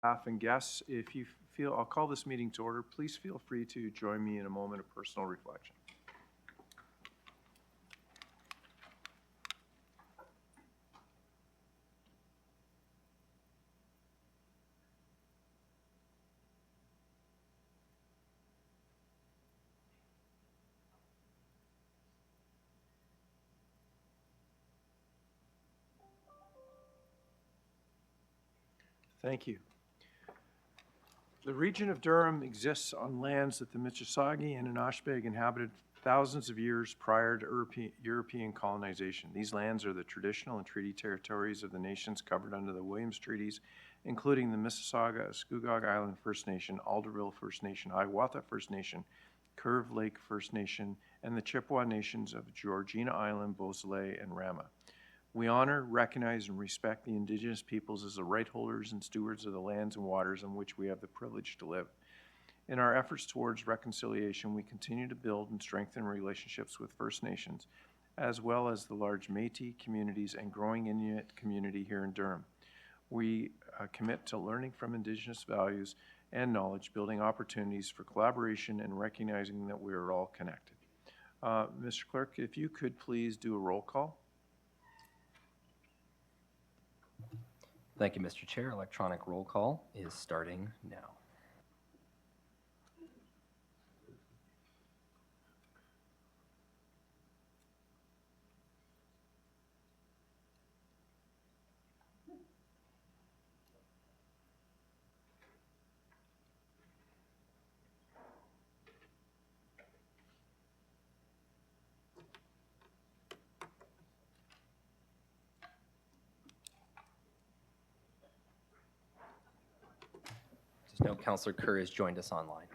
Staff and guests, if you feel, I'll call this meeting to order. Please feel free to join me in a moment of personal reflection. Thank you. The region of Durham exists on lands that the Mississauga and Anishinaabeg inhabited thousands of years prior to European colonization. These lands are the traditional and treaty territories of the nations covered under the Williams Treaties, including the Mississauga, Scugog Island First Nation, Alderville First Nation, Hiawatha First Nation, Curve Lake First Nation, and the Chippewa nations of Georgina Island, Beausoleil, and Rama. We honor, recognize, and respect the Indigenous peoples as the right holders and stewards of the lands and waters on which we have the privilege to live. In our efforts towards reconciliation, we continue to build and strengthen relationships with First Nations, as well as the large Métis communities and growing Inuit community here in Durham. We commit to learning from Indigenous values and knowledge, building opportunities for collaboration, and recognizing that we are all connected. Mr. Clerk, if you could please do a roll call. Thank you, Mr. Chair. Electronic roll call is starting now. Just note Councillor Kerr has joined us online.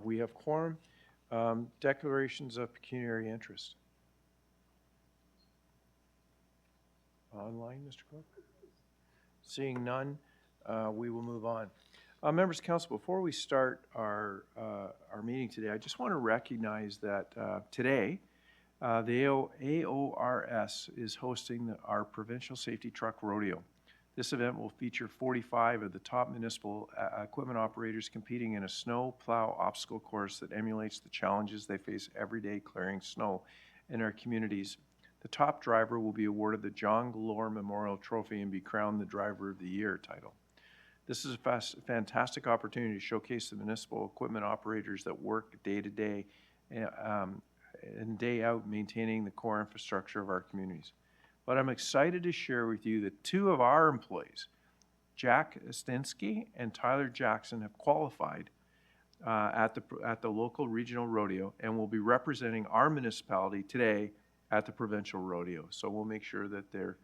We have quorum. Declarations of pecuniary interest. Online, Mr. Clerk? Seeing none, we will move on. Members of Council, before we start our meeting today, I just want to recognize that today, the AORS is hosting our Provincial Safety Truck Rodeo. This event will feature 45 of the top municipal equipment operators competing in a snow plow obstacle course that emulates the challenges they face every day clearing snow in our communities. The top driver will be awarded the John Galore Memorial Trophy and be crowned the Driver of the Year title. This is a fantastic opportunity to showcase the municipal equipment operators that work day to day and day out maintaining the core infrastructure of our communities. But I'm excited to share with you that two of our employees, Jack Ostinsky and Tyler Jackson, have qualified at the local regional rodeo and will be representing our municipality today at the provincial rodeo. So we'll make sure that they're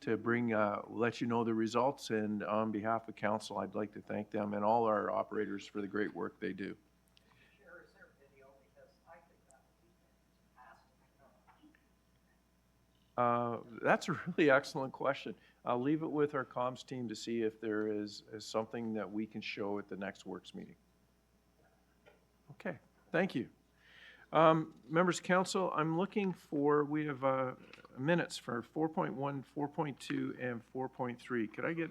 to bring, let you know the results. And on behalf of council, I'd like to thank them and all our operators for the great work they do. That's a really excellent question. I'll leave it with our comms team to see if there is something that we can show at the next works meeting. Okay, thank you. Members of council, I'm looking for, we have minutes for 4.1, 4.2, and 4.3. Could I get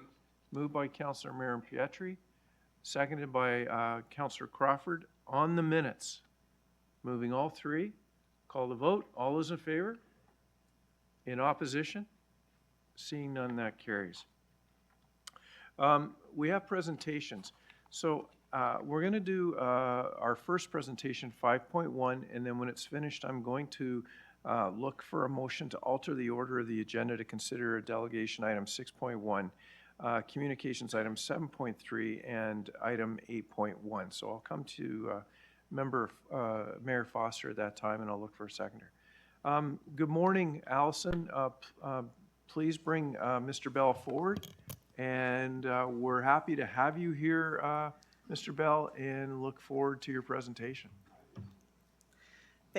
moved by Councillor Marin Pietri, seconded by Councillor Crawford on the minutes? Moving all three. Call the vote. All those in favor? In opposition? Seeing none, that carries. We have presentations. So we're going to do our first presentation, 5.1, and then when it's finished, I'm going to look for a motion to alter the order of the agenda to consider a delegation item 6.1, communications item 7.3, and item 8.1. So I'll come to Mayor Foster at that time, and I'll look for a seconder. Good morning, Allison. Please bring Mr. Bell forward, and we're happy to have you here, Mr. Bell, and look forward to your presentation.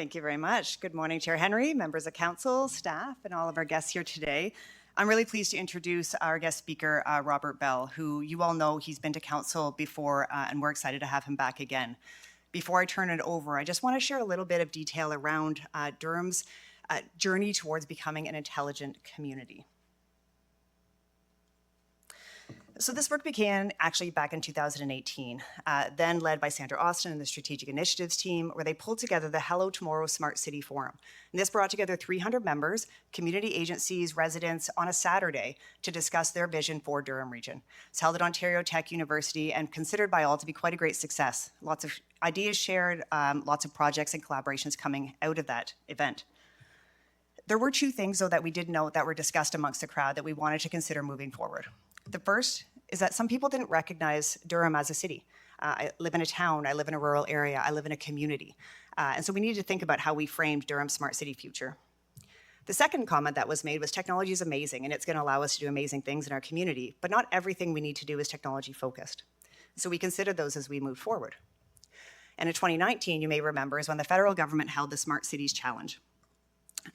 Thank you very much. Good morning, Chair Henry, members of council, staff, and all of our guests here today. I'm really pleased to introduce our guest speaker, Robert Bell, who you all know he's been to council before, and we're excited to have him back again. Before I turn it over, I just want to share a little bit of detail around Durham's journey towards becoming an intelligent community. So this work began actually back in 2018, then led by Sandra Austin and the Strategic Initiatives team, where they pulled together the Hello Tomorrow Smart City Forum. And this brought together 300 members, community agencies, residents on a Saturday to discuss their vision for Durham Region. It's held at Ontario Tech University and considered by all to be quite a great success. Lots of ideas shared, lots of projects and collaborations coming out of that event. There were two things, though, that we did note that were discussed amongst the crowd that we wanted to consider moving forward. The first is that some people didn't recognize Durham as a city. I live in a town, I live in a rural area, I live in a community. And so we needed to think about how we framed Durham's smart city future. The second comment that was made was technology is amazing and it's going to allow us to do amazing things in our community, but not everything we need to do is technology focused. So we considered those as we moved forward. And in 2019, you may remember, is when the federal government held the Smart Cities Challenge.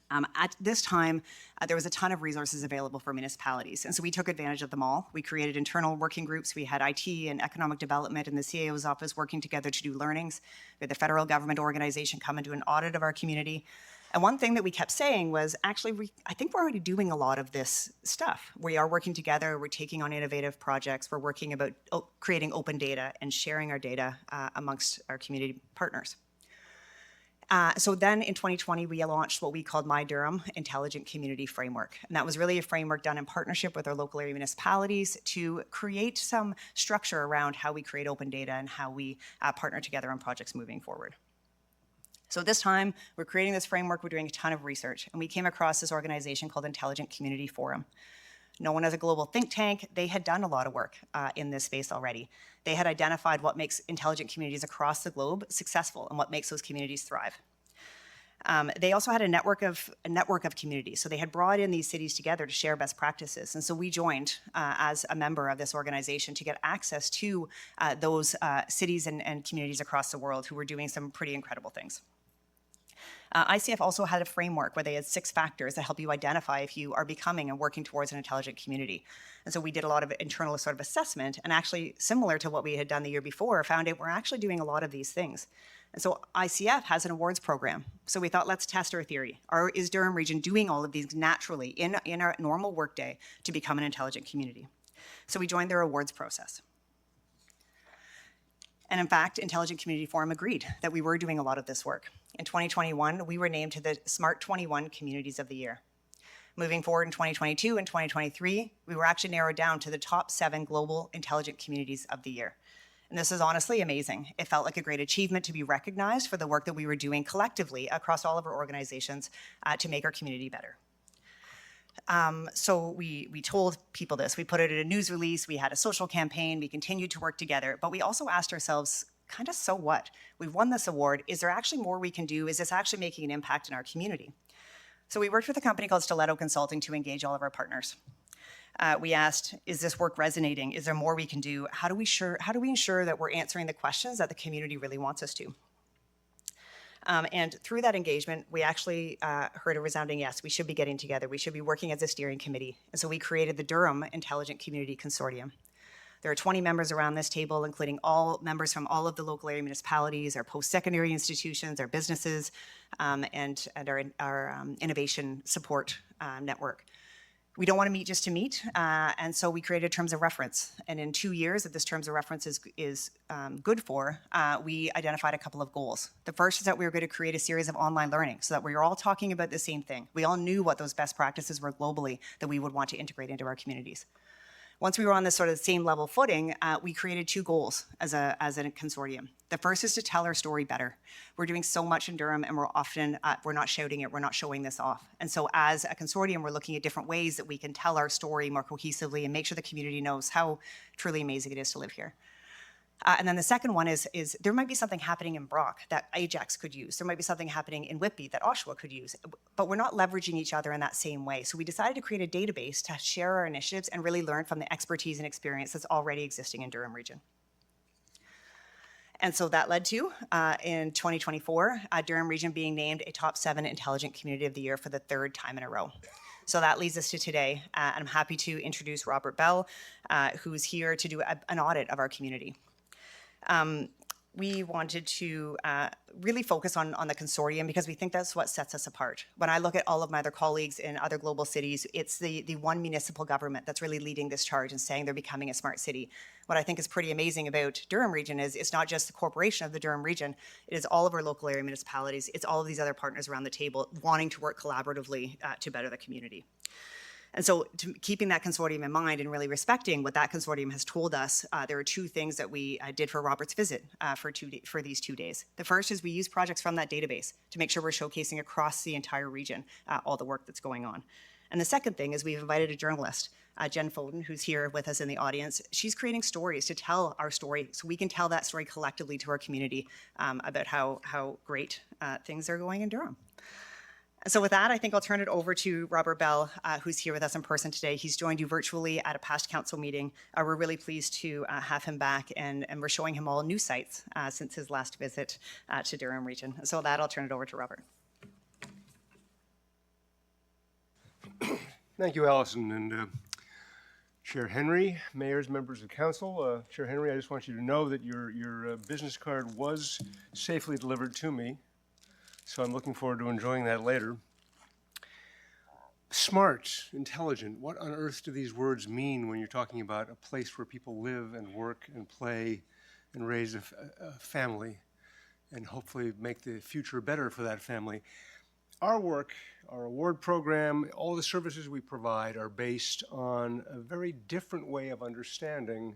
At this time, there was a ton of resources available for municipalities, and so we took advantage of them all. We created internal working groups. We had IT and economic development and the CAO's office working together to do learnings. We had the federal government organization come and do an audit of our community. And one thing that we kept saying was, actually, I think we're already doing a lot of this stuff. We are working together. We're taking on innovative projects. We're working about creating open data and sharing our data amongst our community partners. So then in 2020, we launched what we called My Durham Intelligent Community Framework. And that was really a framework done in partnership with our local area municipalities to create some structure around how we create open data and how we partner together on projects moving forward. So this time, we're creating this framework, we're doing a ton of research, and we came across this organization called Intelligent Community Forum. Known as a global think tank, they had done a lot of work in this space already. They had identified what makes intelligent communities across the globe successful and what makes those communities thrive. They also had a network of communities, so they had brought in these cities together to share best practices. And so we joined as a member of this organization to get access to those cities and communities across the world who were doing some pretty incredible things. ICF also had a framework where they had 6 factors that help you identify if you are becoming and working towards an intelligent community. And so we did a lot of internal sort of assessment, and actually similar to what we had done the year before, found out we're actually doing a lot of these things. And so ICF has an awards program. So we thought, let's test our theory. Is Durham Region doing all of these naturally in our normal workday to become an intelligent community? So we joined their awards process. And in fact, Intelligent Community Forum agreed that we were doing a lot of this work. In 2021, we were named to the Smart 21 Communities of the Year. Moving forward in 2022 and 2023, we were actually narrowed down to the top 7 global intelligent communities of the year. And this is honestly amazing. It felt like a great achievement to be recognized for the work that we were doing collectively across all of our organizations to make our community better. So we told people this. We put it in a news release. We had a social campaign. We continued to work together. But we also asked ourselves, kind of, so what? We've won this award. Is there actually more we can do? Is this actually making an impact in our community? So we worked with a company called Stiletto Consulting to engage all of our partners. We asked, is this work resonating? Is there more we can do? How do we ensure that we're answering the questions that the community really wants us to? And through that engagement, we actually heard a resounding yes. We should be getting together. We should be working as a steering committee. And so we created the Durham Intelligent Community Consortium. There are 20 members around this table, including all members from all of the local area municipalities, our post-secondary institutions, our businesses, and our innovation support network. We don't want to meet just to meet, and so we created terms of reference. And in 2 years that this terms of reference is good for, we identified a couple of goals. The first is that we were going to create a series of online learning so that we were all talking about the same thing. We all knew what those best practices were globally that we would want to integrate into our communities. Once we were on this sort of same level footing, we created 2 goals as a consortium. The first is to tell our story better. We're doing so much in Durham, and we're not shouting it, we're not showing this off. And so as a consortium, we're looking at different ways that we can tell our story more cohesively and make sure the community knows how truly amazing it is to live here. And then the second one is there might be something happening in Brock that Ajax could use. There might be something happening in Whitby that Oshawa could use, but we're not leveraging each other in that same way. So we decided to create a database to share our initiatives and really learn from the expertise and experience that's already existing in Durham Region. And so that led to, in 2024, Durham Region being named a top 7 intelligent community of the year for the 3rd time in a row. So that leads us to today, and I'm happy to introduce Robert Bell, who's here to do an audit of our community. We wanted to really focus on the consortium because we think that's what sets us apart. When I look at all of my other colleagues in other global cities, it's the one municipal government that's really leading this charge and saying they're becoming a smart city. What I think is pretty amazing about Durham Region is it's not just the corporation of the Durham Region, it is all of our local area municipalities, it's all of these other partners around the table wanting to work collaboratively to better the community. And so keeping that consortium in mind and really respecting what that consortium has told us, there are 2 things that we did for Robert's visit for these 2 days. The first is we use projects from that database to make sure we're showcasing across the entire region all the work that's going on. And the second thing is we've invited a journalist, Jen Foden, who's here with us in the audience. She's creating stories to tell our story so we can tell that story collectively to our community about how great things are going in Durham. So with that, I think I'll turn it over to Robert Bell, who's here with us in person today. He's joined you virtually at a past council meeting. We're really pleased to have him back, and we're showing him all new sites since his last visit to Durham Region. So with that, I'll turn it over to Robert. Thank you, Allison, and Chair Henry, mayors, members of council. Chair Henry, I just want you to know that your business card was safely delivered to me. So I'm looking forward to enjoying that later. Smart, intelligent, what on earth do these words mean when you're talking about a place where people live and work and play and raise a family and hopefully make the future better for that family? Our work, our award program, all the services we provide are based on a very different way of understanding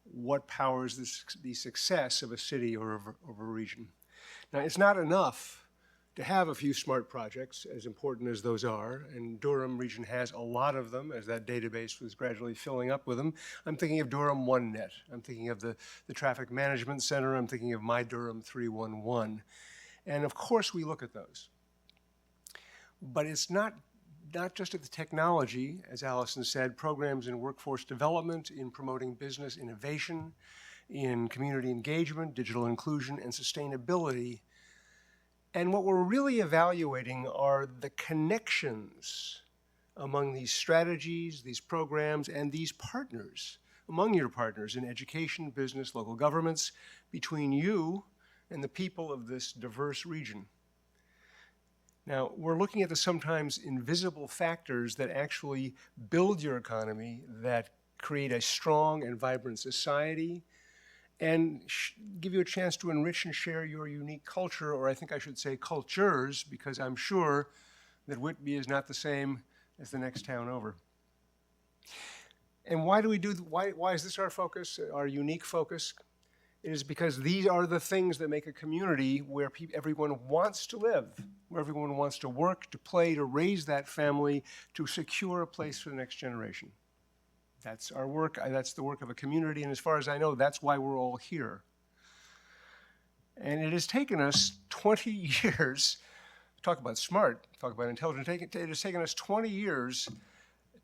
what powers the success of a city or of a region. Now, it's not enough to have a few smart projects, as important as those are, and Durham Region has a lot of them, as that database was gradually filling up with them. I'm thinking of Durham OneNet. I'm thinking of the Traffic Management Center. I'm thinking of My Durham 311. And of course, we look at those. But it's not just at the technology, as Allison said, programs in workforce development, in promoting business innovation, in community engagement, digital inclusion, and sustainability. And what we're really evaluating are the connections among these strategies, these programs, and these partners, among your partners in education, business, local governments, between you and the people of this diverse region. Now, we're looking at the sometimes invisible factors that actually build your economy, that create a strong and vibrant society, and give you a chance to enrich and share your unique culture, or I think I should say cultures, because I'm sure that Whitby is not the same as the next town over. And why is this our focus, our unique focus? It is because these are the things that make a community where everyone wants to live, where everyone wants to work, to play, to raise that family, to secure a place for the next generation. That's our work, that's the work of a community, and as far as I know, that's why we're all here. And it has taken us 20 years, talk about smart, talk about intelligent, it has taken us 20 years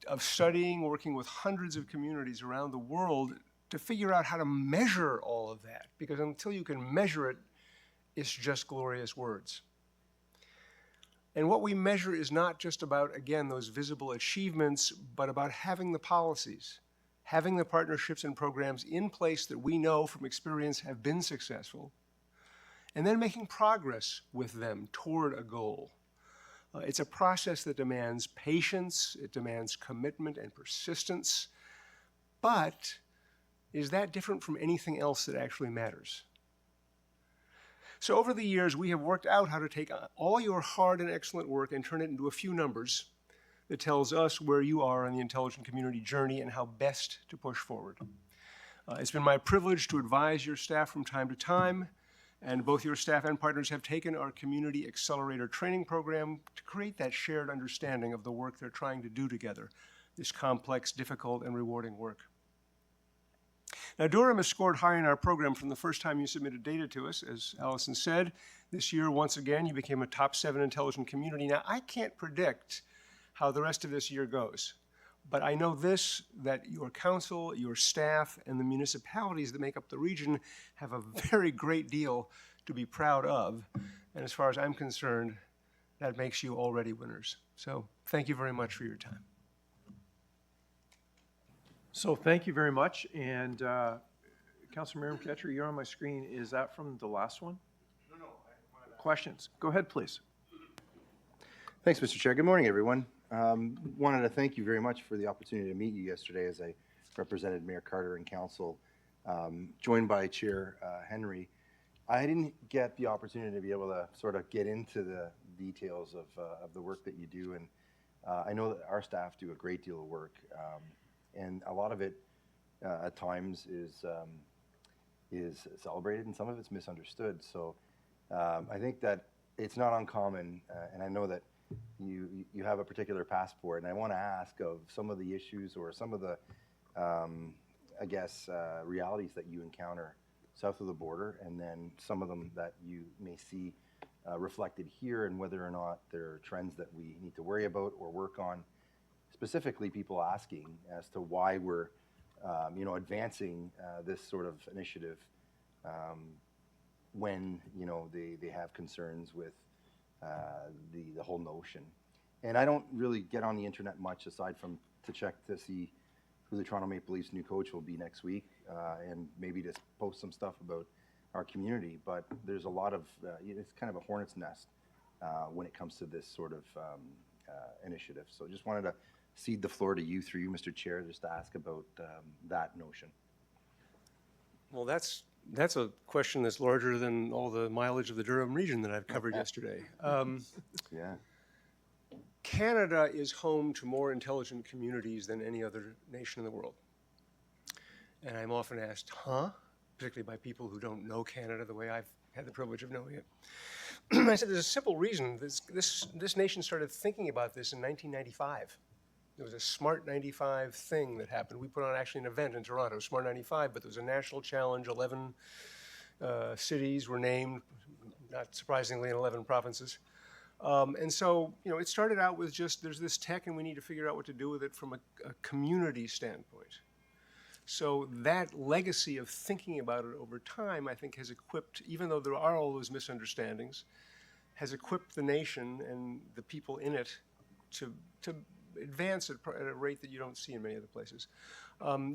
of studying, working with hundreds of communities around the world to figure out how to measure all of that, because until you can measure it, it's just glorious words. And what we measure is not just about, again, those visible achievements, but about having the policies, having the partnerships and programs in place that we know from experience have been successful, and then making progress with them toward a goal. It's a process that demands patience, it demands commitment and persistence, but is that different from anything else that actually matters? So over the years, we have worked out how to take all your hard and excellent work and turn it into a few numbers that tells us where you are on the intelligent community journey and how best to push forward. It's been my privilege to advise your staff from time to time, and both your staff and partners have taken our Community Accelerator training program to create that shared understanding of the work they're trying to do together, this complex, difficult, and rewarding work. Now, Durham has scored high in our program from the first time you submitted data to us. As Allison said, this year, once again, you became a top 7 intelligent community. Now, I can't predict how the rest of this year goes, But I know this, that your council, your staff, and the municipalities that make up the region have a very great deal to be proud of. And as far as I'm concerned, that makes you already winners. So thank you very much for your time. So thank you very much. And Councilor Miriam Ketcher, you're on my screen. Is that from the last one? No. Questions? Go ahead, please. Thanks, Mr. Chair. Good morning, everyone. Wanted to thank you very much for the opportunity to meet you yesterday as I represented Mayor Carter and Council, joined by Chair Henry. I didn't get the opportunity to be able to sort of get into the details of the work that you do, and I know that our staff do a great deal of work, and a lot of it at times is celebrated and some of it's misunderstood. So I think that it's not uncommon, and I know that you have a particular passport, and I want to ask of some of the issues or some of the, I guess, realities that you encounter south of the border, and then some of them that you may see reflected here, and whether or not there are trends that we need to worry about or work on. Specifically, people asking as to why we're, advancing this sort of initiative when they have concerns with the whole notion. And I don't really get on the internet much aside from to check to see who the Toronto Maple Leafs new coach will be next week, and maybe just post some stuff about our community. But there's a lot of, it's kind of a hornet's nest when it comes to this sort of initiative. So just wanted to cede the floor to you through you, Mr. Chair, just to ask about that notion. Well, that's a question that's larger than all the mileage of the Durham region that I've covered yesterday. Yeah. Canada is home to more intelligent communities than any other nation in the world. And I'm often asked, particularly by people who don't know Canada the way I've had the privilege of knowing it. I said there's a simple reason. This nation started thinking about this in 1995. There was a Smart 95 thing that happened. We put on actually an event in Toronto, Smart 95, but there was a national challenge. 11 cities were named, not surprisingly, in 11 provinces. And so, it started out with just there's this tech and we need to figure out what to do with it from a community standpoint. So that legacy of thinking about it over time, I think, has equipped, even though there are all those misunderstandings, has equipped the nation and the people in it to advance at a rate that you don't see in many other places.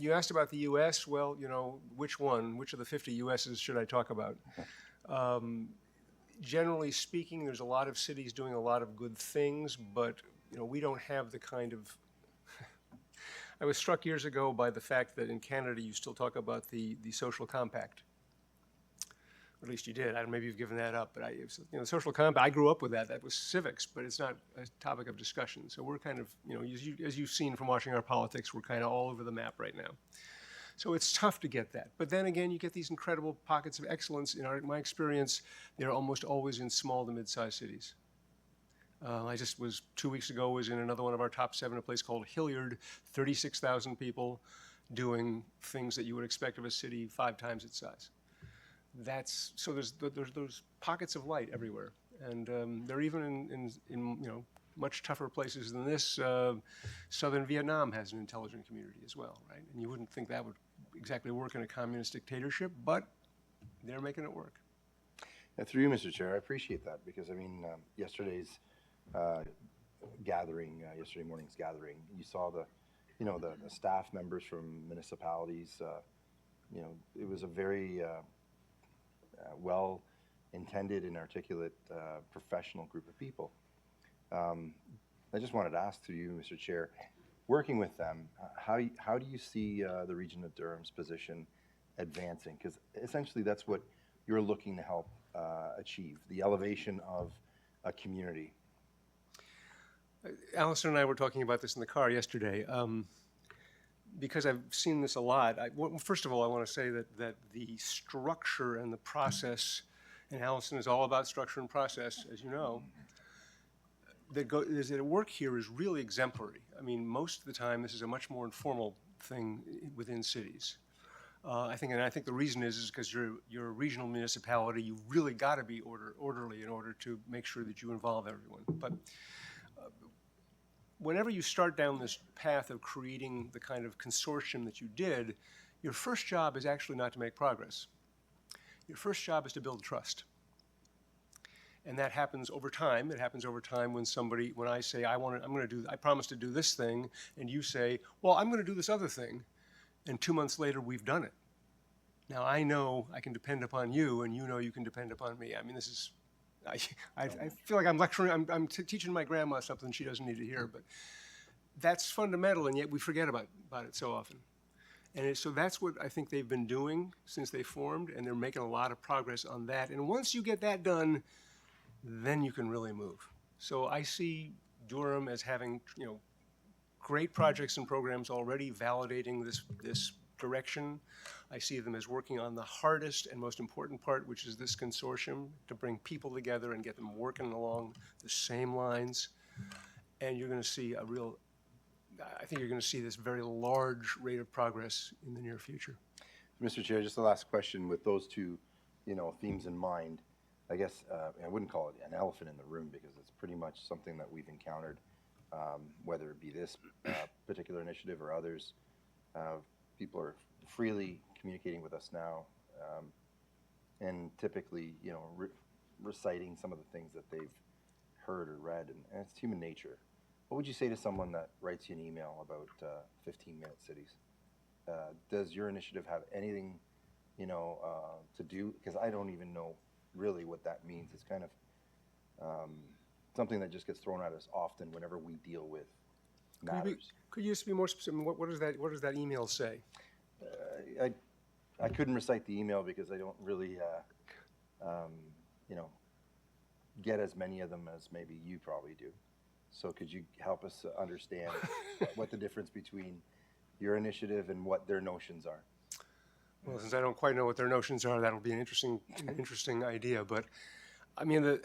You asked about the U.S. Well, which of the 50 U.S.s should I talk about? Generally speaking, there's a lot of cities doing a lot of good things, but we don't have the kind of. I was struck years ago by the fact that in Canada you still talk about the social compact. At least you did. I don't know, maybe you've given that up, but the social compact. I grew up with that. That was civics, but it's not a topic of discussion. So we're kind of, as you've seen from watching our politics, we're kind of all over the map right now. So it's tough to get that. But then again, you get these incredible pockets of excellence. In my experience, they're almost always in small to mid-sized cities. I just was 2 weeks ago was in another one of our top 7, a place called Hilliard, 36,000 people doing things that you would expect of a city 5 times its size. So there's those pockets of light everywhere, and they're even in much tougher places than this. Southern Vietnam has an intelligent community as well, right? And you wouldn't think that would exactly work in a communist dictatorship, but they're making it work. Through you, Mr. Chair, I appreciate that because yesterday's gathering, yesterday morning's gathering, you saw the staff members from municipalities. It was a very well-intended and articulate professional group of people. I just wanted to ask through you, Mr. Chair, working with them, how do you see the region of Durham's position advancing? Because essentially that's what you're looking to help achieve, the elevation of a community. Allison and I were talking about this in the car yesterday. Because I've seen this a lot, first of all, I want to say that the structure and the process, and Allison is all about structure and process, as you know, that is at work here is really exemplary. I mean, most of the time, this is a much more informal thing within cities. I think the reason is because you're a regional municipality. You really got to be orderly in order to make sure that you involve everyone. But whenever you start down this path of creating the kind of consortium that you did, your first job is actually not to make progress. Your first job is to build trust. And that happens over time. It happens over time when I say, I promise to do this thing, and you say, well, I'm going to do this other thing. And 2 months later, we've done it. Now, I know I can depend upon you, and you know you can depend upon me. I mean, I feel like I'm lecturing, I'm teaching my grandma something she doesn't need to hear, but that's fundamental, and yet we forget about it so often. And so that's what I think they've been doing since they formed, and they're making a lot of progress on that. And once you get that done, then you can really move. So I see Durham as having, great projects and programs already validating this direction. I see them as working on the hardest and most important part, which is this consortium, to bring people together and get them working along the same lines. And you're going to see I think you're going to see this very large rate of progress in the near future. Mr. Chair, just the last question with those two, themes in mind. I guess I wouldn't call it an elephant in the room because it's pretty much something that we've encountered, whether it be this particular initiative or others. People are freely communicating with us now, and typically, reciting some of the things that they've heard or read, and it's human nature. What would you say to someone that writes you an email about 15-minute cities? Does your initiative have anything, to do? Because I don't even know really what that means. It's kind of something that just gets thrown at us often whenever we deal with matters. Could you just be more specific? What does that email say? I couldn't recite the email because I don't really, get as many of them as maybe you probably do. So could you help us understand what the difference between your initiative and what their notions are? Well, since I don't quite know what their notions are, that'll be an interesting idea. But I mean,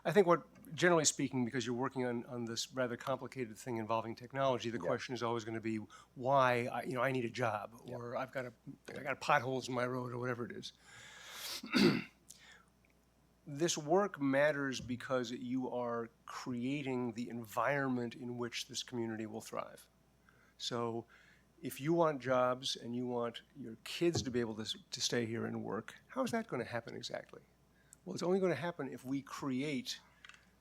I think generally speaking, because you're working on this rather complicated thing involving technology, the question is always going to be why I need a job, or I got potholes in my road, or whatever it is. This work matters because you are creating the environment in which this community will thrive. So if you want jobs and you want your kids to be able to stay here and work, how is that going to happen exactly? Well, it's only going to happen if we create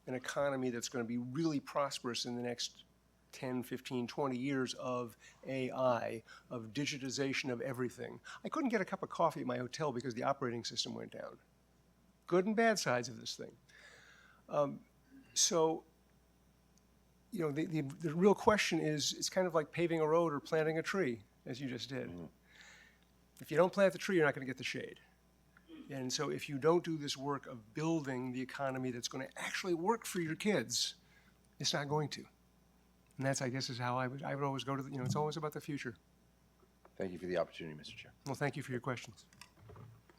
an economy that's going to be really prosperous in the next 10, 15, 20 years of AI, of digitization of everything. I couldn't get a cup of coffee at my hotel because the operating system went down. Good and bad sides of this thing. The real question is, it's kind of like paving a road or planting a tree, as you just did. Mm-hmm. If you don't plant the tree, you're not going to get the shade. And so if you don't do this work of building the economy that's going to actually work for your kids, it's not going to. And that's, I guess, is how I would always go to it's always about the future. Thank you for the opportunity, Mr. Chair. Well, thank you for your questions.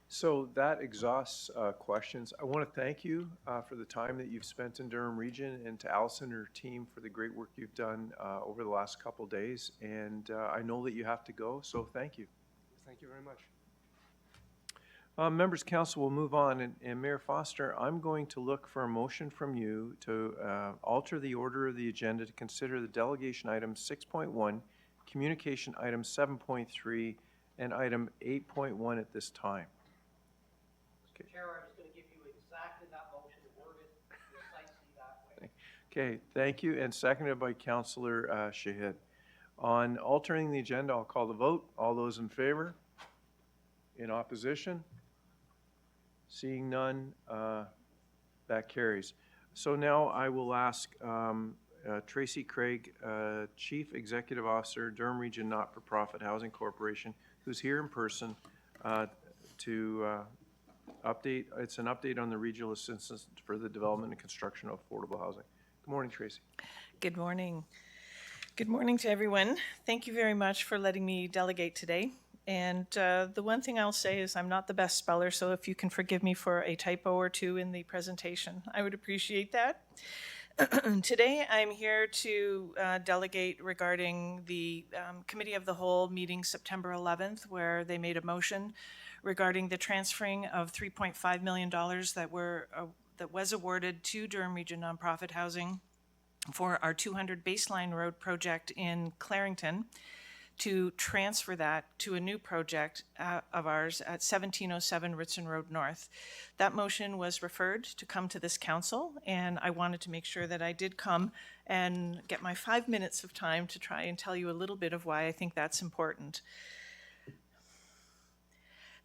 So that exhausts questions. I want to thank you for the time that you've spent in Durham Region, and to Allison and her team for the great work you've done over the last couple days. And I know that you have to go, so thank you. Thank you very much. Members of Council will move on, and Mayor Foster, I'm going to look for a motion from you to alter the order of the agenda to consider the delegation item 6.1, communication item 7.3, and item 8.1 at this time. Okay. Chair, I was going to give you exactly that motion, worded precisely that way. Okay, thank you, and seconded by Councillor Shahid. On altering the agenda, I'll call the vote. All those in favor? In opposition? Seeing none, that carries. So now I will ask Tracy Craig, Chief Executive Officer, Durham Region Not-for-Profit Housing Corporation, who's here in person to update. It's an update on the regional assistance for the development and construction of affordable housing. Good morning, Tracy. Good morning. Good morning to everyone. Thank you very much for letting me delegate today. And the one thing I'll say is I'm not the best speller, so if you can forgive me for a typo or two in the presentation, I would appreciate that. Today, I'm here to delegate regarding the Committee of the Whole meeting September 11th, where they made a motion regarding the transferring of $3.5 million that was awarded to Durham Region Nonprofit Housing for our 200 Baseline Road project in Clarington to transfer that to a new project of ours at 1707 Ritson Road North. That motion was referred to come to this council, and I wanted to make sure that I did come and get my 5 minutes of time to try and tell you a little bit of why I think that's important.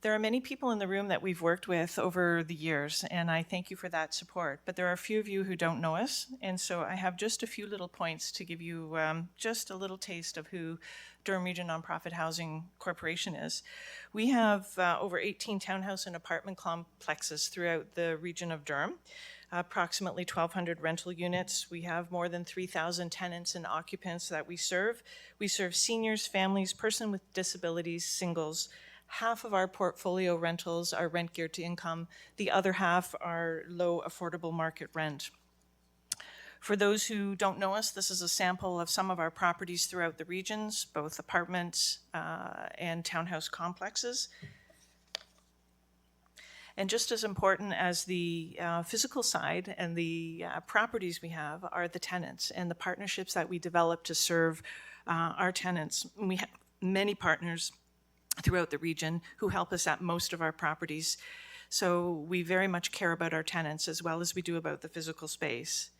There are many people in the room that we've worked with over the years, and I thank you for that support. But there are a few of you who don't know us, and so I have just a few little points to give you just a little taste of who Durham Region Nonprofit Housing Corporation is. We have over 18 townhouse and apartment complexes throughout the region of Durham, approximately 1,200 rental units. We have more than 3,000 tenants and occupants that we serve. We serve seniors, families, persons with disabilities, singles. Half of our portfolio rentals are rent geared to income. The other half are low affordable market rent. For those who don't know us, this is a sample of some of our properties throughout the regions, both apartments and townhouse complexes. And just as important as the physical side and the properties we have are the tenants and the partnerships that we develop to serve our tenants. We have many partners throughout the region who help us at most of our properties. So we very much care about our tenants as well as we do about the physical space.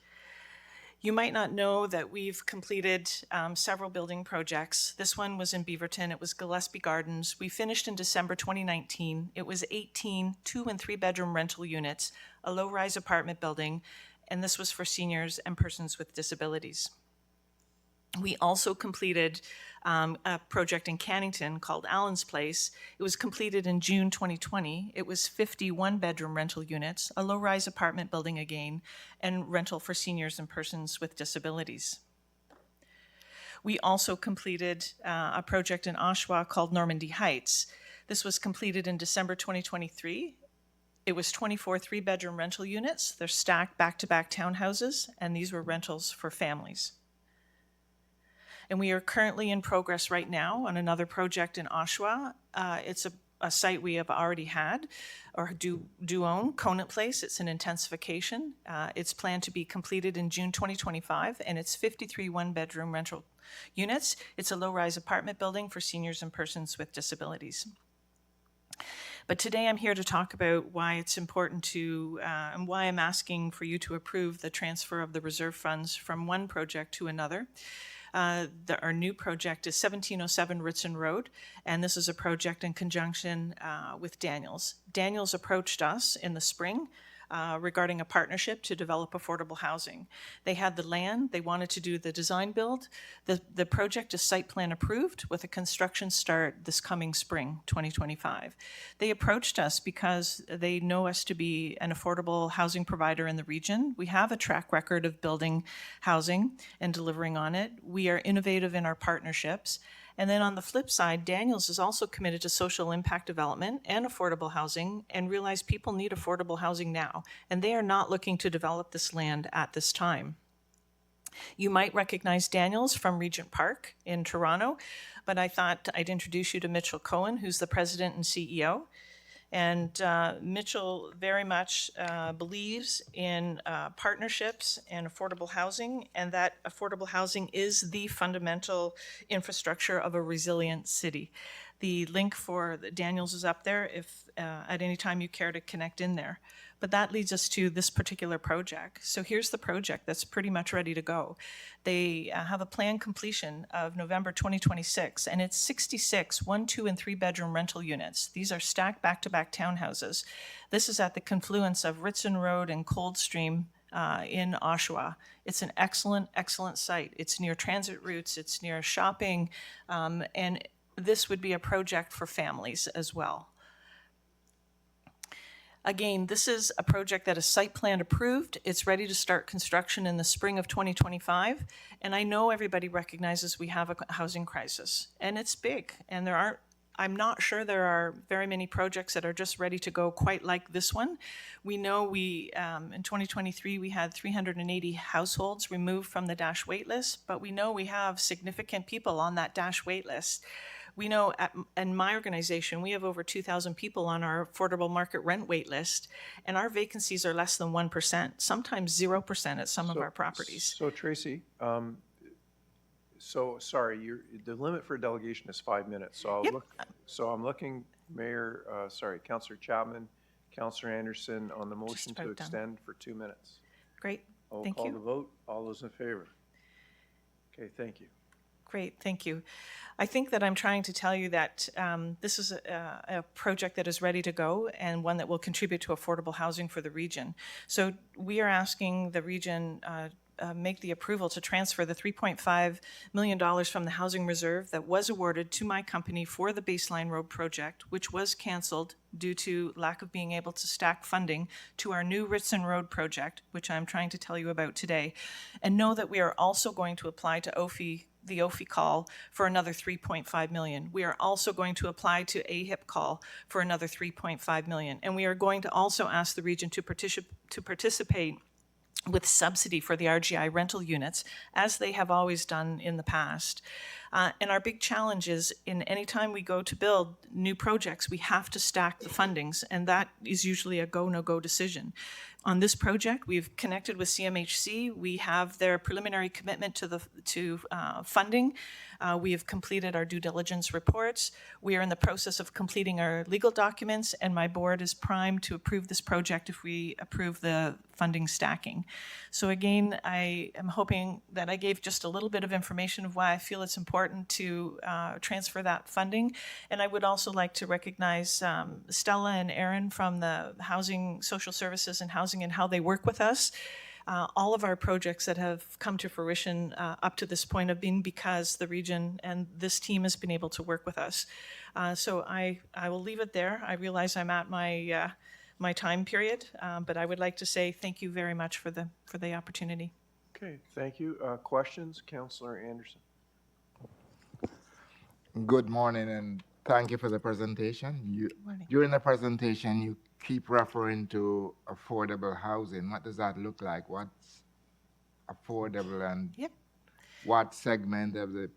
You might not know that we've completed several building projects. This one was in Beaverton. It was Gillespie Gardens. We finished in December 2019. It was 18 2- and 3-bedroom rental units, a low-rise apartment building, and this was for seniors and persons with disabilities. We also completed a project in Cannington called Allen's Place. It was completed in June 2020. It was 51 bedroom rental units, a low-rise apartment building again, and rental for seniors and persons with disabilities. We also completed a project in Oshawa called Normandy Heights. This was completed in December 2023. It was 24 3-bedroom rental units. They're stacked back-to-back townhouses, and these were rentals for families. And we are currently in progress right now on another project in Oshawa. It's a site we have already had or do own, Conant Place. It's an intensification. It's planned to be completed in June 2025, and it's 53 one-bedroom rental units. It's a low-rise apartment building for seniors and persons with disabilities. But today I'm here to talk about why it's important to, and why I'm asking for you to approve the transfer of the reserve funds from one project to another. Our new project is 1707 Ritson Road, and this is a project in conjunction with Daniels. Daniels approached us in the spring regarding a partnership to develop affordable housing. They had the land, they wanted to do the design build. The project is site plan approved with a construction start this coming spring, 2025. They approached us because they know us to be an affordable housing provider in the region. We have a track record of building housing and delivering on it. We are innovative in our partnerships. And then on the flip side, Daniels is also committed to social impact development and affordable housing and realize people need affordable housing now. And they are not looking to develop this land at this time. You might recognize Daniels from Regent Park in Toronto, but I thought I'd introduce you to Mitchell Cohen, who's the president and CEO. And Mitchell very much believes in partnerships and affordable housing, and that affordable housing is the fundamental infrastructure of a resilient city. The link for Daniels is up there if at any time you care to connect in there. But that leads us to this particular project. So here's the project that's pretty much ready to go. They have a planned completion of November 2026, and it's 66 1-, 2-, and 3-bedroom rental units. These are stacked back-to-back townhouses. This is at the confluence of Ritson Road and Coldstream in Oshawa. It's an excellent, excellent site. It's near transit routes, it's near shopping, and this would be a project for families as well. Again, this is a project that is site plan approved. It's ready to start construction in the spring of 2025. And I know everybody recognizes we have a housing crisis, and it's big. And I'm not sure there are very many projects that are just ready to go quite like this one. We know in 2023, we had 380 households removed from the DASH waitlist, but we know we have significant people on that DASH waitlist. We know in my organization, we have over 2,000 people on our affordable market rent wait list, and our vacancies are less than 1%, sometimes 0% at some of our properties. So Tracy, so sorry, the limit for delegation is 5 minutes. So Yep. I'm looking, Councillor Chapman, Councillor Anderson on the motion to about done. extend for 2 minutes. Great, I'll thank call you. the vote. All those in favor? Okay, thank you. Great, thank you. I think that I'm trying to tell you that this is a project that is ready to go and one that will contribute to affordable housing for the region. So we are asking the region make the approval to transfer the $3.5 million from the housing reserve that was awarded to my company for the Baseline Road project, which was canceled due to lack of being able to stack funding, to our new Ritson Road project, which I'm trying to tell you about today. And know that we are also going to apply to the OFI call for another $3.5 million. We are also going to apply to AHIP call for another $3.5 million. And we are going to also ask the region to participate with subsidy for the RGI rental units, as they have always done in the past. And our big challenge is, in any time we go to build new projects, we have to stack the fundings, and that is usually a go, no-go decision. On this project, we've connected with CMHC. We have their preliminary commitment to funding. We have completed our due diligence reports. We are in the process of completing our legal documents, and my board is primed to approve this project if we approve the funding stacking. So again, I am hoping that I gave just a little bit of information of why I feel it's important to transfer that funding. And I would also like to recognize Stella and Aaron from the Housing, Social Services and Housing, and how they work with us. All of our projects that have come to fruition up to this point have been because the region and this team has been able to work with us. So I will leave it there. I realize I'm at my time period, but I would like to say thank you very much for the opportunity. Okay, thank you. Questions? Councillor Anderson. Good morning, and thank you for the presentation. Morning. During the presentation, you keep referring to affordable housing. What does that look like? What's affordable, and Yep. what segment of the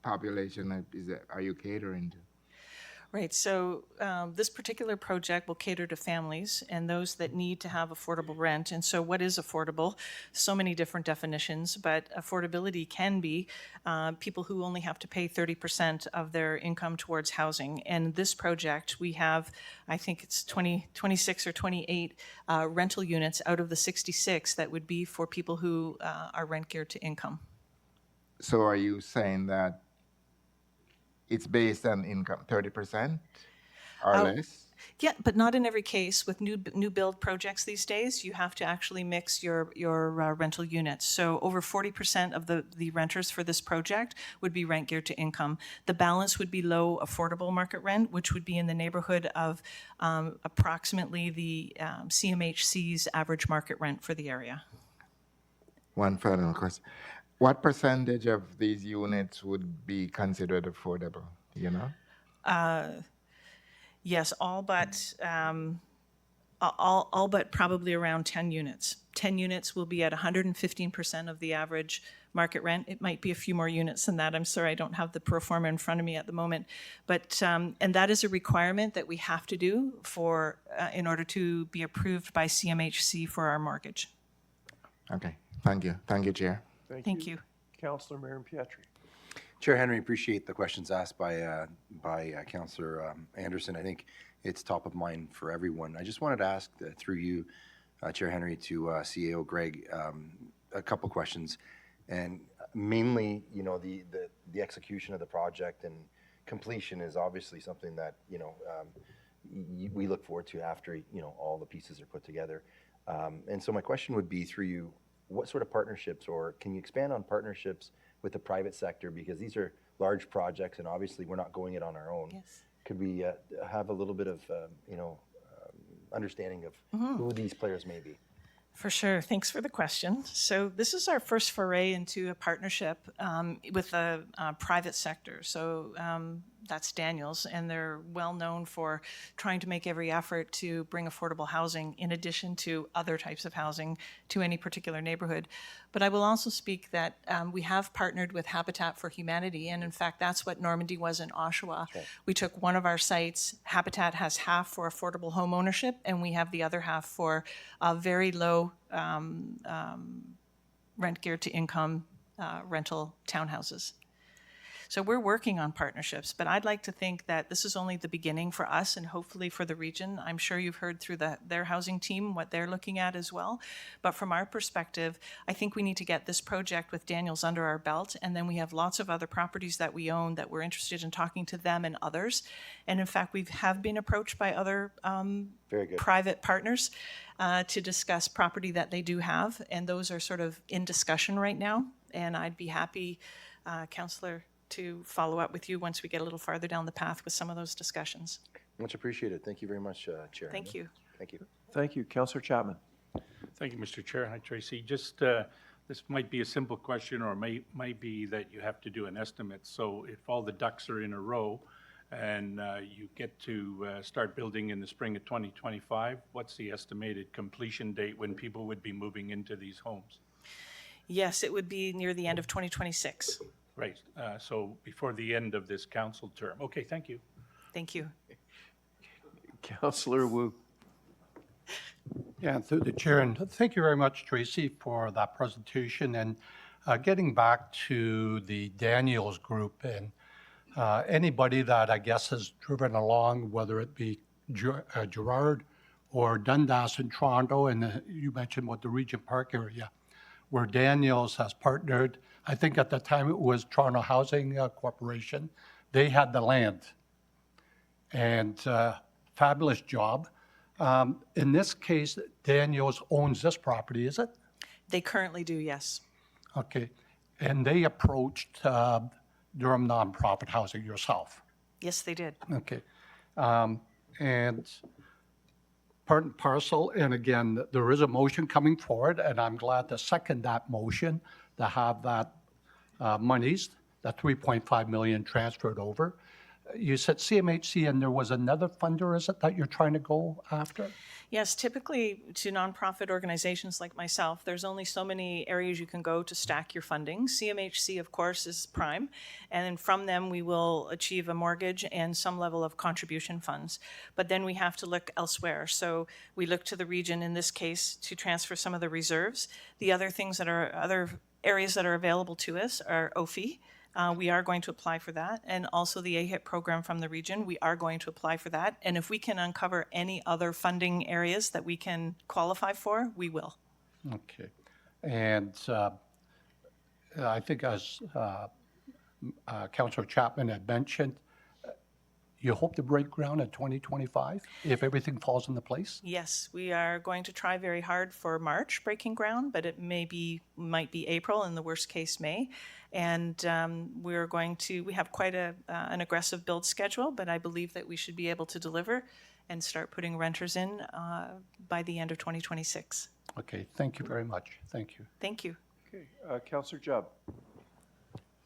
population are you catering to? Right, so this particular project will cater to families and those that need to have affordable rent. And so what is affordable? So many different definitions, but affordability can be people who only have to pay 30% of their income towards housing. And this project, we have, I think it's 26 or 28 rental units out of the 66 that would be for people who are rent geared to income. So are you saying that it's based on income, 30% or less? Yeah, but not in every case. With new build projects these days, you have to actually mix your rental units. So over 40% of the renters for this project would be rent geared to income. The balance would be low affordable market rent, which would be in the neighborhood of approximately the CMHC's average market rent for the area. One final question. What percentage of these units would be considered affordable, you know? Yes, all but probably around 10 units. 10 units will be at 115% of the average market rent. It might be a few more units than that. I'm sorry, I don't have the pro forma in front of me at the moment. But, and that is a requirement that we have to do for, in order to be approved by CMHC for our mortgage. Okay, thank you. Thank you, Chair. Thank you. Councillor Marion Pietri. Chair Henry, appreciate the questions asked by Councillor Anderson. I think it's top of mind for everyone. I just wanted to ask through you, Chair Henry, to CAO Greg, a couple questions, and mainly, you know, the execution of the project and completion is obviously something that, you know, we look forward to after, you know, all the pieces are put together. And so my question would be through you, what sort of partnerships, or can you expand on partnerships with the private sector? Because these are large projects and obviously we're not going it on our own. Yes. Could we have a little bit of, understanding of who these players may be? For sure. Thanks for the question. So this is our first foray into a partnership with the private sector. So That's Daniels, and they're well known for trying to make every effort to bring affordable housing in addition to other types of housing to any particular neighborhood. But I will also speak that we have partnered with Habitat for Humanity, and in fact, that's what Normandy was in Oshawa. We took one of our sites, Habitat has half for affordable home ownership, and we have the other half for very low rent geared to income rental townhouses. So we're working on partnerships, but I'd like to think that this is only the beginning for us and hopefully for the region. I'm sure you've heard through their housing team what they're looking at as well. But from our perspective, I think we need to get this project with Daniels under our belt, and then we have lots of other properties that we own that we're interested in talking to them and others. And in fact, we have been approached by other Very good. private partners to discuss property that they do have, and those are sort of in discussion right now. And I'd be happy, Councillor, to follow up with you once we get a little farther down the path with some of those discussions. Much appreciated. Thank you very much, Chair. Thank you. Thank you. Thank you. Councillor Chapman. Thank you, Mr. Chair. Hi, Tracy. Just, this might be a simple question, or might be that you have to do an estimate. So if all the ducks are in a row and you get to start building in the spring of 2025, what's the estimated completion date when people would be moving into these homes? Yes, it would be near the end of 2026. Right, so before the end of this council term. Okay, thank you. Thank you. Councillor Wu. Yeah, through the chair, and thank you very much, Tracy, for that presentation. And getting back to the Daniels group, and anybody that I guess has driven along, whether it be Gerard or Dundas in Toronto, and you mentioned what the Regent Park area, where Daniels has partnered. I think at the time it was Toronto Housing Corporation. They had the land, and fabulous job. In this case, Daniels owns this property, is it? They currently do, yes. Okay, and they approached Durham Nonprofit Housing yourself. Yes, they did. Okay, and part and parcel, and again, there is a motion coming forward, and I'm glad to second that motion to have that monies, that 3.5 million transferred over. You said CMHC, and there was another funder, is it, that you're trying to go after? Yes, typically to nonprofit organizations like myself, there's only so many areas you can go to stack your funding. CMHC, of course, is prime, and from them we will achieve a mortgage and some level of contribution funds. But then we have to look elsewhere. So we look to the region in this case to transfer some of the reserves. The other things that are other areas that are available to us are OFI. We are going to apply for that, and also the AHIP program from the region. We are going to apply for that, and if we can uncover any other funding areas that we can qualify for, we will. Okay, and I think as Councillor Chapman had mentioned, you hope to break ground in 2025 if everything falls into place? Yes, we are going to try very hard for March breaking ground, but it might be April, in the worst case May. And we have quite an aggressive build schedule, but I believe that we should be able to deliver and start putting renters in by the end of 2026. Okay, thank you very much. Thank you. Thank you. Okay, Councillor Jubb.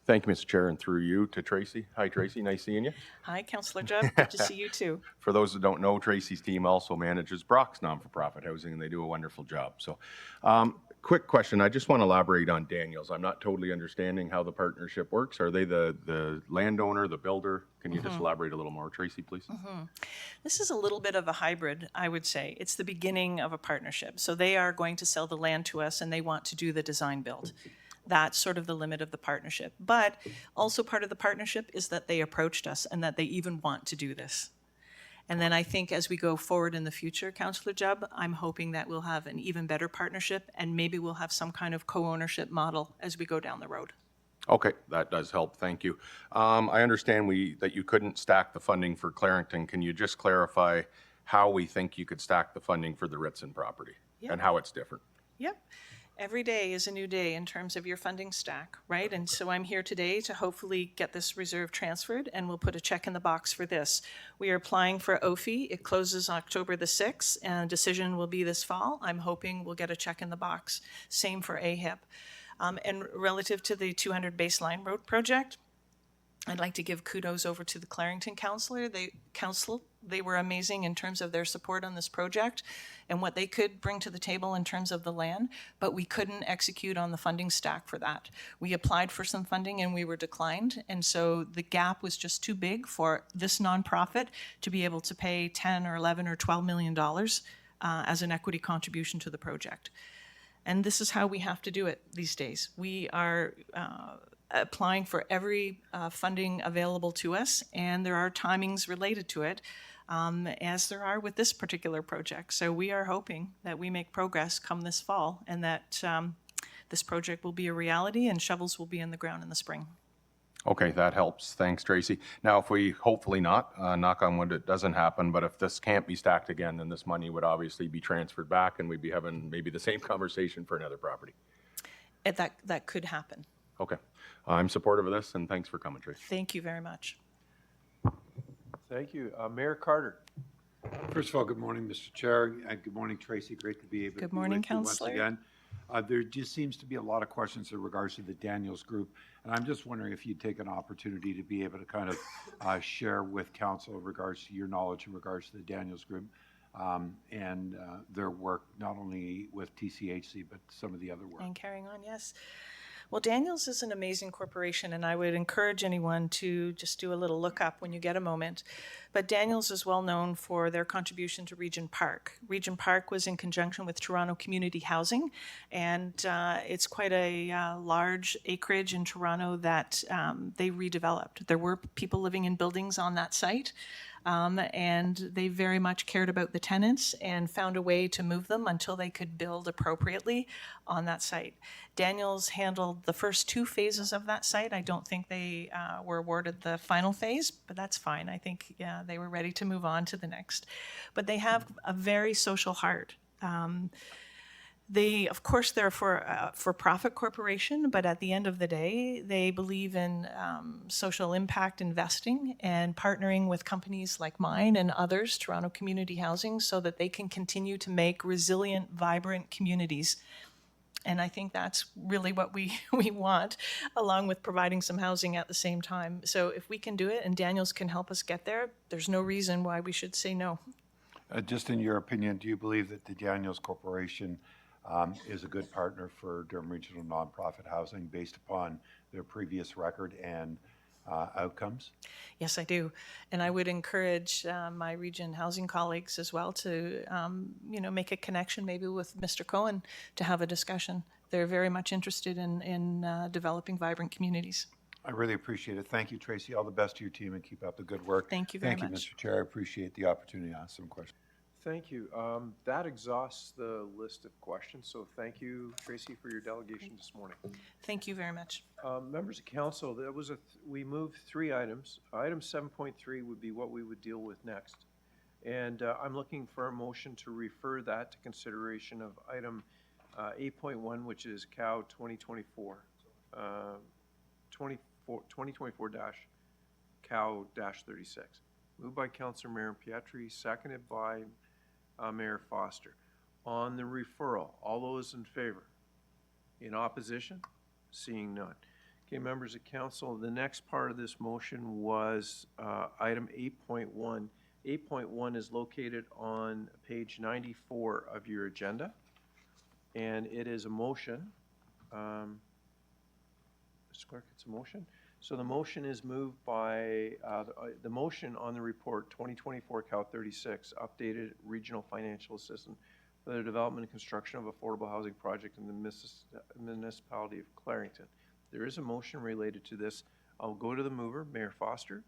Thank you, Mr. Chair, and through you to Tracy. Hi, Tracy. Nice seeing you. Hi, Councillor Jubb. Good to see you too. For those that don't know, Tracy's team also manages Brock's non-for-profit housing, and they do a wonderful job. So, quick question. I just want to elaborate on Daniels. I'm not totally understanding how the partnership works. Are they the landowner, the builder? Can you just elaborate a little more, Tracy, please? This is a little bit of a hybrid, I would say. It's the beginning of a partnership. So they are going to sell the land to us, and they want to do the design build. That's sort of the limit of the partnership. But also part of the partnership is that they approached us and that they even want to do this. And then I think as we go forward in the future, Councillor Jubb, I'm hoping that we'll have an even better partnership, and maybe we'll have some kind of co-ownership model as we go down the road. Okay, that does help. Thank you. I understand that you couldn't stack the funding for Clarington. Can you just clarify how we think you could stack the funding for the Ritson property and how it's different? Yep. Every day is a new day in terms of your funding stack, right? And so I'm here today to hopefully get this reserve transferred, and we'll put a check in the box for this. We are applying for OFI. It closes October the 6th, and a decision will be this fall. I'm hoping we'll get a check in the box. Same for AHIP. And relative to the 200 baseline road project, I'd like to give kudos over to the Clarington Council. They were amazing in terms of their support on this project and what they could bring to the table in terms of the land, but we couldn't execute on the funding stack for that. We applied for some funding and we were declined, and so the gap was just too big for this nonprofit to be able to pay 10 or 11 or 12 million dollars as an equity contribution to the project. And this is how we have to do it these days. We are applying for every funding available to us, and there are timings related to it, as there are with this particular project. So we are hoping that we make progress come this fall, and that this project will be a reality and shovels will be in the ground in the spring. Okay, that helps. Thanks, Tracy. Now, if we, hopefully not, knock on wood, it doesn't happen, but if this can't be stacked again, then this money would obviously be transferred back and we'd be having maybe the same conversation for another property. That could happen. Okay. I'm supportive of this, and thanks for coming, Tracy. Thank you very much. Thank you. Mayor Carter. First of all, good morning, Mr. Chair, and good morning, Tracy. Great to be able to Good be morning, with you once Councillor. again. There just seems to be a lot of questions in regards to the Daniels Group, and I'm just wondering if you'd take an opportunity to be able to kind of share with council in regards to your knowledge in regards to the Daniels Group and their work, not only with TCHC, but some of the other work. And carrying on, yes. Well, Daniels is an amazing corporation, and I would encourage anyone to just do a little look up when you get a moment. But Daniels is well known for their contribution to Regent Park. Regent Park was in conjunction with Toronto Community Housing, and it's quite a large acreage in Toronto that they redeveloped. There were people living in buildings on that site, and they very much cared about the tenants and found a way to move them until they could build appropriately on that site. Daniels handled the first 2 phases of that site. I don't think they were awarded the final phase, but that's fine. I think they were ready to move on to the next. But they have a very social heart. They, of course, they're for-profit corporation, but at the end of the day, they believe in social impact investing and partnering with companies like mine and others, Toronto Community Housing, so that they can continue to make resilient, vibrant communities. And I think that's really what we want, along with providing some housing at the same time. So if we can do it and Daniels can help us get there, there's no reason why we should say no. Just in your opinion, do you believe that the Daniels Corporation is a good partner for Durham Regional Nonprofit Housing based upon their previous record and outcomes? Yes, I do. And I would encourage my region housing colleagues as well to, make a connection maybe with Mr. Cohen to have a discussion. They're very much interested in developing vibrant communities. I really appreciate it. Thank you, Tracy. All the best to your team and keep up the good work. Thank you very much. Thank you, Mr. Chair. I appreciate the opportunity to ask some questions. Thank you. That exhausts the list of questions, so thank you, Tracy, for your delegation this morning. Thank you very much. Members of council, there was we moved 3 items. Item 7.3 would be what we would deal with next. And I'm looking for a motion to refer that to consideration of item 8.1, which is COW 2024, 2024-COW-36. Moved by Councillor Mayor Pietri, seconded by Mayor Foster. On the referral, all those in favor? In opposition? Seeing none. Okay, members of council, the next part of this motion was item 8.1. 8.1 is located on page 94 of your agenda, and it is a motion. Mr. Clerk, it's a motion. So the motion is moved by, the motion on the report 2024 COW 36, updated regional financial assistance for the development and construction of affordable housing project in the municipality of Clarington. There is a motion related to this. I'll go to the mover, Mayor Foster.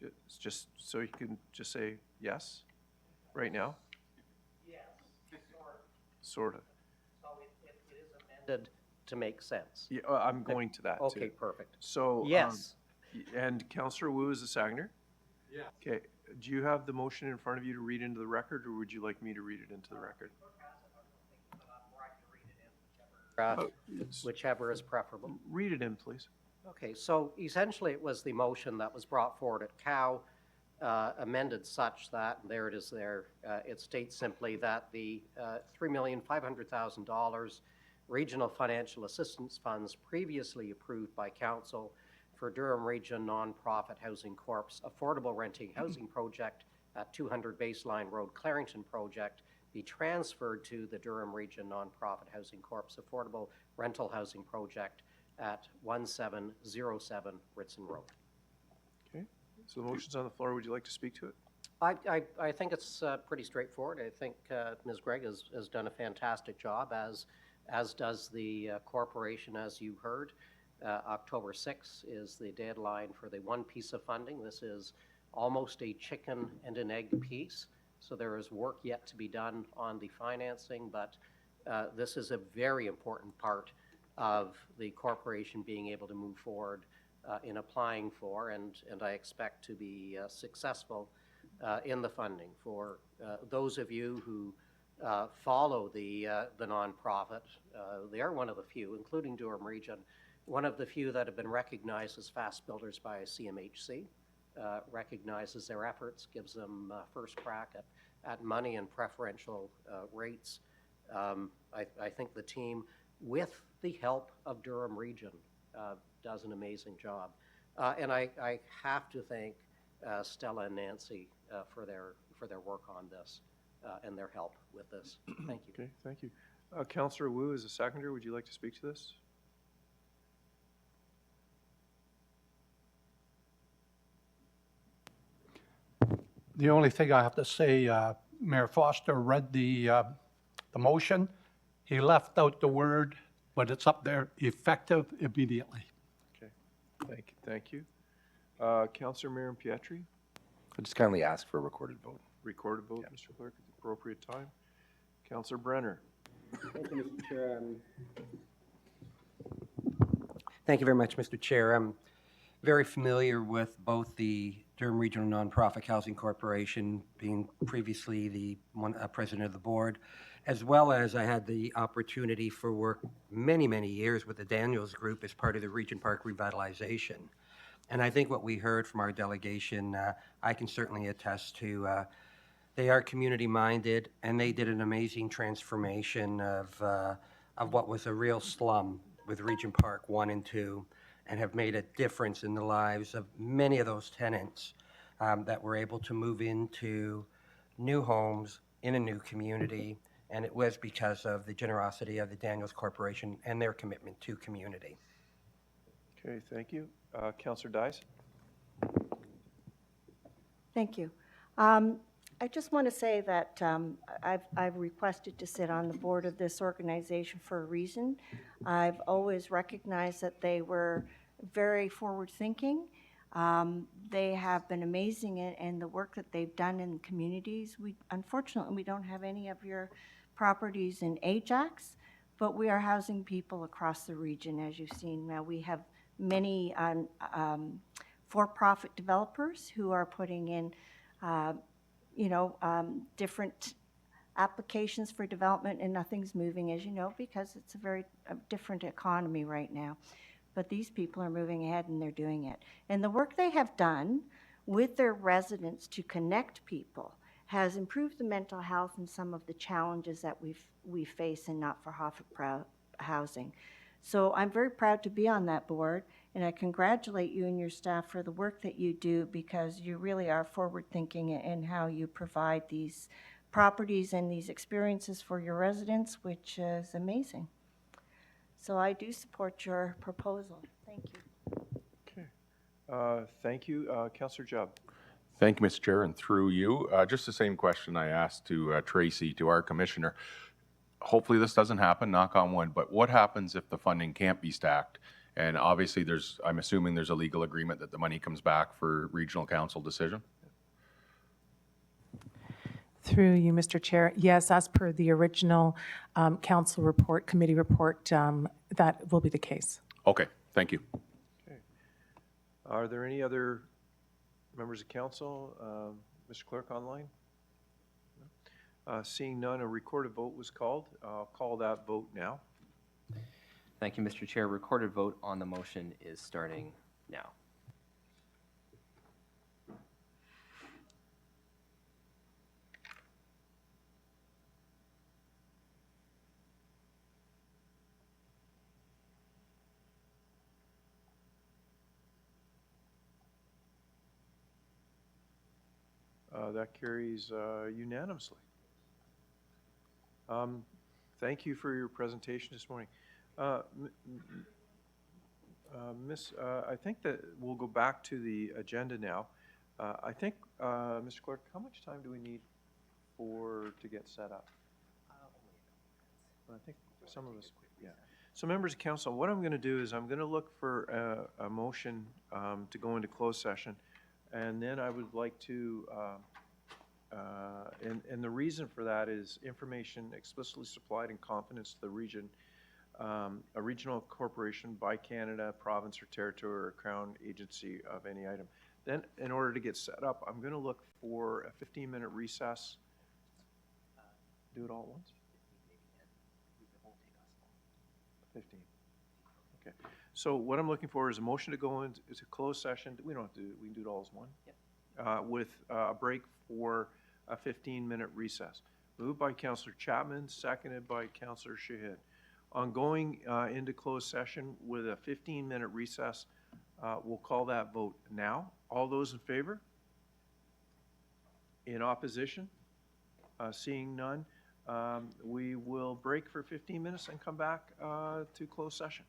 It's just so you can just say yes right now. Yes, Sort of. So it is amended to make sense. Yeah, I'm going to that too. Okay, perfect. So Yes. And Councillor Wu is the seconder. Yeah. Okay. Do you have the motion in front of you to read into the record, or would you like me to read it into the record? Whichever is preferable. Read it in, please. Okay, so essentially it was the motion that was brought forward at COW, amended such that, and there it is there, it states simply that the $3,500,000 regional financial assistance funds previously approved by council for Durham Region Nonprofit Housing Corp's affordable renting housing project at 200 Baseline Road, Clarington project be transferred to the Durham Region Nonprofit Housing Corp's affordable rental housing project at 1707 Ritson Road. Okay, so the motion's on the floor. Would you like to speak to it? I think it's pretty straightforward. I think Ms. Gregg has done a fantastic job, as does the corporation, as you heard. October 6th is the deadline for the one piece of funding. This is almost a chicken and an egg piece, so there is work yet to be done on the financing, but this is a very important part of the corporation being able to move forward in applying for, and I expect to be successful in the funding. For those of you who follow the nonprofit, they are one of the few, including Durham Region, one of the few that have been recognized as fast builders by CMHC, recognizes their efforts, gives them first crack at money and preferential rates. I think the team, with the help of Durham Region, does an amazing job. And I have to thank Stella and Nancy for their work on this and their help with this. Thank you. Okay, thank you. Councillor Wu, as a seconder, would you like to speak to this? The only thing I have to say, Mayor Foster read the motion. He left out the word, but it's up there, effective immediately. Okay, thank you. Councillor Miriam Pietri, I just kindly ask for a recorded vote. recorded vote, Mr. Clerk, at the appropriate time. Councillor Brenner. Thank you, Mr. Chair. Thank you very much, Mr. Chair. I'm very familiar with both the Durham Regional Nonprofit Housing Corporation, being previously the president of the board, as well as I had the opportunity for work many, many years with the Daniels Group as part of the Regent Park revitalization. And I think what we heard from our delegation, I can certainly attest to. They are community-minded, and they did an amazing transformation of what was a real slum with Regent Park 1 and 2, and have made a difference in the lives of many of those tenants that were able to move into new homes in a new community, and it was because of the generosity of the Daniels Corporation and their commitment to community. Okay, thank you. Councillor Dice. Thank you. I just want to say that I've requested to sit on the board of this organization for a reason. I've always recognized that they were very forward-thinking. They have been amazing in the work that they've done in communities. Unfortunately, we don't have any of your properties in Ajax, but we are housing people across the region, as you've seen. Now, we have many for-profit developers who are putting in different applications for development, and nothing's moving, as you know, because it's a very different economy right now. But these people are moving ahead and they're doing it. And the work they have done with their residents to connect people has improved the mental health and some of the challenges that we face in not-for-profit housing. So I'm very proud to be on that board, and I congratulate you and your staff for the work that you do, because you really are forward-thinking in how you provide these properties and these experiences for your residents, which is amazing. So I do support your proposal. Thank you. Okay. Thank you. Councillor Jubb. Thank you, Mr. Chair, and through you, just the same question I asked to Tracy, to our commissioner. Hopefully this doesn't happen, knock on wood, but what happens if the funding can't be stacked? And obviously I'm assuming there's a legal agreement that the money comes back for regional council decision? Through you, Mr. Chair. Yes, as per the original council report, committee report, that will be the case. Okay, thank you. Okay. Are there any other members of council? Mr. Clerk, online? Seeing none, a recorded vote was called. I'll call that vote now. Thank you, Mr. Chair. Recorded vote on the motion is starting now. That carries unanimously. Thank you for your presentation this morning. I think that we'll go back to the agenda now. I think, Mr. Clerk, how much time do we need to get set up? I think some of us, yeah. So members of council, what I'm going to do is I'm going to look for a motion to go into closed session. And then I would like to, and the reason for that is information explicitly supplied in confidence to the region, a regional corporation by Canada, province or territory or crown agency of any item. Then in order to get set up, I'm going to look for a 15-minute recess. Do it all at once? 15. Okay. So what I'm looking for is a motion to go into closed session. We don't have to, we can do it all as one. With a break for a 15-minute recess. Moved by Councillor Chapman, seconded by Councillor Shahid. On going into closed session with a 15-minute recess, we'll call that vote now. All those in favor? In opposition? Seeing none, we will break for 15 minutes and come back to closed session.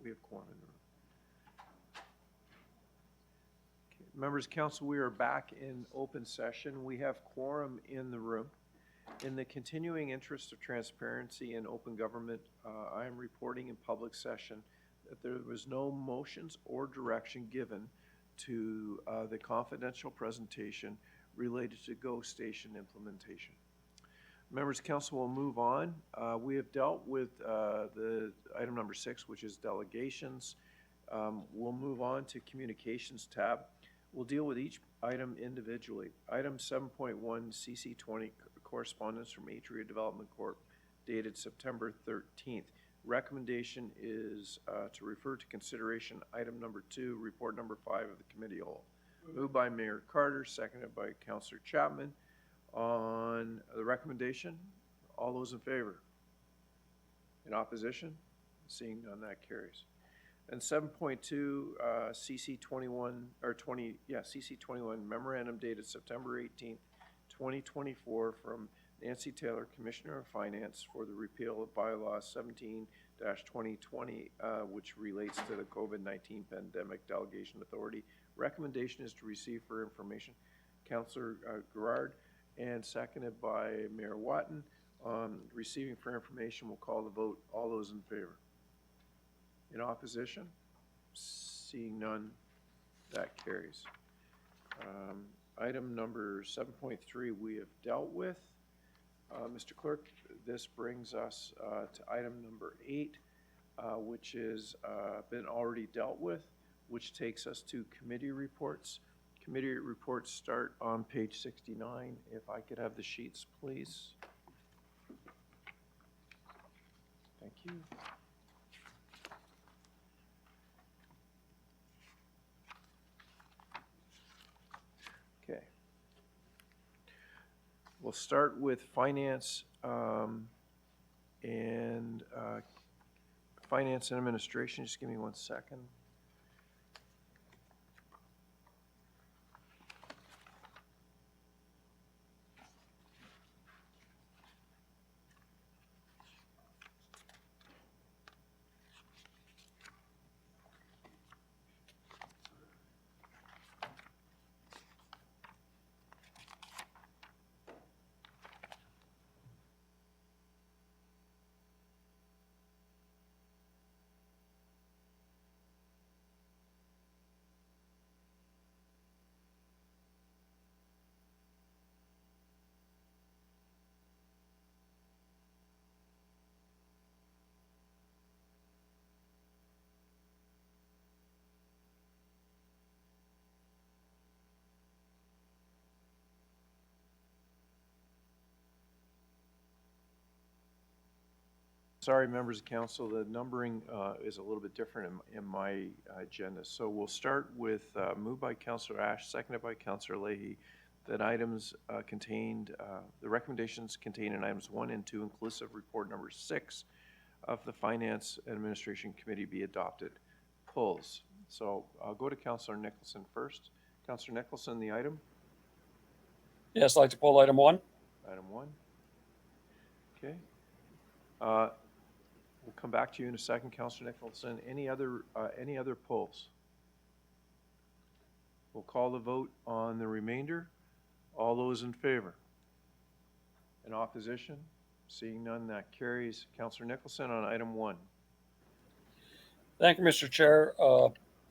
We have quorum in the room. Okay. Members of council, we are back in open session. We have quorum in the room. In the continuing interest of transparency and open government, I am reporting in public session that there was no motions or direction given to the confidential presentation related to Go Station implementation. Members of council will move on. We have dealt with the item number 6, which is delegations. We'll move on to communications tab. We'll deal with each item individually. Item 7.1, CC20, correspondence from Atria Development Corp. Dated September 13th. Recommendation is to refer to consideration item number 2, report number 5 of the committee whole. Moved by Mayor Carter, seconded by Councillor Chapman. On the recommendation, all those in favor? In opposition? Seeing none, that carries. And 7.2, CC21 or 20, yeah, CC21 memorandum dated September 18th, 2024 from Nancy Taylor, Commissioner of Finance, for the repeal of bylaw 17-2020, which relates to the COVID-19 pandemic delegation authority. Recommendation is to receive for information. Councillor Gerard, and seconded by Mayor Watton. Receiving for information, we'll call the vote. All those in favor? In opposition? Seeing none, that carries. Item number 7.3 we have dealt with. Mr. Clerk, this brings us to item number 8, which is been already dealt with, which takes us to committee reports. Committee reports start on page 69. If I could have the sheets, please. Thank you. Okay. We'll start with finance and finance and administration. Just give me 1 second. Sorry, members of council, the numbering is a little bit different in my agenda. So we'll start with moved by Councillor Ash, seconded by Councillor Leahy, that items contained, the recommendations contained in items 1 and 2, inclusive report number 6 of the Finance Administration Committee be adopted. Pulls. So I'll go to Councillor Nicholson first. Councillor Nicholson, the item? Yes, I'd like to pull item 1. Item 1. Okay. We'll come back to you in a second, Councillor Nicholson. Any other polls? We'll call the vote on the remainder. All those in favor? In opposition? Seeing none, that carries. Councillor Nicholson on item 1. Thank you, Mr. Chair.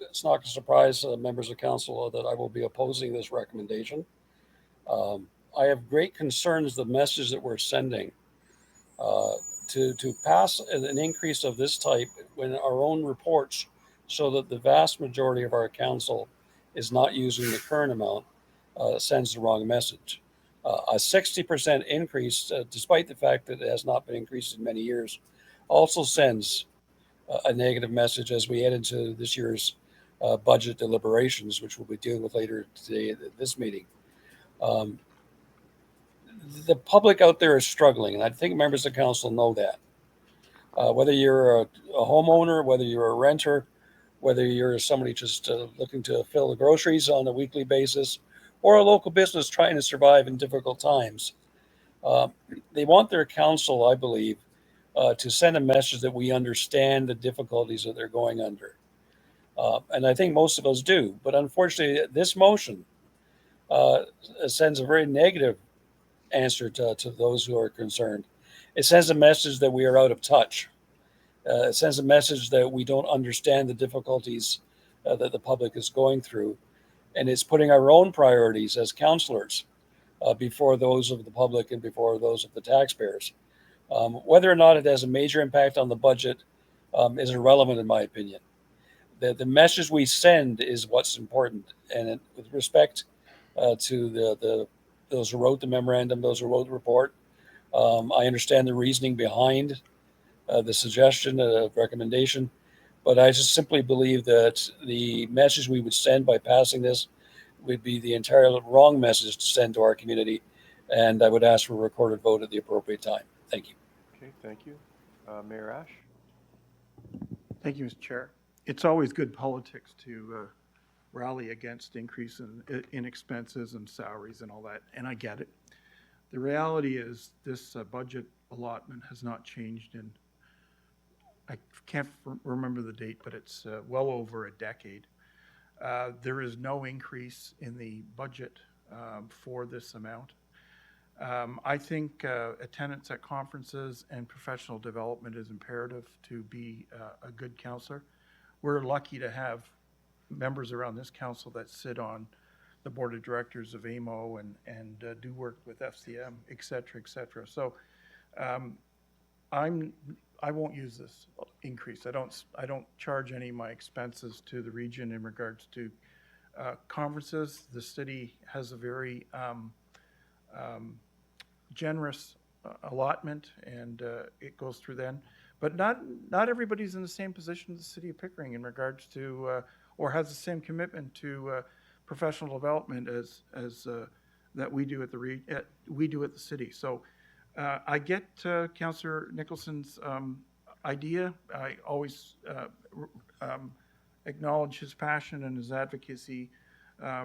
It's not a surprise, members of council, that I will be opposing this recommendation. I have great concerns the message that we're sending. To pass an increase of this type when our own reports show that the vast majority of our council is not using the current amount sends the wrong message. A 60% increase, despite the fact that it has not been increased in many years, also sends a negative message as we head into this year's budget deliberations, which we'll be dealing with later today at this meeting. The public out there is struggling, and I think members of council know that. Whether you're a homeowner, whether you're a renter, whether you're somebody just looking to fill the groceries on a weekly basis, or a local business trying to survive in difficult times, they want their council, I believe, to send a message that we understand the difficulties that they're going under. And I think most of us do. But unfortunately, this motion sends a very negative answer to those who are concerned. It sends a message that we are out of touch. It sends a message that we don't understand the difficulties that the public is going through. And it's putting our own priorities as councillors before those of the public and before those of the taxpayers. Whether or not it has a major impact on the budget is irrelevant in my opinion. The message we send is what's important. And with respect to those who wrote the memorandum, those who wrote the report, I understand the reasoning behind the suggestion, recommendation, but I just simply believe that the message we would send by passing this would be the entirely wrong message to send to our community, and I would ask for a recorded vote at the appropriate time. Thank you. Okay, thank you. Mayor Ash? Thank you, Mr. Chair. It's always good politics to rally against increase in expenses and salaries and all that, and I get it. The reality is this budget allotment has not changed in, I can't remember the date, but it's well over a decade. There is no increase in the budget for this amount. I think attendance at conferences and professional development is imperative to be a good counselor. We're lucky to have members around this council that sit on the board of directors of AMO and do work with FCM, et cetera, et cetera. So I won't use this increase. I don't charge any of my expenses to the region in regards to conferences. The city has a very generous allotment, and it goes through then. But not everybody's in the same position as the city of Pickering in regards to, or has the same commitment to professional development as that we do at the city. So I get Councillor Nicholson's idea. I always acknowledge his passion and his advocacy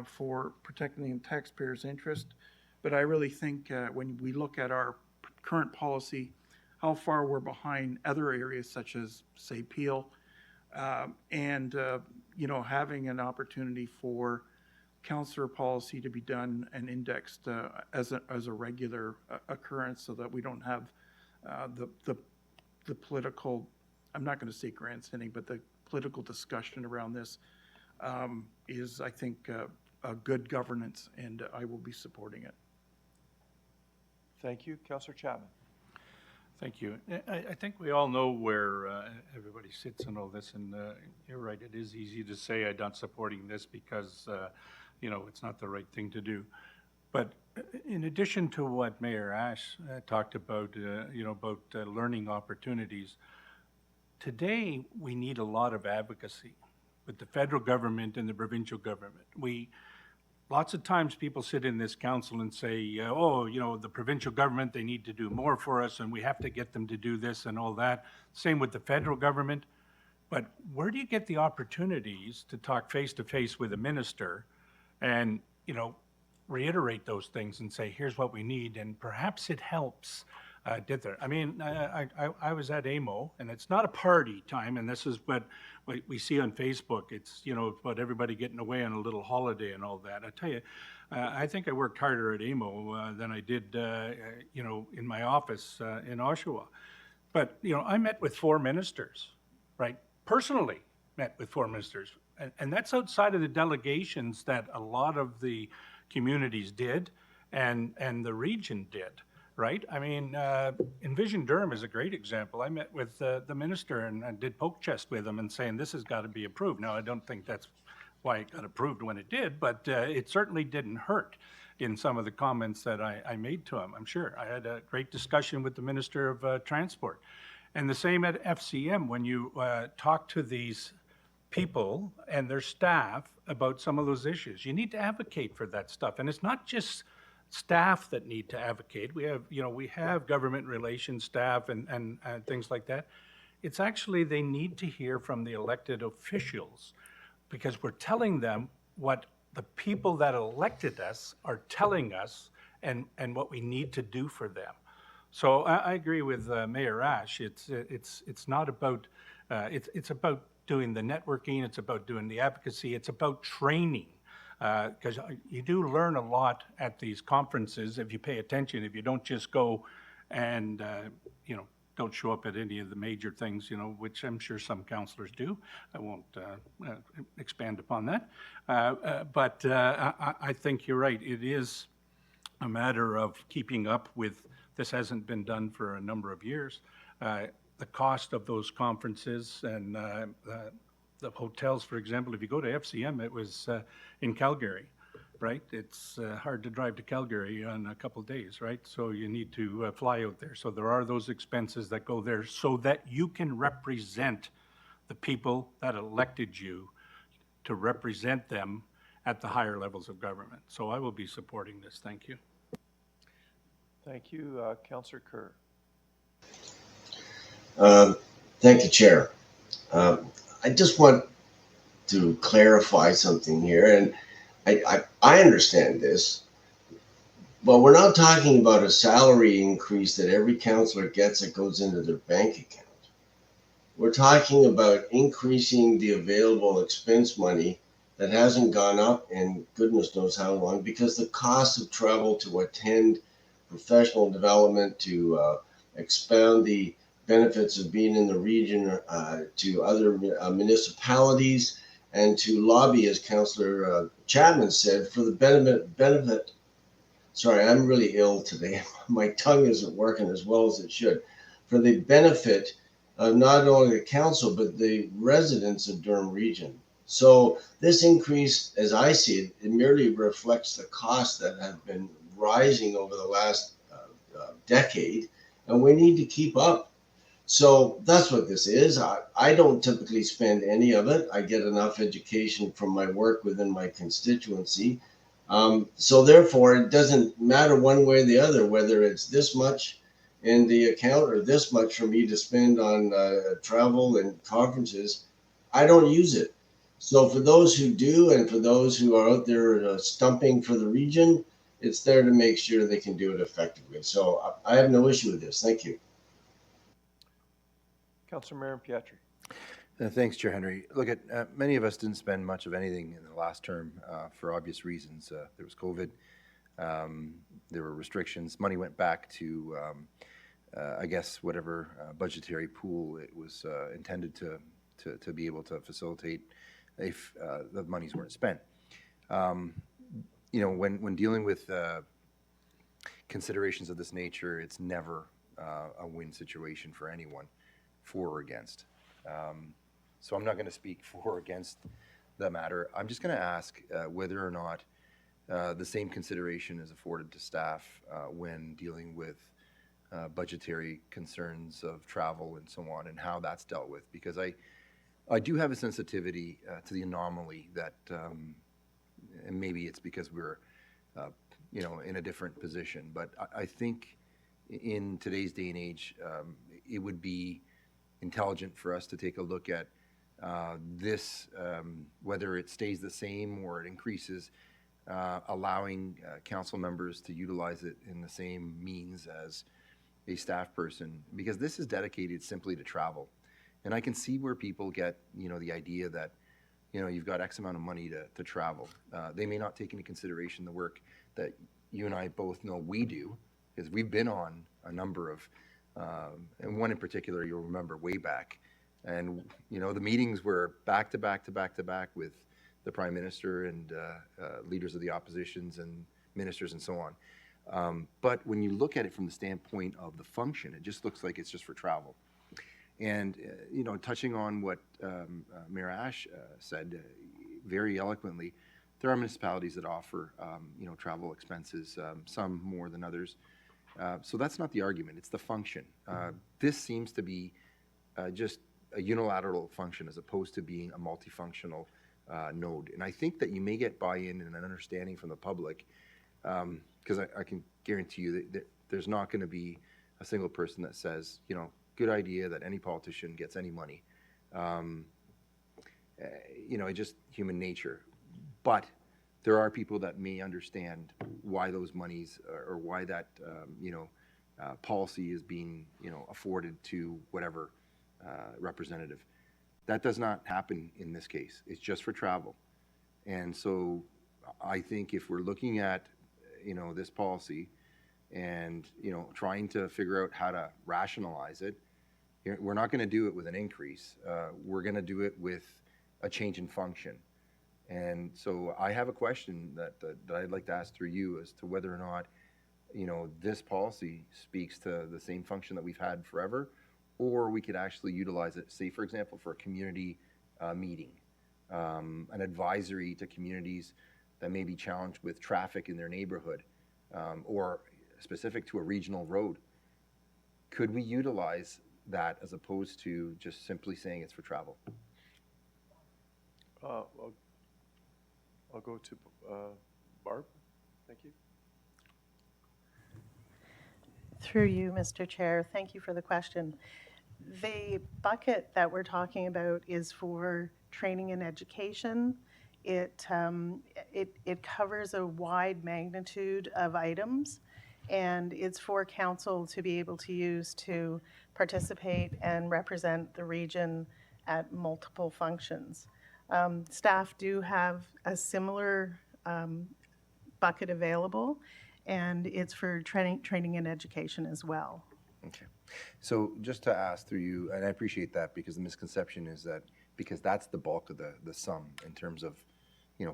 for protecting the taxpayers' interest. But I really think when we look at our current policy, how far we're behind other areas such as, say, Peel, and having an opportunity for councillor policy to be done and indexed as a regular occurrence, so that we don't have the political, I'm not going to say grandstanding, but the political discussion around this is, I think, a good governance, and I will be supporting it. Thank you. Councillor Chapman? Thank you. I think we all know where everybody sits in all this, and you're right, it is easy to say I'm not supporting this because, it's not the right thing to do. But in addition to what Mayor Ash talked about, about learning opportunities, today we need a lot of advocacy with the federal government and the provincial government. Lots of times people sit in this council and say, the provincial government, they need to do more for us and we have to get them to do this and all that. Same with the federal government. But where do you get the opportunities to talk face to face with a minister and, reiterate those things and say, here's what we need, and perhaps it helps. Did there? I mean, I was at AMO, and it's not a party time, and this is what we see on Facebook. It's, about everybody getting away on a little holiday and all that. I tell you, I think I worked harder at AMO than I did, in my office in Oshawa. But, I met with 4 ministers, right? Personally met with 4 ministers. And that's outside of the delegations that a lot of the communities did and the region did. Right? I mean, Envision Durham is a great example. I met with the minister and I did poke chest with him and saying this has got to be approved. Now, I don't think that's why it got approved when it did, but it certainly didn't hurt in some of the comments that I made to him, I'm sure. I had a great discussion with the Minister of Transport. And the same at FCM, when you talk to these people and their staff about some of those issues, you need to advocate for that stuff. And it's not just staff that need to advocate. We have government relations staff and things like that. It's actually, they need to hear from the elected officials, because we're telling them what the people that elected us are telling us and what we need to do for them. So I agree with Mayor Ash. It's not about, it's about doing the networking, it's about doing the advocacy, it's about training. Because you do learn a lot at these conferences if you pay attention, if you don't just go and, don't show up at any of the major things, which I'm sure some councillors do. I won't expand upon that. But I think you're right. It is a matter of keeping up with, this hasn't been done for a number of years. The cost of those conferences and the hotels, for example, if you go to FCM, it was in Calgary, right? It's hard to drive to Calgary on a couple of days, right? So you need to fly out there. So there are those expenses that go there so that you can represent the people that elected you to represent them at the higher levels of government. So I will be supporting this. Thank you. Thank you, Councillor Kerr. Thank you, Chair. I just want to clarify something here, and I understand this, but we're not talking about a salary increase that every councillor gets that goes into their bank account. We're talking about increasing the available expense money that hasn't gone up in goodness knows how long, because the cost of travel to attend professional development, to expound the benefits of being in the region to other municipalities, and to lobby, as Councillor Chapman said, for the benefit. Sorry, I'm really ill today. My tongue isn't working as well as it should. For the benefit of not only the council, but the residents of Durham Region. So this increase, as I see it, it merely reflects the costs that have been rising over the last decade, and we need to keep up. So that's what this is. I don't typically spend any of it. I get enough education from my work within my constituency. So therefore, it doesn't matter one way or the other, whether it's this much in the account or this much for me to spend on travel and conferences. I don't use it. So for those who do, and for those who are out there stumping for the region, it's there to make sure they can do it effectively. So I have no issue with this. Thank you. Councillor Marin Pietri. Thanks, Chair Henry. Look, many of us didn't spend much of anything in the last term for obvious reasons. There was COVID. There were restrictions. Money went back to, I guess, whatever budgetary pool it was intended to be able to facilitate if the monies weren't spent. When dealing with considerations of this nature, it's never a win situation for anyone, for or against. So I'm not going to speak for or against the matter. I'm just going to ask whether or not the same consideration is afforded to staff when dealing with budgetary concerns of travel and so on, and how that's dealt with. Because I do have a sensitivity to the anomaly that, and maybe it's because we're, in a different position, but I think in today's day and age, it would be intelligent for us to take a look at this, whether it stays the same or it increases, allowing council members to utilize it in the same means as a staff person, because this is dedicated simply to travel. And I can see where people get, the idea that, you've got X amount of money to travel. They may not take into consideration the work that you and I both know we do, because we've been on a number of, and one in particular you'll remember way back. And, the meetings were back to back to back to back with the Prime Minister and leaders of the oppositions and ministers and so on. But when you look at it from the standpoint of the function, it just looks like it's just for travel. And, touching on what Mayor Ash said very eloquently, there are municipalities that offer, travel expenses, some more than others. So that's not the argument, it's the function. This seems to be just a unilateral function as opposed to being a multifunctional node. And I think that you may get buy-in and an understanding from the public, because I can guarantee you that there's not going to be a single person that says, good idea that any politician gets any money. It's just human nature. But there are people that may understand why those monies or why that, policy is being, afforded to whatever representative. That does not happen in this case. It's just for travel. And so I think if we're looking at, this policy and, trying to figure out how to rationalize it, we're not going to do it with an increase. We're going to do it with a change in function. And so I have a question that I'd like to ask through you as to whether or not, this policy speaks to the same function that we've had forever, or we could actually utilize it, say, for example, for a community meeting, an advisory to communities that may be challenged with traffic in their neighborhood, or specific to a regional road. Could we utilize that as opposed to just simply saying it's for travel? I'll go to Barb. Thank you. Through you, Mr. Chair, thank you for the question. The bucket that we're talking about is for training and education. It covers a wide magnitude of items, and it's for council to be able to use to participate and represent the region at multiple functions. Staff do have a similar bucket available, and it's for training and education as well. Okay. So just to ask through you, and I appreciate that, because the misconception is that because that's the bulk of the sum in terms of,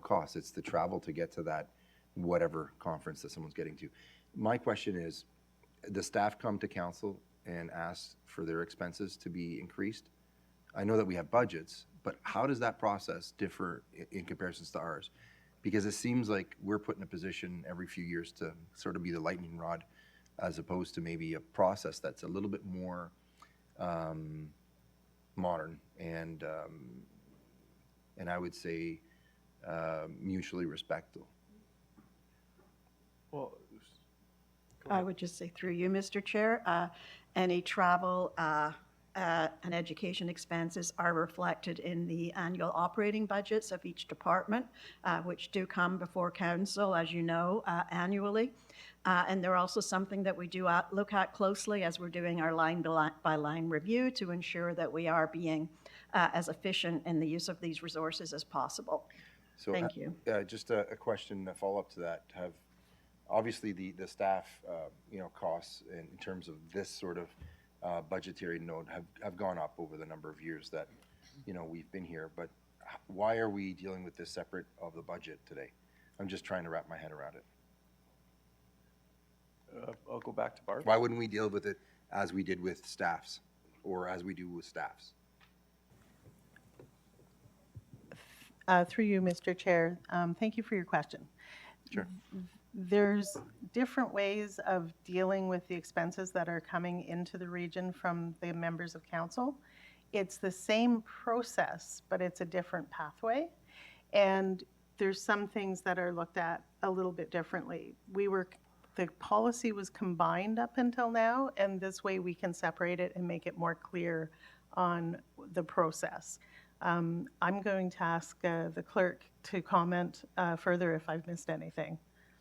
costs, it's the travel to get to that whatever conference that someone's getting to. My question is, does staff come to council and ask for their expenses to be increased? I know that we have budgets, but how does that process differ in comparison to ours? Because it seems like we're put in a position every few years to sort of be the lightning rod, as opposed to maybe a process that's a little bit more modern and I would say mutually respectful. Well, I would just say through you, Mr. Chair, any travel and education expenses are reflected in the annual operating budgets of each department, which do come before council, as you know, annually. And they're also something that we do look at closely as we're doing our line-by-line review to ensure that we are being as efficient in the use of these resources as possible. So, thank you. Just a question, a follow-up to that. Obviously the staff, costs in terms of this sort of budgetary note have gone up over the number of years that, we've been here. But why are we dealing with this separate of the budget today? I'm just trying to wrap my head around it. I'll go back to Barb. Why wouldn't we deal with it as we did with staffs, or as we do with staffs? Through you, Mr. Chair, thank you for your question. Sure. There's different ways of dealing with the expenses that are coming into the region from the members of council. It's the same process, but it's a different pathway. And there's some things that are looked at a little bit differently. The policy was combined up until now, and this way we can separate it and make it more clear on the process. I'm going to ask the clerk to comment further if I've missed anything.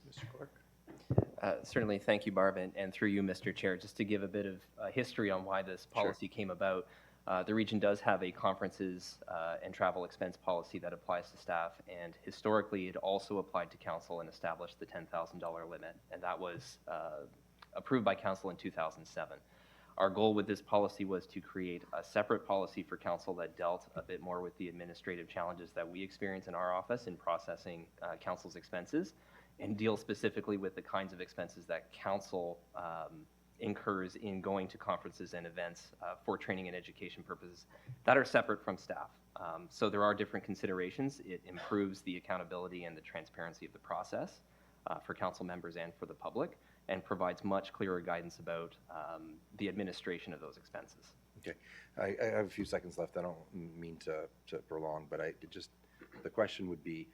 Mr. Clark. Certainly, thank you, Barb, and through you, Mr. Chair, just to give a bit of history on why this policy came about. The region does have a conferences and travel expense policy that applies to staff, and historically it also applied to council and established the $10,000 limit, and that was approved by council in 2007. Our goal with this policy was to create a separate policy for council that dealt a bit more with the administrative challenges that we experience in our office in processing council's expenses, and deal specifically with the kinds of expenses that council incurs in going to conferences and events for training and education purposes that are separate from staff. So there are different considerations. It improves the accountability and the transparency of the process for council members and for the public, and provides much clearer guidance about the administration of those expenses. Okay, I have a few seconds left. I don't mean to prolong, but the question would be,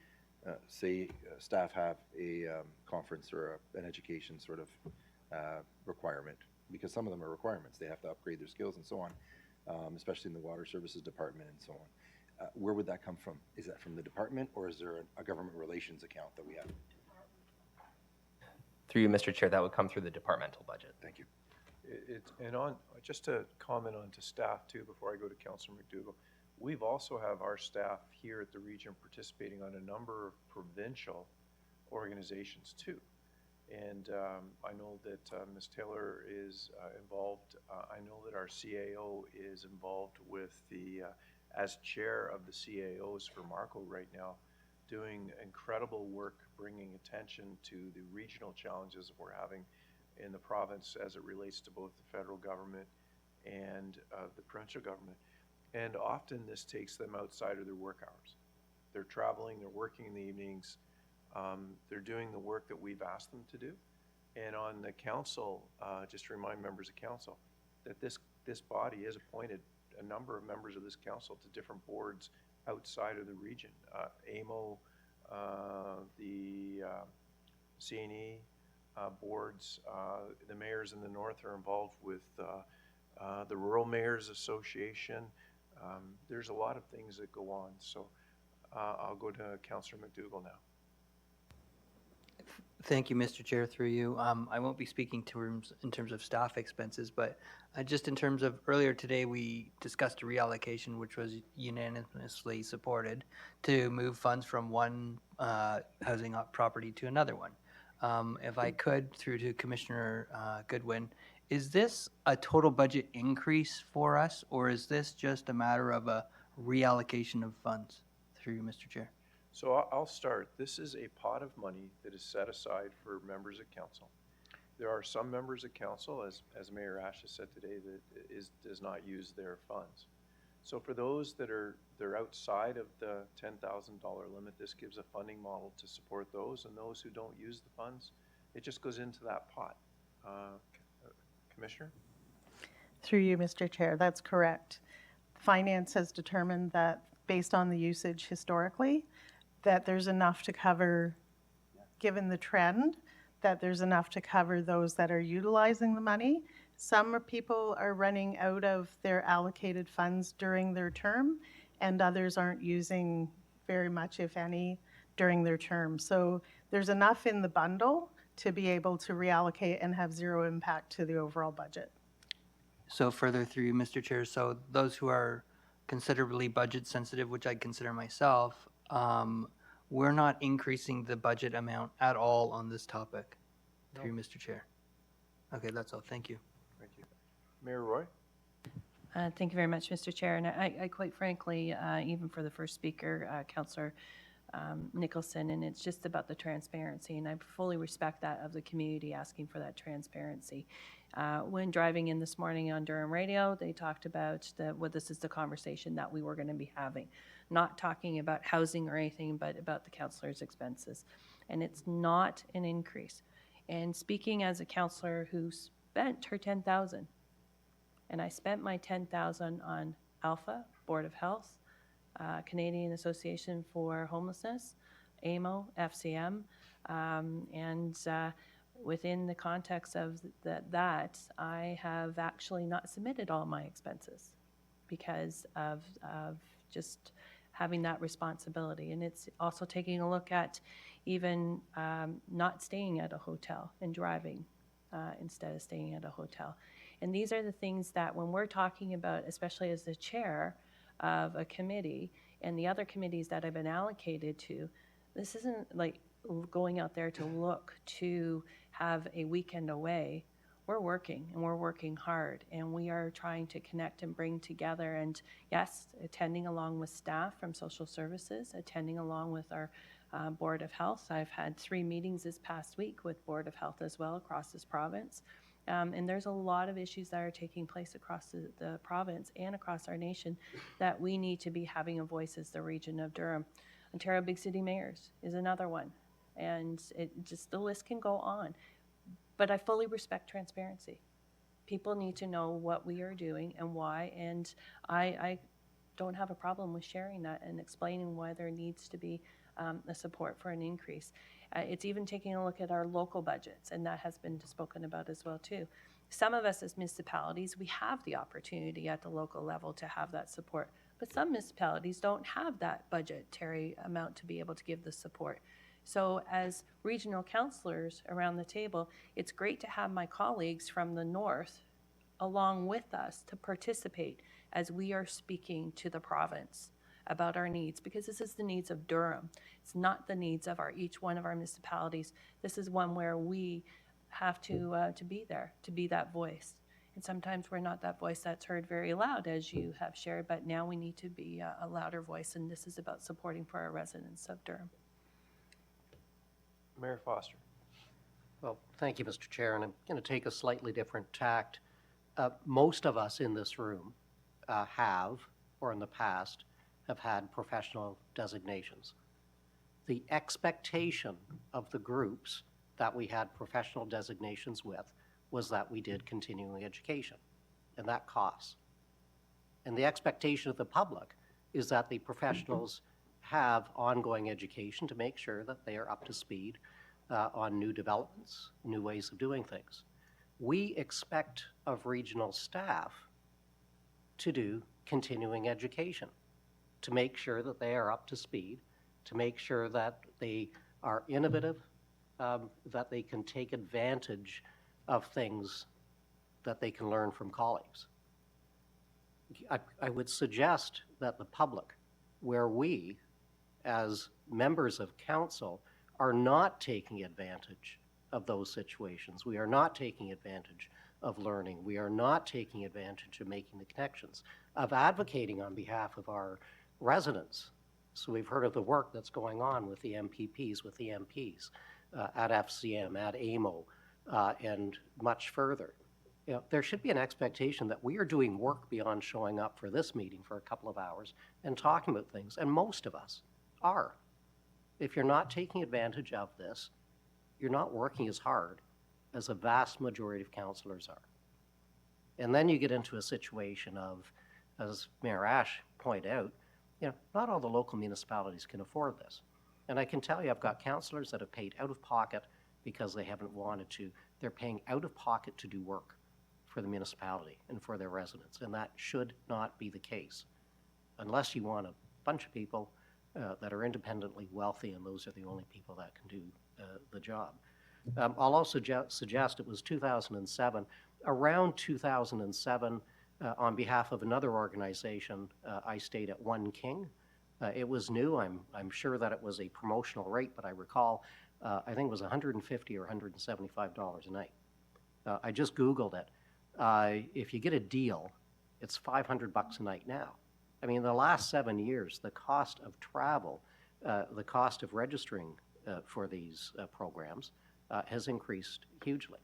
say staff have a conference or an education sort of requirement, because some of them are requirements. They have to upgrade their skills and so on, especially in the water services department and so on. Where would that come from? Is that from the department, or is there a government relations account that we have? Through you, Mr. Chair, that would come through the departmental budget. Thank you. And on, just to comment on to staff too, before I go to Councillor McDougall, we've also have our staff here at the region participating on a number of provincial organizations too. And I know that Ms. Taylor is involved. I know that our CAO is involved with the, as chair of the CAOs for Marco right now, doing incredible work, bringing attention to the regional challenges that we're having in the province as it relates to both the federal government and the provincial government. And often this takes them outside of their work hours. They're traveling, they're working in the evenings, they're doing the work that we've asked them to do. And on the council, just to remind members of council that this body has appointed a number of members of this council to different boards outside of the region. AMO, the CNE boards, the mayors in the north are involved with the Rural Mayors Association. There's a lot of things that go on. So I'll go to Councillor McDougall now. Thank you, Mr. Chair, through you. I won't be speaking in terms of staff expenses, but just in terms of earlier today, we discussed a reallocation which was unanimously supported to move funds from one housing property to another one. If I could, through to Commissioner Goodwin, is this a total budget increase for us, or is this just a matter of a reallocation of funds? Through you, Mr. Chair. So I'll start. This is a pot of money that is set aside for members of council. There are some members of council, as Mayor Ash has said today, that does not use their funds. So for those that they're outside of the $10,000 limit, this gives a funding model to support those, and those who don't use the funds, it just goes into that pot. Commissioner? Through you, Mr. Chair, that's correct. Finance has determined that based on the usage historically, that there's enough to cover, given the trend, that there's enough to cover those that are utilizing the money. Some people are running out of their allocated funds during their term, and others aren't using very much, if any, during their term. So there's enough in the bundle to be able to reallocate and have zero impact to the overall budget. So further through you, Mr. Chair, so those who are considerably budget sensitive, which I consider myself, we're not increasing the budget amount at all on this topic. No. Through you, Mr. Chair. Okay, that's all. Thank you. Thank you. Mayor Roy? Thank you very much, Mr. Chair. And I quite frankly, even for the first speaker, Councillor Nicholson, and it's just about the transparency, and I fully respect that of the community asking for that transparency. When driving in this morning on Durham Radio, they talked about this is the conversation that we were going to be having, not talking about housing or anything, but about the councillor's expenses. And it's not an increase. And speaking as a councillor who spent her $10,000, and I spent my $10,000 on Alpha, Board of Health, Canadian Association for Homelessness, AMO, FCM, and within the context of that, I have actually not submitted all my expenses because of just having that responsibility. And it's also taking a look at even not staying at a hotel and driving instead of staying at a hotel. And these are the things that when we're talking about, especially as the chair of a committee and the other committees that I've been allocated to, this isn't like going out there to look to have a weekend away. We're working and we're working hard, and we are trying to connect and bring together, and yes, attending along with staff from social services, attending along with our Board of Health. I've had 3 meetings this past week with Board of Health as well across this province. And there's a lot of issues that are taking place across the province and across our nation that we need to be having a voice as the region of Durham. Ontario Big City Mayors is another one. And the list can go on. But I fully respect transparency. People need to know what we are doing and why. And I don't have a problem with sharing that and explaining why there needs to be a support for an increase. It's even taking a look at our local budgets, and that has been spoken about as well too. Some of us as municipalities, we have the opportunity at the local level to have that support, but some municipalities don't have that budgetary amount to be able to give the support. So as regional councillors around the table, it's great to have my colleagues from the north along with us to participate as we are speaking to the province about our needs, because this is the needs of Durham. It's not the needs of each one of our municipalities. This is one where we have to be there, to be that voice. And sometimes we're not that voice that's heard very loud, as you have shared, but now we need to be a louder voice, and this is about supporting for our residents of Durham. Mayor Foster. Well, thank you, Mr. Chair, and I'm going to take a slightly different tact. Most of us in this room have, or in the past, have had professional designations. The expectation of the groups that we had professional designations with was that we did continuing education, and that costs. And the expectation of the public is that the professionals have ongoing education to make sure that they are up to speed on new developments, new ways of doing things. We expect of regional staff to do continuing education, to make sure that they are up to speed, to make sure that they are innovative, that they can take advantage of things that they can learn from colleagues. I would suggest that the public, where we, as members of council, are not taking advantage of those situations. We are not taking advantage of learning. We are not taking advantage of making the connections, of advocating on behalf of our residents. So we've heard of the work that's going on with the MPPs, with the MPs, at FCM, at AMO, and much further. You know, there should be an expectation that we are doing work beyond showing up for this meeting for a couple of hours and talking about things, and most of us are. If you're not taking advantage of this, you're not working as hard as a vast majority of councillors are. And then you get into a situation of, as Mayor Ash pointed out, you know, not all the local municipalities can afford this. And I can tell you, I've got councillors that have paid out of pocket because they haven't wanted to. They're paying out of pocket to do work for the municipality and for their residents, and that should not be the case. Unless you want a bunch of people that are independently wealthy, and those are the only people that can do the job. I'll also suggest it was 2007. Around 2007, on behalf of another organization, I stayed at One King. It was new. I'm sure that it was a promotional rate, but I recall, I think it was $150 or $175 a night. I just Googled it. If you get a deal, it's $500 a night now. I mean, in the last 7 years, the cost of travel, the cost of registering for these programs has increased hugely.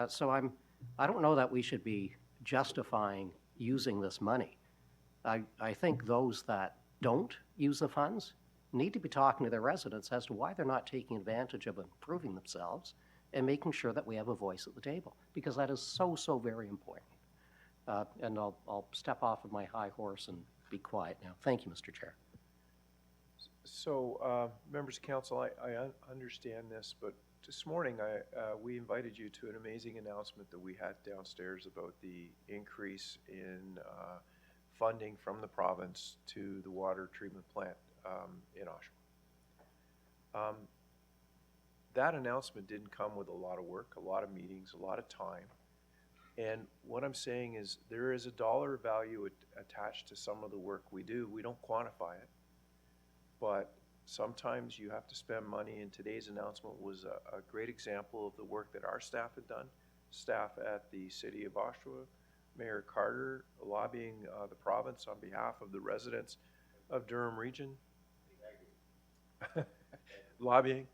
So I don't know that we should be justifying using this money. I think those that don't use the funds need to be talking to their residents as to why they're not taking advantage of improving themselves and making sure that we have a voice at the table, because that is so, so very important. And I'll step off of my high horse and be quiet now. Thank you, Mr. Chair. So, members of council, I understand this, but this morning we invited you to an amazing announcement that we had downstairs about the increase in funding from the province to the water treatment plant in Oshawa. That announcement didn't come with a lot of work, a lot of meetings, a lot of time. And what I'm saying is there is a dollar value attached to some of the work we do. We don't quantify it, but sometimes you have to spend money, and today's announcement was a great example of the work that our staff had done, staff at the City of Oshawa, Mayor Carter lobbying the province on behalf of the residents of Durham Region. Lobbying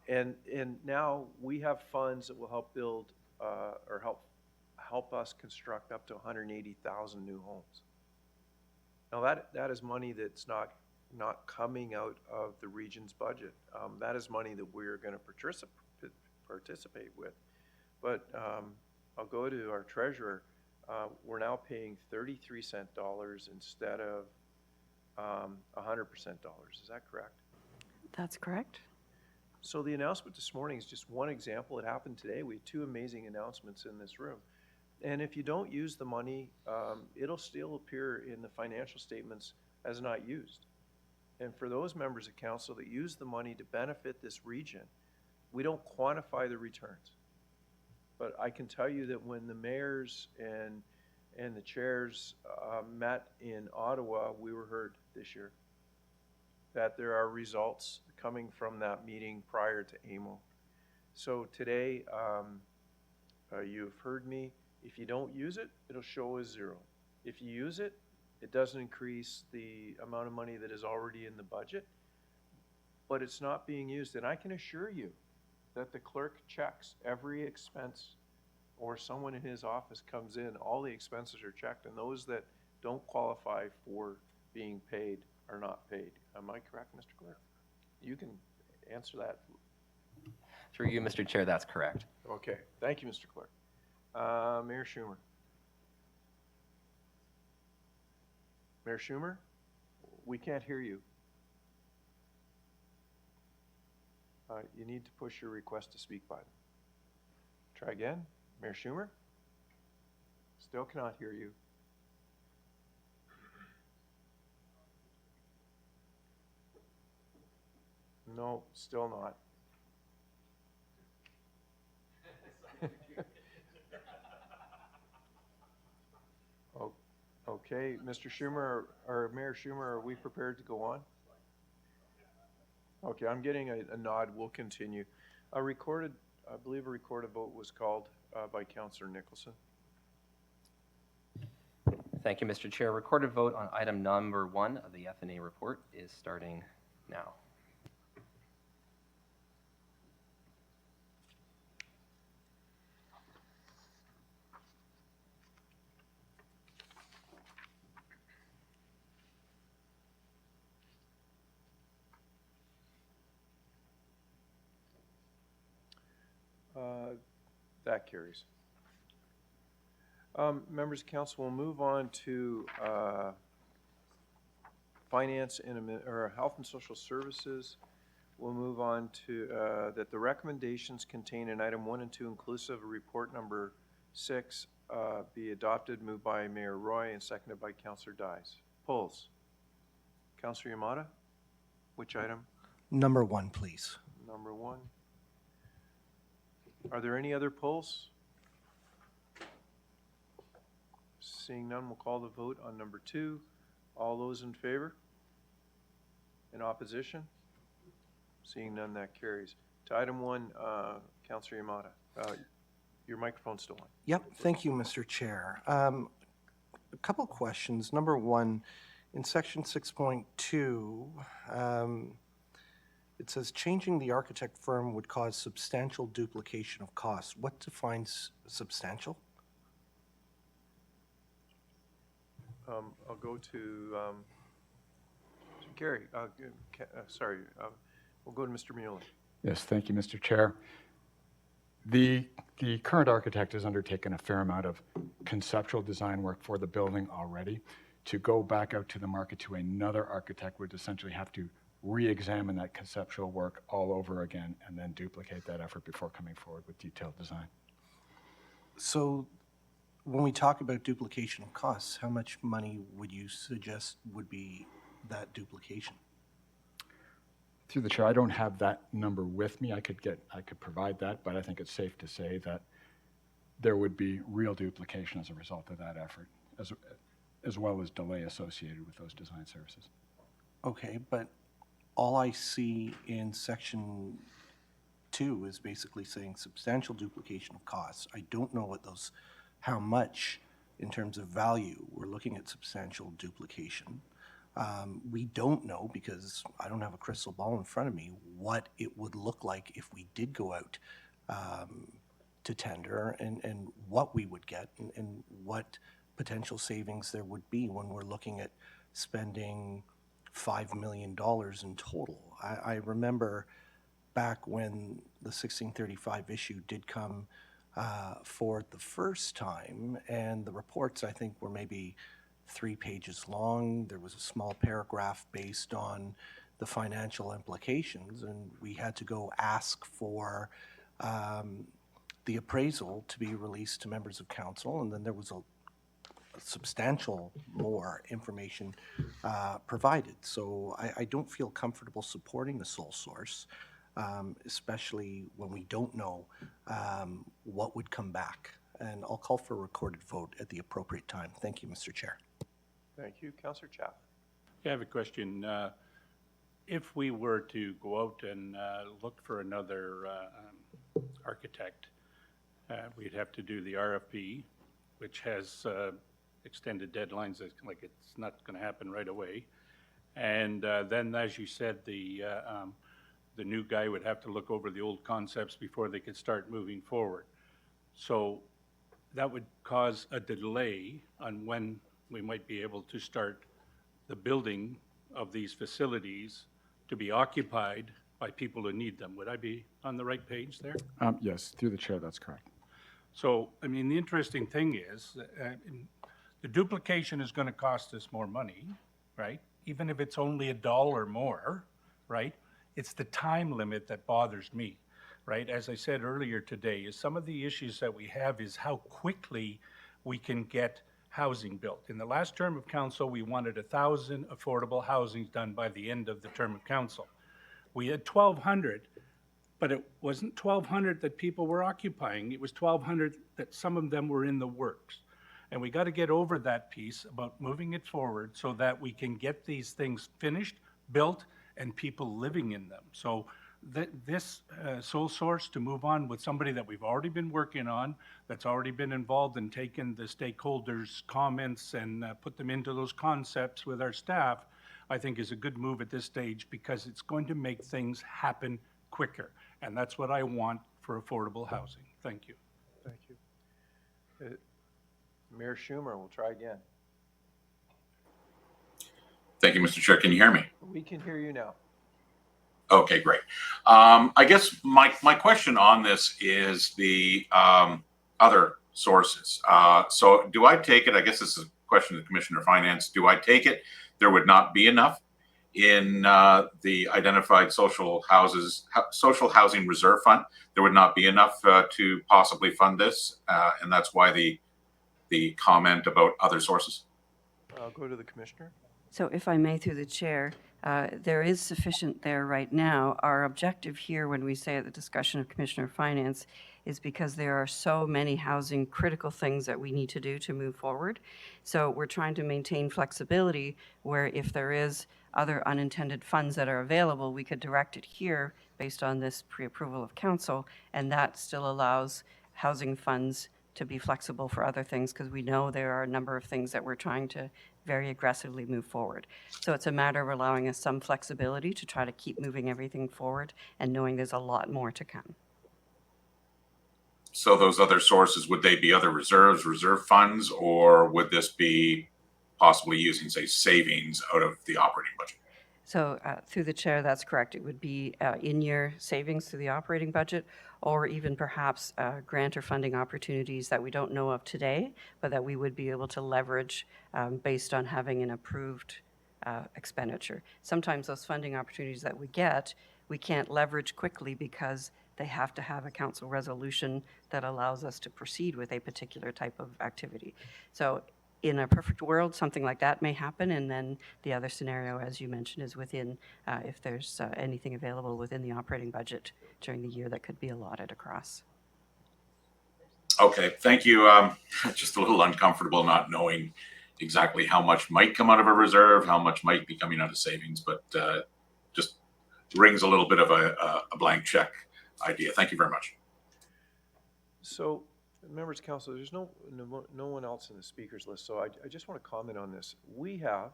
and now we have funds that will help build or help us construct up to 180,000 new homes. Now that is money that's not coming out of the region's budget. That is money that we're going to participate with. But I'll go to our treasurer. We're now paying 33-cent dollars instead of 100% dollars. Is that correct? That's correct. So the announcement this morning is just one example. It happened today. We had two amazing announcements in this room. And if you don't use the money, it'll still appear in the financial statements as not used. And for those members of council that use the money to benefit this region, we don't quantify the returns. But I can tell you that when the mayors and the chairs met in Ottawa, we were heard this year. That there are results coming from that meeting prior to AMO. So today, you've heard me. If you don't use it, it'll show as zero. If you use it, it doesn't increase the amount of money that is already in the budget, but it's not being used. And I can assure you that the clerk checks every expense, or someone in his office comes in, all the expenses are checked, and those that don't qualify for being paid are not paid. Am I correct, Mr. Clerk? You can answer that. Through you, Mr. Chair, that's correct. Okay, thank you, Mr. Clerk. Mayor Schumer. Mayor Schumer, we can't hear you. You need to push your request to speak button. Try again. Mayor Schumer? Still cannot hear you. No, still not. Okay, Mr. Schumer, or Mayor Schumer, are we prepared to go on? Okay, I'm getting a nod. We'll continue. I believe a recorded vote was called by Councillor Nicholson. Thank you, Mr. Chair. Recorded vote on item number 1 of the FNA report is starting now. That carries. Members of council, we'll move on to finance or health and social services. We'll move on to that the recommendations contained in item 1 and 2 inclusive of report number 6 be adopted, moved by Mayor Roy and seconded by Councillor Dies. Polls. Councillor Yamada, which item? Number 1, please. Number 1. Are there any other polls? Seeing none, we'll call the vote on number 2. All those in favor? In opposition? Seeing none, that carries. To item 1, Councillor Yamada, your microphone's still on. Yep, thank you, Mr. Chair. A couple questions. Number 1, in section 6.2, it says changing the architect firm would cause substantial duplication of costs. What defines substantial? I'll go to Gary. Sorry, we'll go to Mr. Muley. Yes, thank you, Mr. Chair. The current architect has undertaken a fair amount of conceptual design work for the building already. To go back out to the market to another architect would essentially have to re-examine that conceptual work all over again and then duplicate that effort before coming forward with detailed design. So when we talk about duplication of costs, how much money would you suggest would be that duplication? Through the chair, I don't have that number with me. I could provide that, but I think it's safe to say that there would be real duplication as a result of that effort, as well as delay associated with those design services. Okay, but all I see in section 2 is basically saying substantial duplication of costs. I don't know how much in terms of value we're looking at substantial duplication. We don't know, because I don't have a crystal ball in front of me, what it would look like if we did go out to tender and what we would get and what potential savings there would be when we're looking at spending $5 million in total. I remember back when the 1635 issue did come for the first time, and the reports, I think, were maybe 3 pages long. There was a small paragraph based on the financial implications, and we had to go ask for the appraisal to be released to members of council, and then there was a substantial more information provided. So I don't feel comfortable supporting the sole source. especially when we don't know what would come back. And I'll call for a recorded vote at the appropriate time. Thank you, Mr. Chair. Thank you. Councillor Chaffin. I have a question. If we were to go out and look for another architect, we'd have to do the RFP, which has extended deadlines. Like it's not going to happen right away. And then, as you said, the new guy would have to look over the old concepts before they could start moving forward. So that would cause a delay on when we might be able to start the building of these facilities to be occupied by people who need them. Would I be on the right page there? Yes, through the chair, that's correct. So, I mean, the interesting thing is, the duplication is going to cost us more money, right? Even if it's only $1 more, right? It's the time limit that bothers me, right? As I said earlier today, is some of the issues that we have is how quickly we can get housing built. In the last term of council, we wanted 1,000 affordable housings done by the end of the term of council. We had 1,200, but it wasn't 1,200 that people were occupying. It was 1,200 that some of them were in the works. And we got to get over that piece about moving it forward so that we can get these things finished, built, and people living in them. So this sole source to move on with somebody that we've already been working on, that's already been involved in taking the stakeholders' comments and put them into those concepts with our staff, I think is a good move at this stage because it's going to make things happen quicker. And that's what I want for affordable housing. Thank you. Thank you. Mayor Schumer, we'll try again. Thank you, Mr. Chair. Can you hear me? We can hear you now. Okay, great. I guess my question on this is the other sources. So do I take it, I guess this is a question to the Commissioner of Finance, do I take it there would not be enough in the identified social housing reserve fund? There would not be enough to possibly fund this, and that's why the comment about other sources? I'll go to the Commissioner. So if I may, through the chair, there is sufficient there right now. Our objective here, when we say at the discussion of Commissioner of Finance, is because there are so many housing critical things that we need to do to move forward. So we're trying to maintain flexibility where if there is other unintended funds that are available, we could direct it here based on this pre-approval of council, and that still allows housing funds to be flexible for other things because we know there are a number of things that we're trying to very aggressively move forward. So it's a matter of allowing us some flexibility to try to keep moving everything forward and knowing there's a lot more to come. So those other sources, would they be other reserves, reserve funds, or would this be possibly using, say, savings out of the operating budget? So through the chair, that's correct. It would be in-year savings through the operating budget, or even perhaps grant or funding opportunities that we don't know of today, but that we would be able to leverage based on having an approved expenditure. Sometimes those funding opportunities that we get, we can't leverage quickly because they have to have a council resolution that allows us to proceed with a particular type of activity. So in a perfect world, something like that may happen, and then the other scenario, as you mentioned, is within, if there's anything available within the operating budget during the year that could be allotted across. Okay, thank you. Just a little uncomfortable not knowing exactly how much might come out of a reserve, how much might be coming out of savings, but just rings a little bit of a blank check idea. Thank you very much. So, members of council, there's no one else in the speakers list, so I just want to comment on this. We have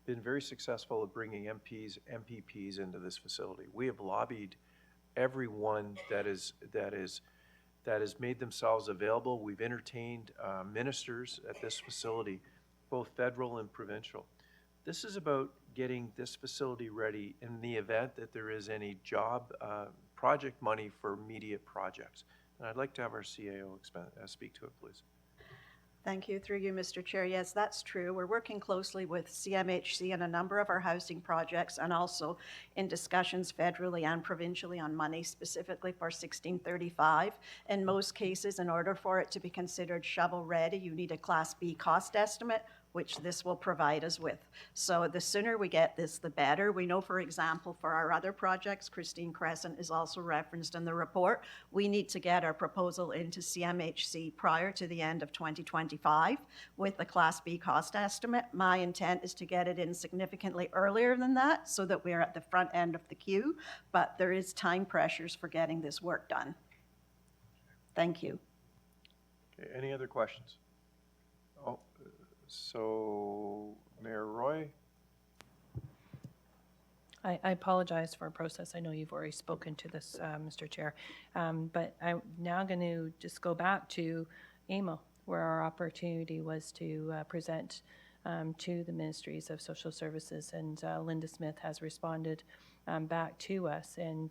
been very successful at bringing MPPs into this facility. We have lobbied everyone that has made themselves available. We've entertained ministers at this facility, both federal and provincial. This is about getting this facility ready in the event that there is any job project money for immediate projects. And I'd like to have our CAO speak to it, please. Thank you. Through you, Mr. Chair. Yes, that's true. We're working closely with CMHC on a number of our housing projects and also in discussions federally and provincially on money specifically for 1635. In most cases, in order for it to be considered shovel-ready, you need a Class B cost estimate which this will provide us with. So the sooner we get this, the better. We know, for example, for our other projects, Christine Crescent is also referenced in the report, we need to get our proposal into CMHC prior to the end of 2025 with the Class B cost estimate. My intent is to get it in significantly earlier than that so that we're at the front end of the queue, but there is time pressures for getting this work done. Thank you. Okay, any other questions? Oh, so Mayor Roy? I apologize for a process. I know you've already spoken to this, Mr. Chair. But I'm now going to just go back to AMO, where our opportunity was to present to the Ministries of Social Services, and Linda Smith has responded back to us. And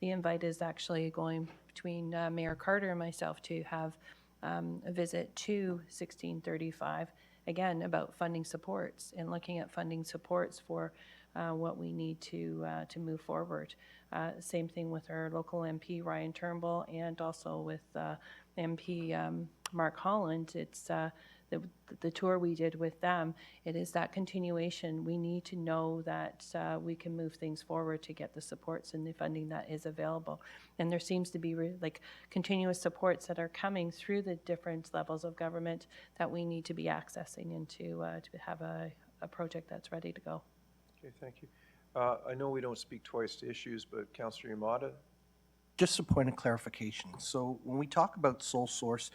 the invite is actually going between Mayor Carter and myself to have a visit to 1635, again, about funding supports and looking at funding supports for what we need to move forward. Same thing with our local MP, Ryan Turnbull, and also with MP Mark Holland. It's the tour we did with them. It is that continuation. We need to know that we can move things forward to get the supports and the funding that is available. And there seems to be like continuous supports that are coming through the different levels of government that we need to be accessing and to have a project that's ready to go. Okay, thank you. I know we don't speak twice to issues, but Councillor Yamada? Just a point of clarification. So when we talk about sole source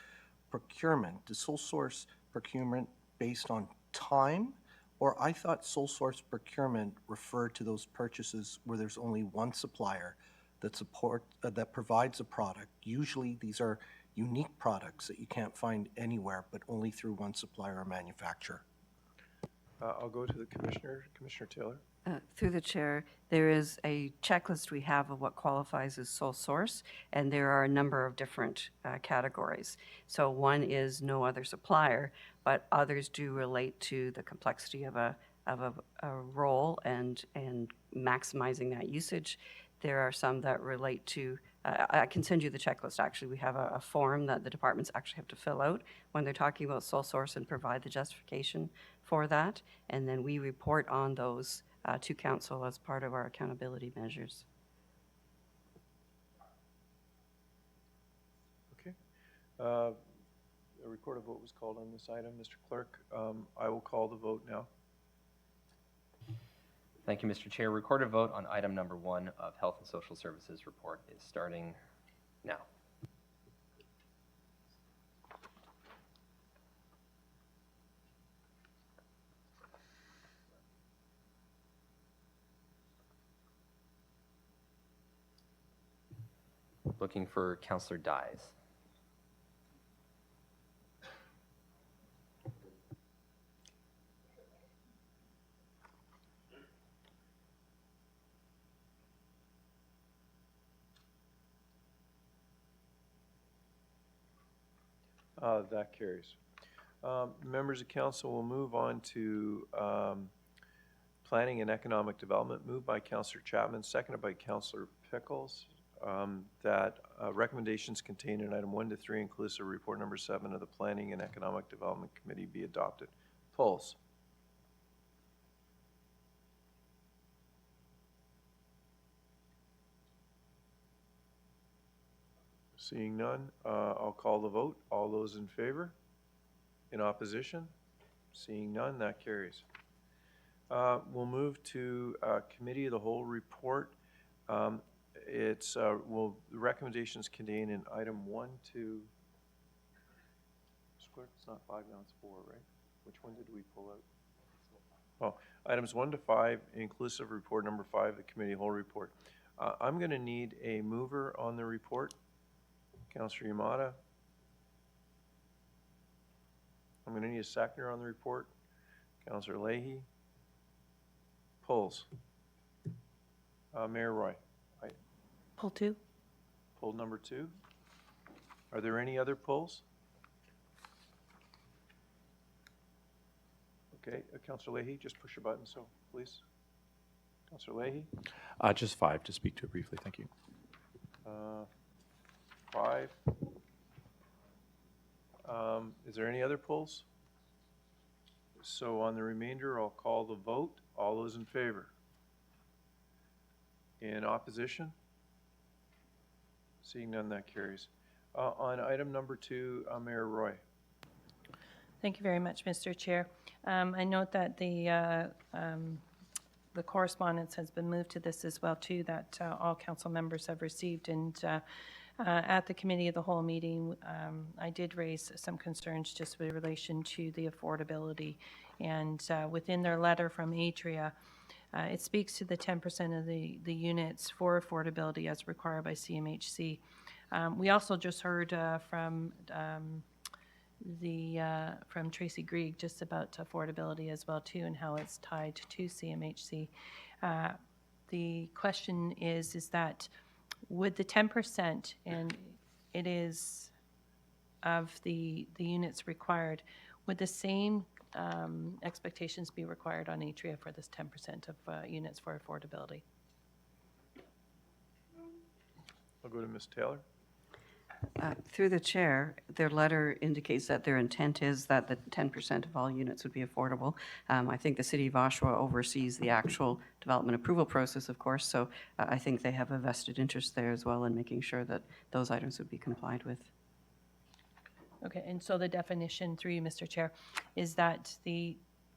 procurement, is sole source procurement based on time? Or I thought sole source procurement referred to those purchases where there's only one supplier that provides a product. Usually these are unique products that you can't find anywhere, but only through one supplier or manufacturer. I'll go to the Commissioner. Commissioner Taylor? Through the chair, there is a checklist we have of what qualifies as sole source, and there are a number of different categories. So one is no other supplier, but others do relate to the complexity of a role and maximizing that usage. There are some that relate to, I can send you the checklist actually. We have a form that the departments actually have to fill out when they're talking about sole source and provide the justification for that. And then we report on those to council as part of our accountability measures. Okay. A recorded vote was called on this item. Mr. Clerk, I will call the vote now. Thank you, Mr. Chair. Recorded vote on item number 1 of Health and Social Services report is starting now. Looking for Councillor Dyes. That carries. Members of council, will move on to planning and economic development, moved by Councillor Chapman, seconded by Councillor Pickles, that recommendations contained in item 1 to 3, inclusive report number 7 of the Planning and Economic Development Committee, be adopted. Polls. Seeing none, I'll call the vote. All those in favor? In opposition? Seeing none, that carries. We'll move to Committee of the Whole report. It's the recommendations contained in item 1 to. It's not 5 now, it's 4, right? Which one did we pull out? Oh, items 1 to 5, inclusive report number 5, the Committee of the Whole report. I'm going to need a mover on the report. Councillor Yamada. I'm going to need a seconder on the report. Councillor Leahy. Polls. Mayor Roy. Poll 2. Poll number 2. Are there any other polls? Okay, Councillor Leahy, just push your button, so please. Councillor Leahy. Just 5 to speak to briefly, thank you. 5. Is there any other polls? So on the remainder, I'll call the vote. All those in favor? In opposition? Seeing none, that carries. On item number 2, Mayor Roy. Thank you very much, Mr. Chair. I note that the correspondence has been moved to this as well, too, that all council members have received. And at the Committee of the Whole meeting, I did raise some concerns just with relation to the affordability. And within their letter from Atria, it speaks to the 10% of the units for affordability as required by CMHC. We also just heard from Tracy Grieg just about affordability as well too, and how it's tied to CMHC. The question is that would the 10%, and it is of the units required, would the same expectations be required on Atria for this 10% of units for affordability? I'll go to Ms. Taylor. Through the chair, their letter indicates that their intent is that the 10% of all units would be affordable. I think the City of Oshawa oversees the actual development approval process, of course, so I think they have a vested interest there as well in making sure that those items would be complied with. Okay, and so the definition, through you, Mr. Chair, is that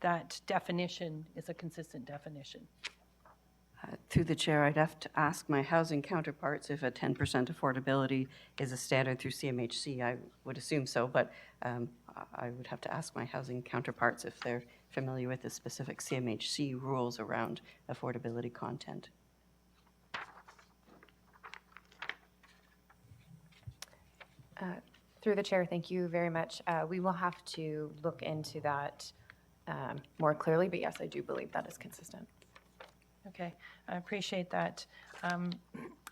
that definition is a consistent definition? Through the chair, I'd have to ask my housing counterparts if a 10% affordability is a standard through CMHC. I would assume so, but I would have to ask my housing counterparts if they're familiar with the specific CMHC rules around affordability content. Through the chair, thank you very much. We will have to look into that more clearly, but yes, I do believe that is consistent. Okay, I appreciate that.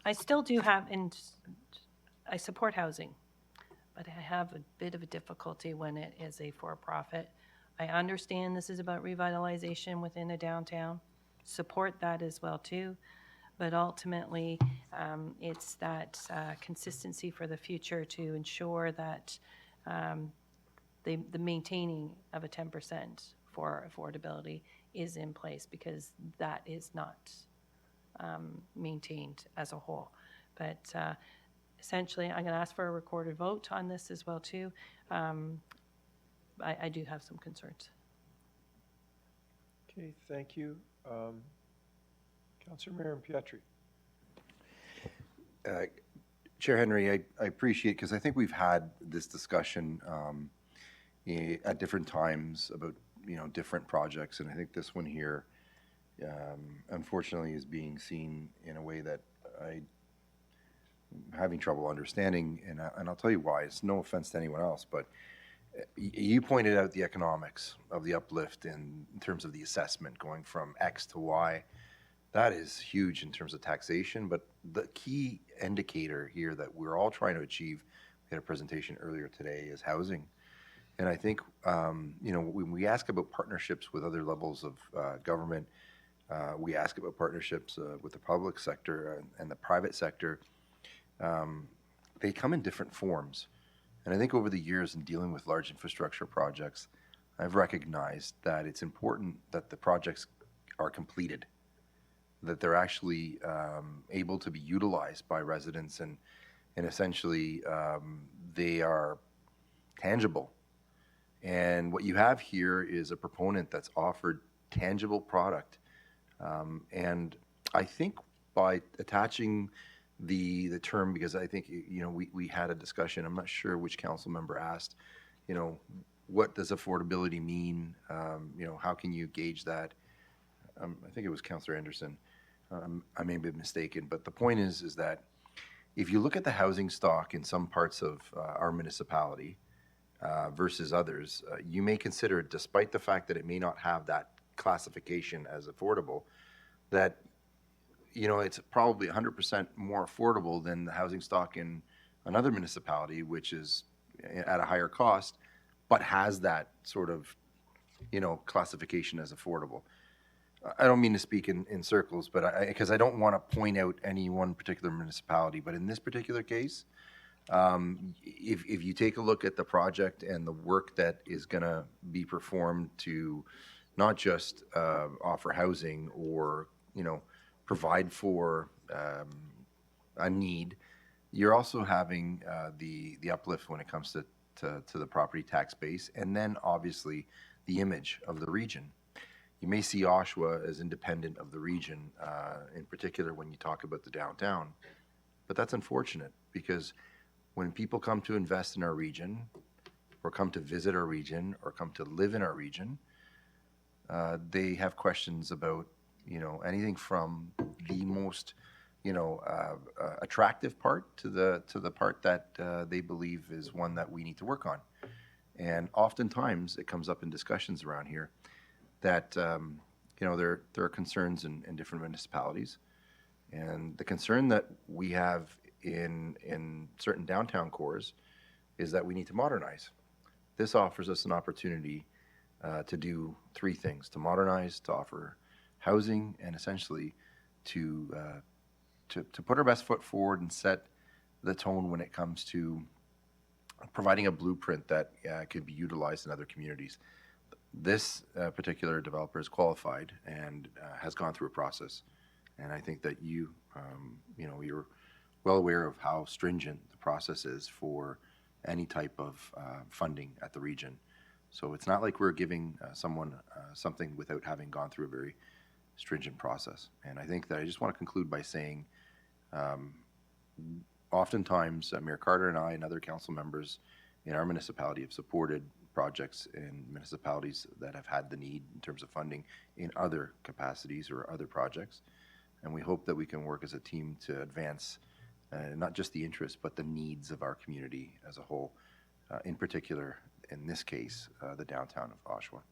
I still do have, and I support housing, but I have a bit of a difficulty when it is a for-profit. I understand this is about revitalization within a downtown, support that as well too, but ultimately it's that consistency for the future to ensure that the maintaining of a 10% for affordability is in place, because that is not maintained as a whole. But essentially, I'm going to ask for a recorded vote on this as well too. I do have some concerns. Okay, thank you. Councillor Miriam Pietri. Chair Henry, I appreciate, because I think we've had this discussion at different times about different projects, and I think this one here unfortunately is being seen in a way that I'm having trouble understanding, and I'll tell you why. It's no offense to anyone else, but you pointed out the economics of the uplift in terms of the assessment going from X to Y. That is huge in terms of taxation, but the key indicator here that we're all trying to achieve, we had a presentation earlier today, is housing. And I think, when we ask about partnerships with other levels of government, we ask about partnerships with the public sector and the private sector. They come in different forms. And I think over the years in dealing with large infrastructure projects, I've recognized that it's important that the projects are completed, that they're actually able to be utilized by residents, and essentially they are tangible. And what you have here is a proponent that's offered tangible product. And I think by attaching the term, because I think, we had a discussion, I'm not sure which council member asked, what does affordability mean? How can you gauge that? I think it was Councillor Anderson. I may be mistaken, but the point is that if you look at the housing stock in some parts of our municipality, versus others, you may consider, despite the fact that it may not have that classification as affordable, that it's probably 100% more affordable than the housing stock in another municipality, which is at a higher cost, but has that sort of classification as affordable. I don't mean to speak in circles, but because I don't want to point out any one particular municipality, but in this particular case, If you take a look at the project and the work that is going to be performed to not just offer housing or, provide for a need, you're also having the uplift when it comes to the property tax base, and then obviously the image of the region. You may see Oshawa as independent of the region, in particular when you talk about the downtown, but that's unfortunate because when people come to invest in our region, or come to visit our region, or come to live in our region, they have questions about, anything from the most, attractive part to the part that they believe is one that we need to work on. And oftentimes it comes up in discussions around here that, there are concerns in different municipalities. And the concern that we have in certain downtown cores is that we need to modernize. This offers us an opportunity to do three things: to modernize, to offer housing, and essentially to put our best foot forward and set the tone when it comes to providing a blueprint that could be utilized in other communities. This particular developer is qualified and has gone through a process. And I think that you're well aware of how stringent the process is for any type of funding at the region. So it's not like we're giving someone something without having gone through a very stringent process. And I think that I just want to conclude by saying, oftentimes Mayor Carter and I and other council members in our municipality have supported projects in municipalities that have had the need in terms of funding in other capacities or other projects. And we hope that we can work as a team to advance not just the interests, but the needs of our community as a whole, in particular, in this case, the downtown of Oshawa.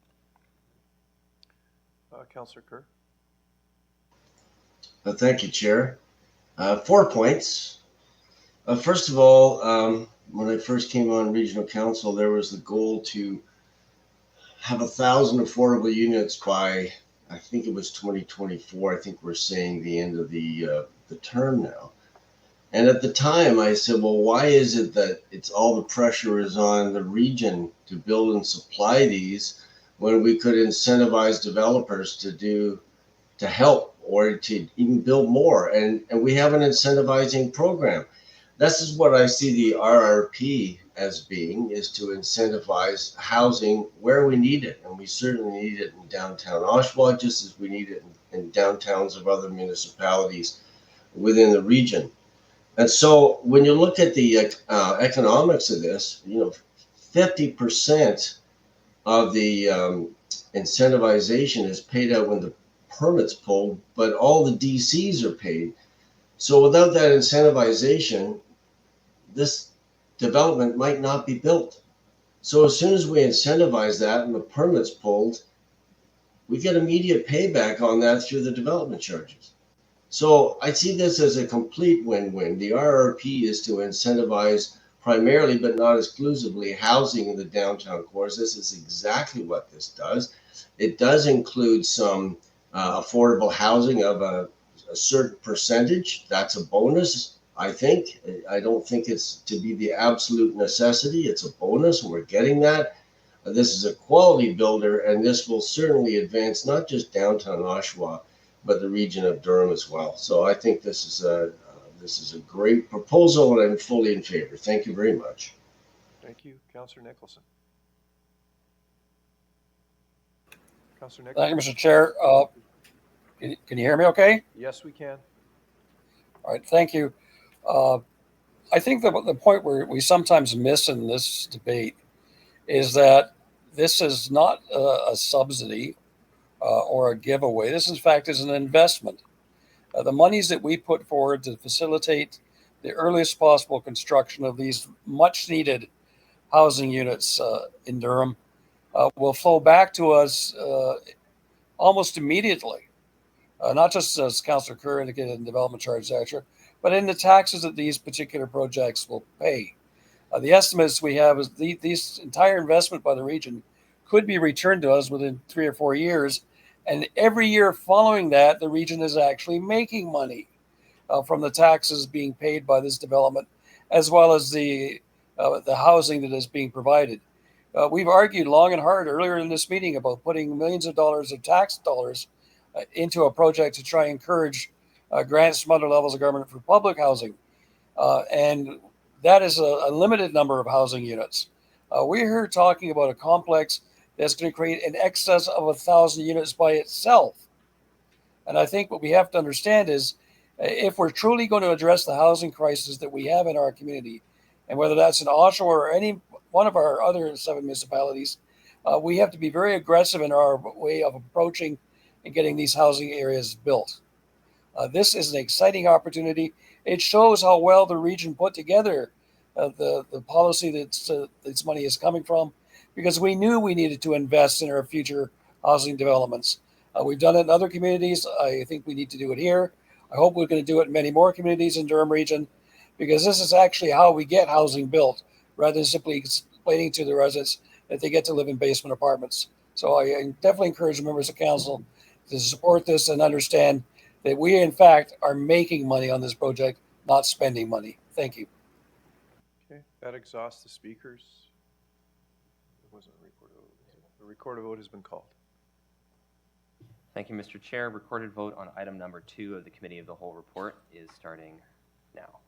Councillor Kerr. Thank you, Chair. 4 points. First of all, when I first came on regional council, there was the goal to have 1,000 affordable units by, I think it was 2024. I think we're saying the end of the term now. And at the time, I said, well, why is it that it's all the pressure is on the region to build and supply these when we could incentivize developers to help or to even build more? And we have an incentivizing program. This is what I see the RRP as being, is to incentivize housing where we need it. And we certainly need it in downtown Oshawa, just as we need it in downtowns of other municipalities within the region. And so when you look at the economics of this, 50% of the incentivization is paid out when the permit's pulled, but all the DCs are paid. So without that incentivization, this development might not be built. So as soon as we incentivize that and the permit's pulled, we get immediate payback on that through the development charges. So I see this as a complete win-win. The RRP is to incentivize primarily, but not exclusively, housing in the downtown cores. This is exactly what this does. It does include some affordable housing of a certain percentage. That's a bonus, I think. I don't think it's to be the absolute necessity. It's a bonus, and we're getting that. This is a quality builder, and this will certainly advance not just downtown Oshawa, but the region of Durham as well. So I think this is a great proposal, and I'm fully in favor. Thank you very much. Thank you. Councillor Nicholson. Councillor Nicholson. Thank you, Mr. Chair. Can you hear me okay? Yes, we can. All right, thank you. I think that the point where we sometimes miss in this debate is that this is not a subsidy or a giveaway. This, in fact, is an investment. The monies that we put forward to facilitate the earliest possible construction of these much needed housing units in Durham will flow back to us almost immediately. Not just as Councillor Kerr indicated in development charge sector, but in the taxes that these particular projects will pay. The estimates we have is these entire investment by the region could be returned to us within 3 or 4 years. And every year following that, the region is actually making money from the taxes being paid by this development as well as the housing that is being provided. We've argued long and hard earlier in this meeting about putting millions of dollars of tax dollars into a project to try and encourage grants from other levels of government for public housing. And that is a limited number of housing units. We're here talking about a complex that's going to create in excess of 1,000 units by itself. And I think what we have to understand is if we're truly going to address the housing crisis that we have in our community, and whether that's in Oshawa or any one of our other 7 municipalities, we have to be very aggressive in our way of approaching and getting these housing areas built. This is an exciting opportunity. It shows how well the region put together the policy that this money is coming from, because we knew we needed to invest in our future housing developments. We've done it in other communities. I think we need to do it here. I hope we're going to do it in many more communities in Durham region, because this is actually how we get housing built, rather than simply explaining to the residents that they get to live in basement apartments. So I definitely encourage members of council to support this and understand that we, in fact, are making money on this project, not spending money. Thank you. Okay, that exhausts the speakers. It wasn't a recorded vote. The recorded vote has been called. Thank you, Mr. Chair. Recorded vote on item number 2 of the Committee of the Whole report is starting now.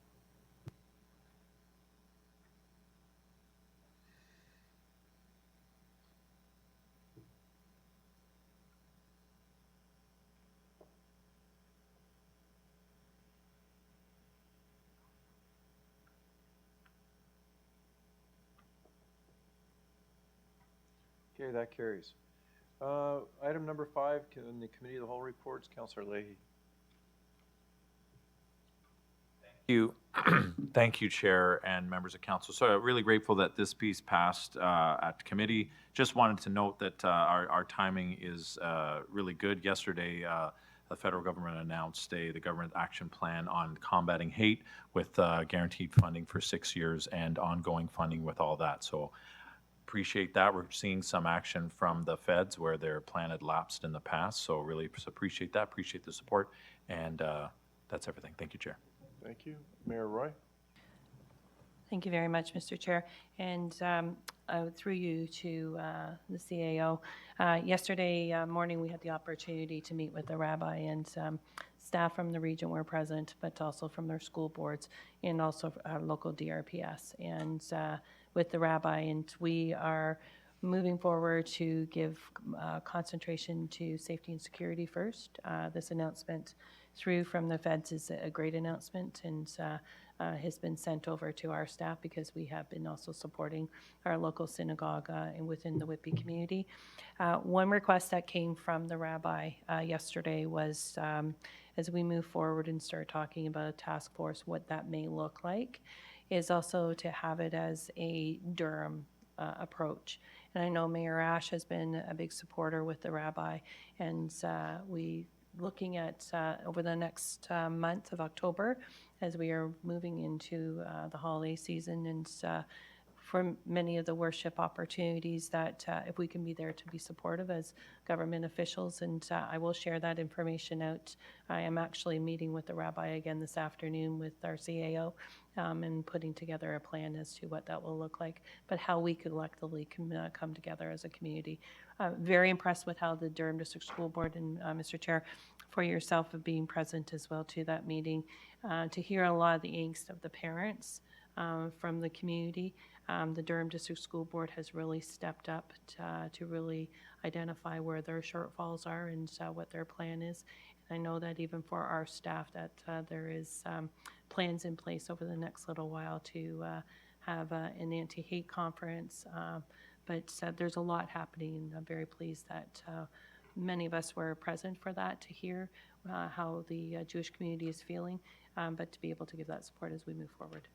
Okay, that carries. Item number 5, in the Committee of the Whole reports, Councillor Leahy. Thank you, Chair and members of council. So really grateful that this piece passed at committee. Just wanted to note that our timing is really good. Yesterday, the federal government announced the government action plan on combating hate with guaranteed funding for 6 years and ongoing funding with all that. So appreciate that. We're seeing some action from the feds where their plan had lapsed in the past. So really appreciate that. Appreciate the support. And that's everything. Thank you, Chair. Thank you. Mayor Roy? Thank you very much, Mr. Chair. And through you to the CAO. Yesterday morning, we had the opportunity to meet with the rabbi, and staff from the region were present, but also from their school boards and also local DRPS. And with the rabbi, and we are moving forward to give concentration to safety and security first. This announcement through from the feds is a great announcement, and has been sent over to our staff because we have been also supporting our local synagogue and within the Whitby community. One request that came from the rabbi yesterday was as we move forward and start talking about a task force, what that may look like, is also to have it as a Durham approach. And I know Mayor Ash has been a big supporter with the rabbi, and we looking at over the next month of October as we are moving into the holiday season, and for many of the worship opportunities that if we can be there to be supportive as government officials, and I will share that information out. I am actually meeting with the rabbi again this afternoon with our CAO and putting together a plan as to what that will look like, but how we collectively can come together as a community. Very impressed with how the Durham District School Board and Mr. Chair, for yourself of being present as well to that meeting, to hear a lot of the angst of the parents from the community. The Durham District School Board has really stepped up to really identify where their shortfalls are and what their plan is. And I know that even for our staff that there is plans in place over the next little while to have an anti-hate conference. But there's a lot happening, and I'm very pleased that many of us were present for that to hear how the Jewish community is feeling, but to be able to give that support as we move forward.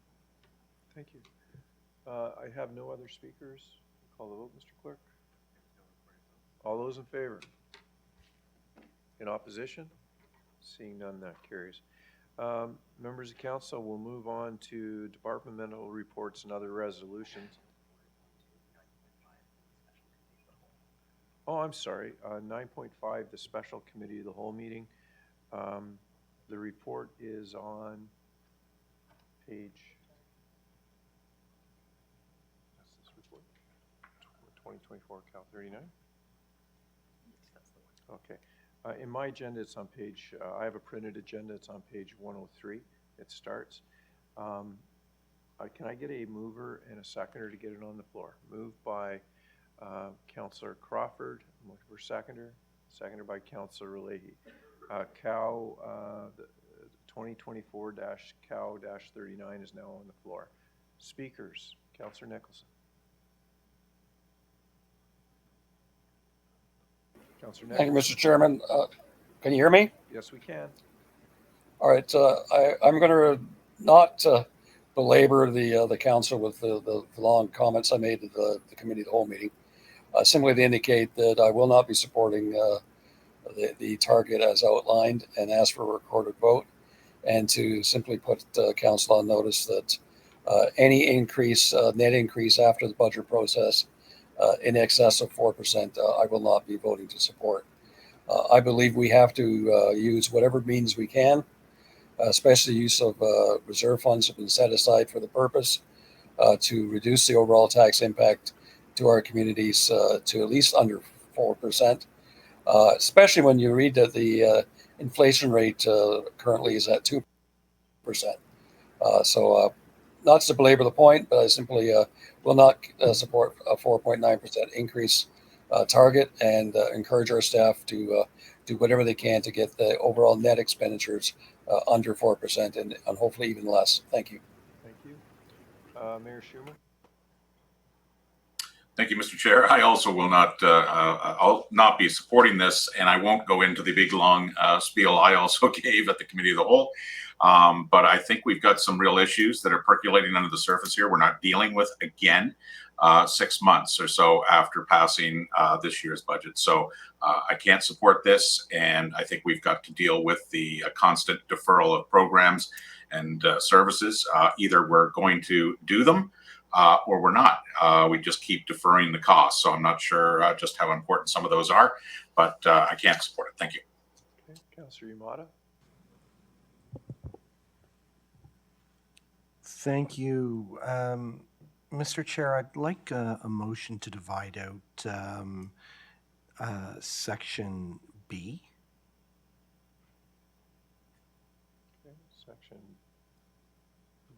Thank you. I have no other speakers. Call the vote, Mr. Clerk. All those in favor? In opposition? Seeing none, that carries. Members of council, we'll move on to departmental reports and other resolutions. Oh, I'm sorry. 9.5, the special committee of the whole meeting. The report is on page 2024 Cal 39? Okay. In my agenda, it's on page, I have a printed agenda, it's on page 103. It starts. Can I get a mover and a seconder to get it on the floor? Moved by Councillor Crawford. I'm looking for seconder. Seconded by Councillor Leahy. Cal 2024-Cal-39 is now on the floor. Speakers, Councillor Nicholson. Councillor Nicholson. Thank you, Mr. Chairman. Can you hear me? Yes, we can. All right. I'm going to not belabor the council with the long comments I made at the committee of the whole meeting. Simply to indicate that I will not be supporting the target as outlined and ask for a recorded vote, and to simply put council on notice that any increase, net increase after the budget process in excess of 4%, I will not be voting to support. I believe we have to use whatever means we can, especially use of reserve funds have been set aside for the purpose to reduce the overall tax impact to our communities to at least under 4%, especially when you read that the inflation rate currently is at 2%. So not to belabor the point, but I simply will not support a 4.9% increase target, and encourage our staff to do whatever they can to get the overall net expenditures under 4% and hopefully even less. Thank you. Thank you. Mayor Schumer. Thank you, Mr. Chair. I also will not, I'll not be supporting this, and I won't go into the big long spiel I also gave at the committee of the whole. But I think we've got some real issues that are percolating under the surface here. We're not dealing with again 6 months or so after passing this year's budget. So I can't support this, and I think we've got to deal with the constant deferral of programs and services. Either we're going to do them or we're not. We just keep deferring the costs. So I'm not sure just how important some of those are, but I can't support it. Thank you. Okay, Councillor Yamada. Thank you. Mr. Chair, I'd like a motion to divide out Section B. Okay, Section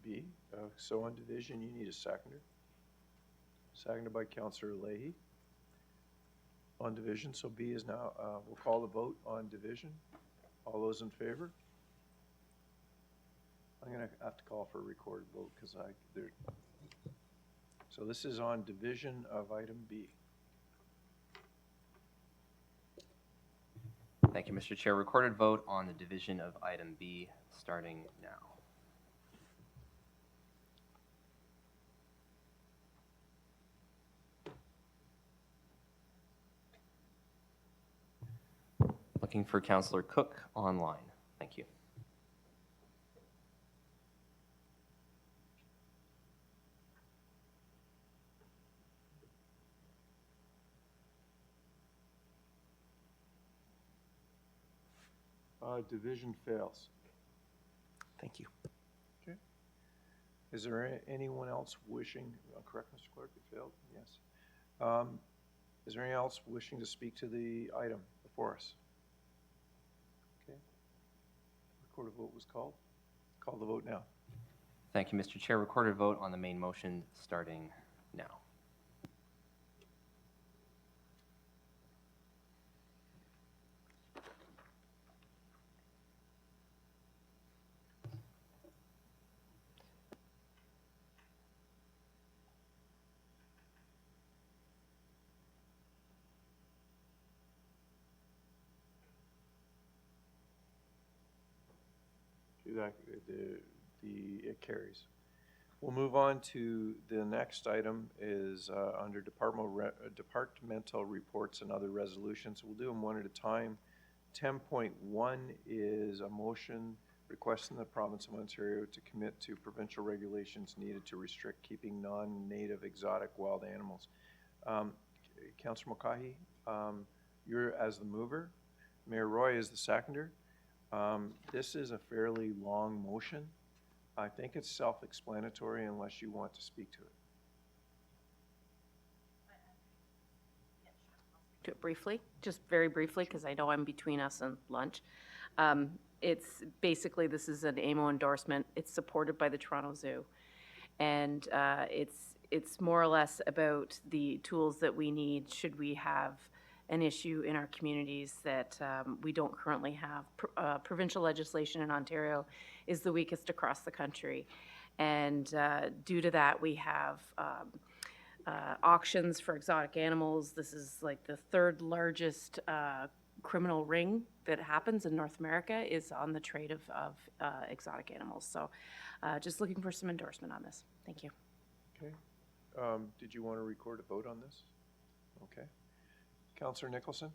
B. So on division, you need a seconder. Seconded by Councillor Leahy. On division, so B is now, we'll call the vote on division. All those in favor? I'm going to have to call for a recorded vote because so this is on division of item B. Thank you, Mr. Chair. Recorded vote on the division of item B starting now. Looking for Councillor Cook online. Thank you. Division fails. Thank you. Okay. Is there anyone else wishing, correct, Mr. Clerk, it failed? Yes. Is there anyone else wishing to speak to the item before us? Okay. Recorded vote was called. Call the vote now. Thank you, Mr. Chair. Recorded vote on the main motion starting now. It carries. We'll move on to the next item is under departmental reports and other resolutions. We'll do them one at a time. 10.1 is a motion requesting the province of Ontario to commit to provincial regulations needed to restrict keeping non-native exotic wild animals. Councillor Mulcahy, you're as the mover. Mayor Roy is the seconder. This is a fairly long motion. I think it's self-explanatory unless you want to speak to it. to it briefly, just very briefly, because I know I'm between us and lunch. It's basically, this is an AMO endorsement. It's supported by the Toronto Zoo. And it's more or less about the tools that we need should we have an issue in our communities that we don't currently have. Provincial legislation in Ontario is the weakest across the country. And due to that, we have auctions for exotic animals. This is like the third largest criminal ring that happens in North America is on the trade of exotic animals. So just looking for some endorsement on this. Thank you. Okay. Did you want to record a vote on this? Okay. Councillor Nicholson?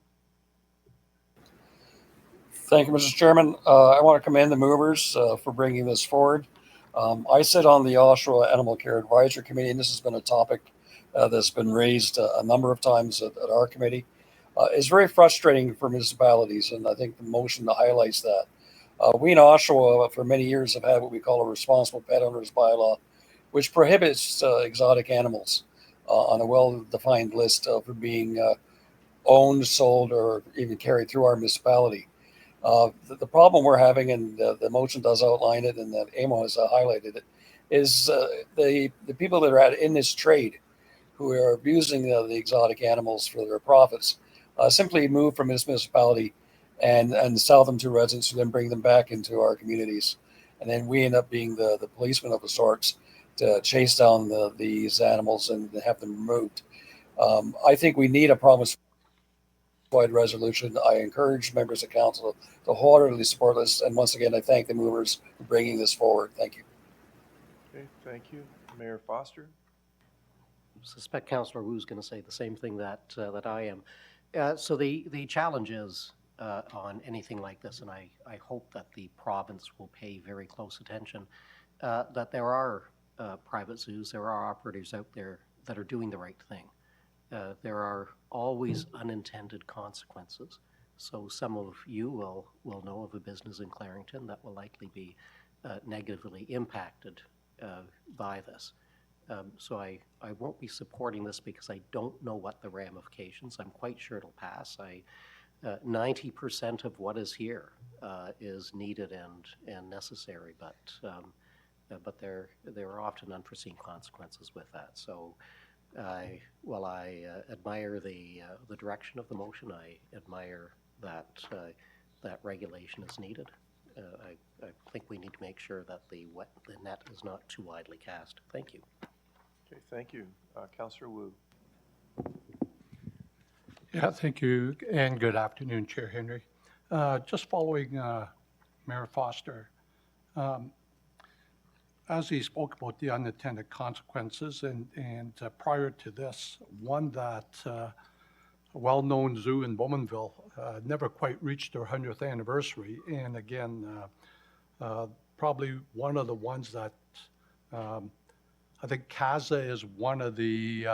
Thank you, Mr. Chairman. I want to commend the movers for bringing this forward. I sit on the Oshawa Animal Care Advisory Committee, and this has been a topic that's been raised a number of times at our committee. It's very frustrating for municipalities, and I think the motion highlights that. We in Oshawa for many years have had what we call a responsible pet owners bylaw, which prohibits exotic animals on a well-defined list of being owned, sold, or even carried through our municipality. The problem we're having, and the motion does outline it, and that AMO has highlighted it, is the people that are in this trade who are abusing the exotic animals for their profits simply move from this municipality and sell them to residents who then bring them back into our communities. And then we end up being the policemen of the sorts to chase down these animals and have them removed. I think we need a province-wide resolution. I encourage members of council to wholeheartedly support this. And once again, I thank the movers for bringing this forward. Thank you. Okay, thank you. Mayor Foster? I suspect Councillor Wu's going to say the same thing that I am. So the challenge is on anything like this, and I hope that the province will pay very close attention, that there are private zoos, there are operators out there that are doing the right thing. There are always unintended consequences. So some of you will know of a business in Clarington that will likely be negatively impacted by this. So I won't be supporting this because I don't know what the ramifications. I'm quite sure it'll pass. 90% of what is here is needed and necessary, but there are often unforeseen consequences with that. So while I admire the direction of the motion, I admire that that regulation is needed. I think we need to make sure that the net is not too widely cast. Thank you. Okay, thank you. Councillor Wu. Yeah, thank you, and good afternoon, Chair Henry. Just following Mayor Foster, as he spoke about the unintended consequences, and prior to this, one that a well-known zoo in Bowmanville never quite reached their 100th anniversary, and again, probably one of the ones that I think CASA is one of the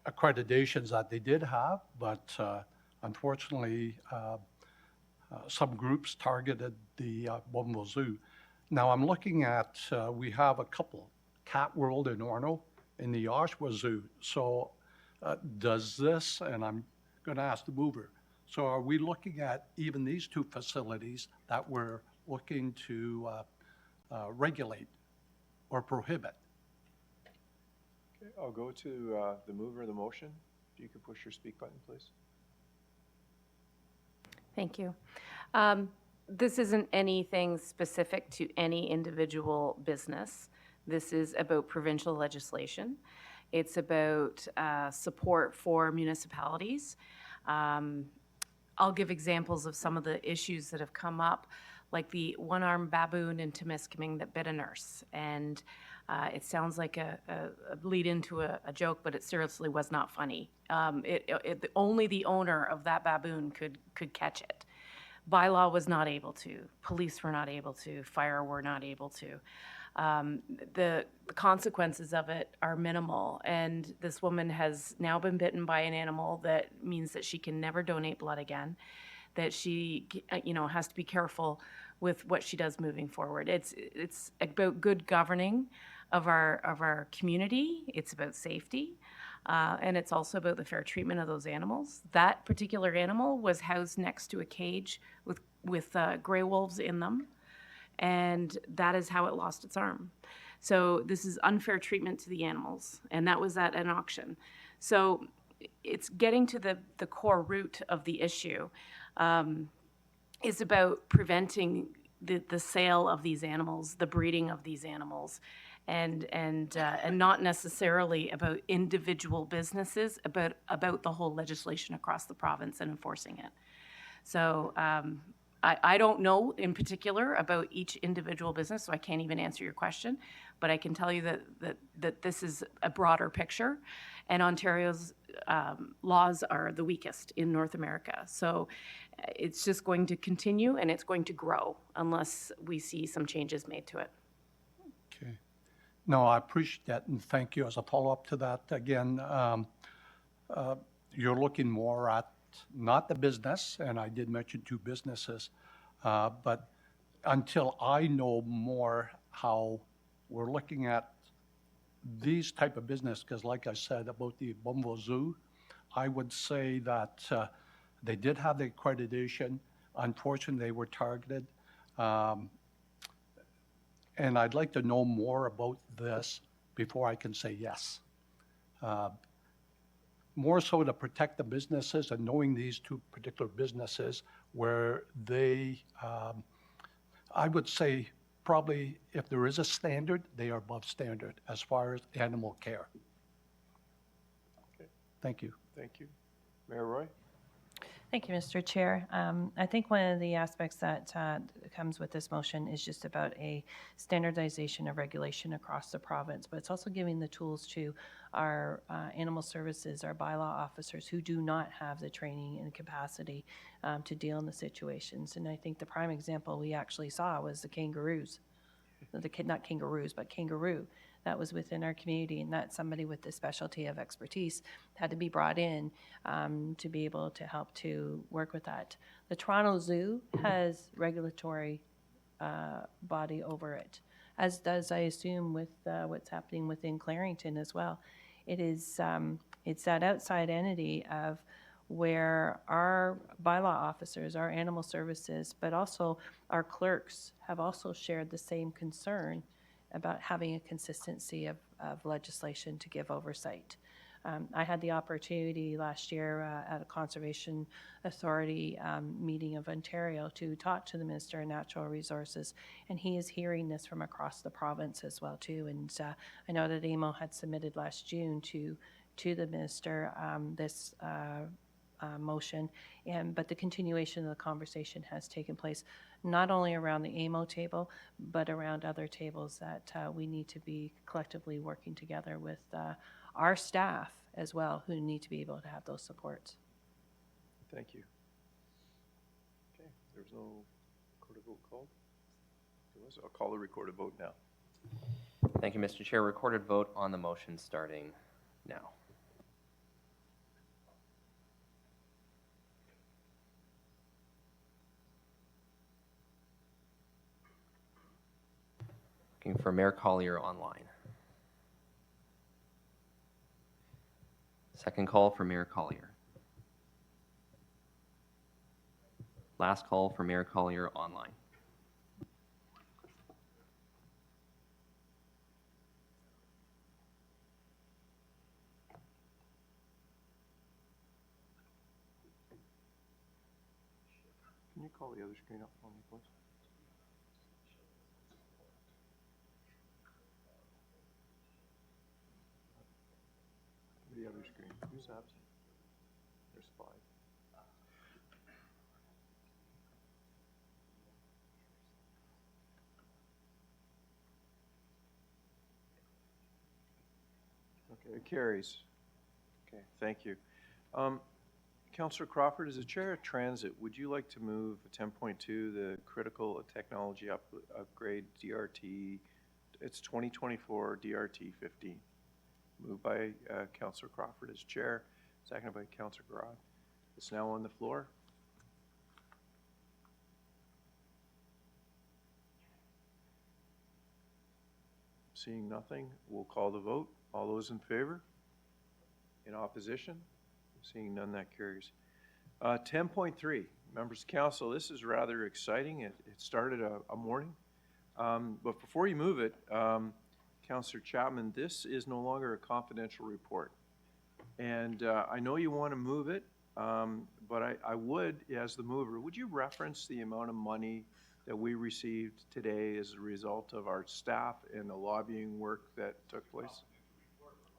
accreditations that they did have, but unfortunately, some groups targeted the Bowmanville Zoo. Now I'm looking at, we have a couple, Cat World in Orono and the Oshawa Zoo. So does this, and I'm going to ask the mover, so are we looking at even these two facilities that we're looking to regulate or prohibit? Okay, I'll go to the mover of the motion. If you could push your speak button, please. Thank you. This isn't anything specific to any individual business. This is about provincial legislation. It's about support for municipalities. I'll give examples of some of the issues that have come up, like the one-armed baboon in Temiskaming that bit a nurse. And it sounds like a lead into a joke, but it seriously was not funny. Only the owner of that baboon could catch it. Bylaw was not able to. Police were not able to. Fire were not able to. The consequences of it are minimal, and this woman has now been bitten by an animal that means that she can never donate blood again, that she has to be careful with what she does moving forward. It's about good governing of our community. It's about safety. And it's also about the fair treatment of those animals. That particular animal was housed next to a cage with gray wolves in them, and that is how it lost its arm. So this is unfair treatment to the animals, and that was at an auction. So it's getting to the core root of the issue, is about preventing the sale of these animals, the breeding of these animals, and not necessarily about individual businesses, about the whole legislation across the province and enforcing it. So I don't know in particular about each individual business, so I can't even answer your question, but I can tell you that this is a broader picture, and Ontario's laws are the weakest in North America. So it's just going to continue, and it's going to grow unless we see some changes made to it. Okay. No, I appreciate that, and thank you. As a follow-up to that, again, you're looking more at not the business, and I did mention 2 businesses, but until I know more how we're looking at these type of business, because like I said about the Bumvo Zoo, I would say that they did have the accreditation. Unfortunately, they were targeted. And I'd like to know more about this before I can say yes. More so to protect the businesses, and knowing these 2 particular businesses where they, I would say probably if there is a standard, they are above standard as far as animal care. Okay. Thank you. Thank you. Mayor Roy? Thank you, Mr. Chair. I think one of the aspects that comes with this motion is just about a standardization of regulation across the province, but it's also giving the tools to our animal services, our bylaw officers who do not have the training and capacity to deal in the situations. And I think the prime example we actually saw was the kangaroos, not kangaroos, but kangaroo. That was within our community, and that's somebody with the specialty of expertise had to be brought in to be able to help to work with that. The Toronto Zoo has regulatory body over it, as does, I assume, with what's happening within Clarington as well. It is it's that outside entity of where our bylaw officers, our animal services, but also our clerks have also shared the same concern about having a consistency of legislation to give oversight. I had the opportunity last year at a Conservation Authority meeting of Ontario to talk to the Minister of Natural Resources, and he is hearing this from across the province as well too. And I know that AMO had submitted last June to the Minister this motion, but the continuation of the conversation has taken place not only around the AMO table, but around other tables that we need to be collectively working together with our staff as well, who need to be able to have those supports. Thank you. Okay, there's no recorded vote called? There was. I'll call the recorded vote now. Thank you, Mr. Chair. Recorded vote on the motion starting now. Looking for Mayor Collier online. Second call for Mayor Collier. Last call for Mayor Collier online. Can you call the other screen up for me, please? The other screen. Who's absent? There's 5. Okay, it carries. Okay, thank you. Councillor Crawford, as the chair of transit, would you like to move 10.2, the critical technology upgrade DRT? It's 2024 DRT 15. Moved by Councillor Crawford as chair, seconded by Councillor Garrod. It's now on the floor. Seeing nothing, we'll call the vote. All those in favor? In opposition? Seeing none, that carries. 10.3, members of council, this is rather exciting. It started a morning. But before you move it, Councillor Chapman, this is no longer a confidential report. And I know you want to move it, but I would, as the mover, would you reference the amount of money that we received today as a result of our staff and the lobbying work that took place?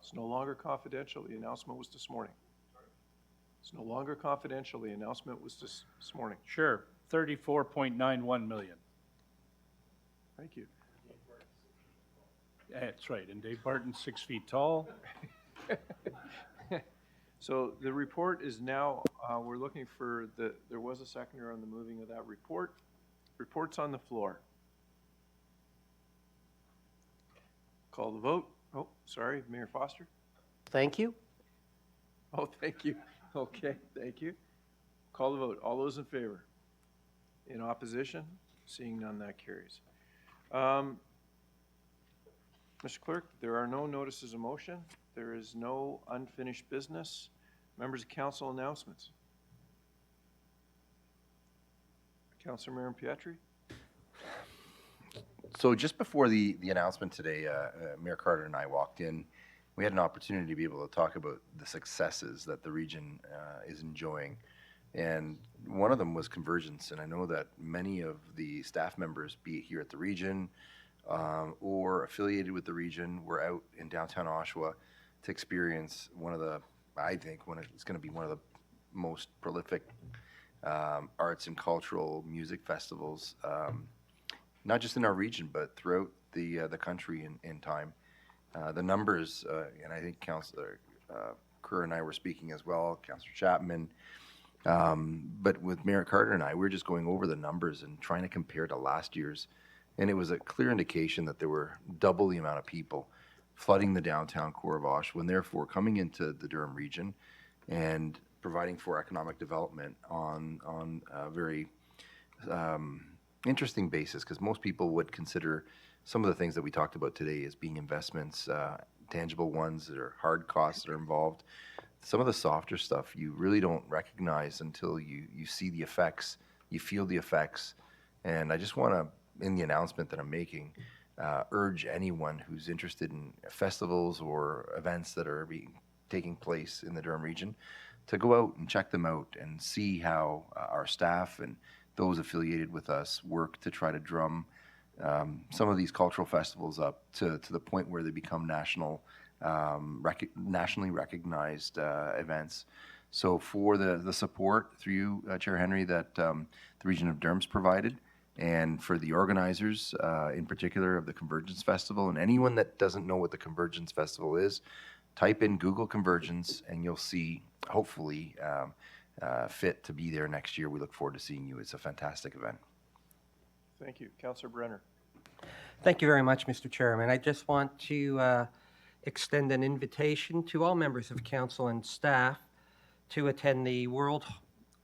It's no longer confidential. The announcement was this morning. It's no longer confidential. The announcement was this morning. Sure, 34.91 million. Thank you. That's right, and Dave Barton's 6 feet tall. So the report is now, we're looking for there was a seconder on the moving of that report. Report's on the floor. Call the vote. Oh, sorry, Mayor Foster. Thank you. Oh, thank you. Okay, thank you. Call the vote. All those in favor? In opposition? Seeing none, that carries. Mr. Clerk, there are no notices of motion. There is no unfinished business. Members of council announcements. Councilor Marin Pietri. So just before the announcement today, Mayor Carter and I walked in. We had an opportunity to be able to talk about the successes that the region is enjoying. And one of them was convergence. And I know that many of the staff members, be it here at the region or affiliated with the region, were out in downtown Oshawa to experience one of the, I think, it's going to be one of the most prolific arts and cultural music festivals, not just in our region, but throughout the country in time. The numbers, and I think Councillor Kerr and I were speaking as well, Councillor Chapman, but with Mayor Carter and I, we were just going over the numbers and trying to compare to last year's, and it was a clear indication that there were double the amount of people flooding the downtown core of Oshawa, and therefore coming into the Durham region and providing for economic development on a very interesting basis, because most people would consider some of the things that we talked about today as being investments, tangible ones that are hard costs that are involved. Some of the softer stuff you really don't recognize until you see the effects, you feel the effects. And I just want to, in the announcement that I'm making, urge anyone who's interested in festivals or events that are taking place in the Durham region to go out and check them out and see how our staff and those affiliated with us work to try to drum some of these cultural festivals up to the point where they become nationally recognized events. So for the support through you, Chair Henry, that the Region of Durham's provided, and for the organizers in particular of the Convergence Festival, and anyone that doesn't know what the Convergence Festival is, type in Google Convergence and you'll see, hopefully, fit to be there next year. We look forward to seeing you. It's a fantastic event. Thank you. Councillor Brenner. Thank you very much, Mr. Chairman. I just want to extend an invitation to all members of council and staff to attend the World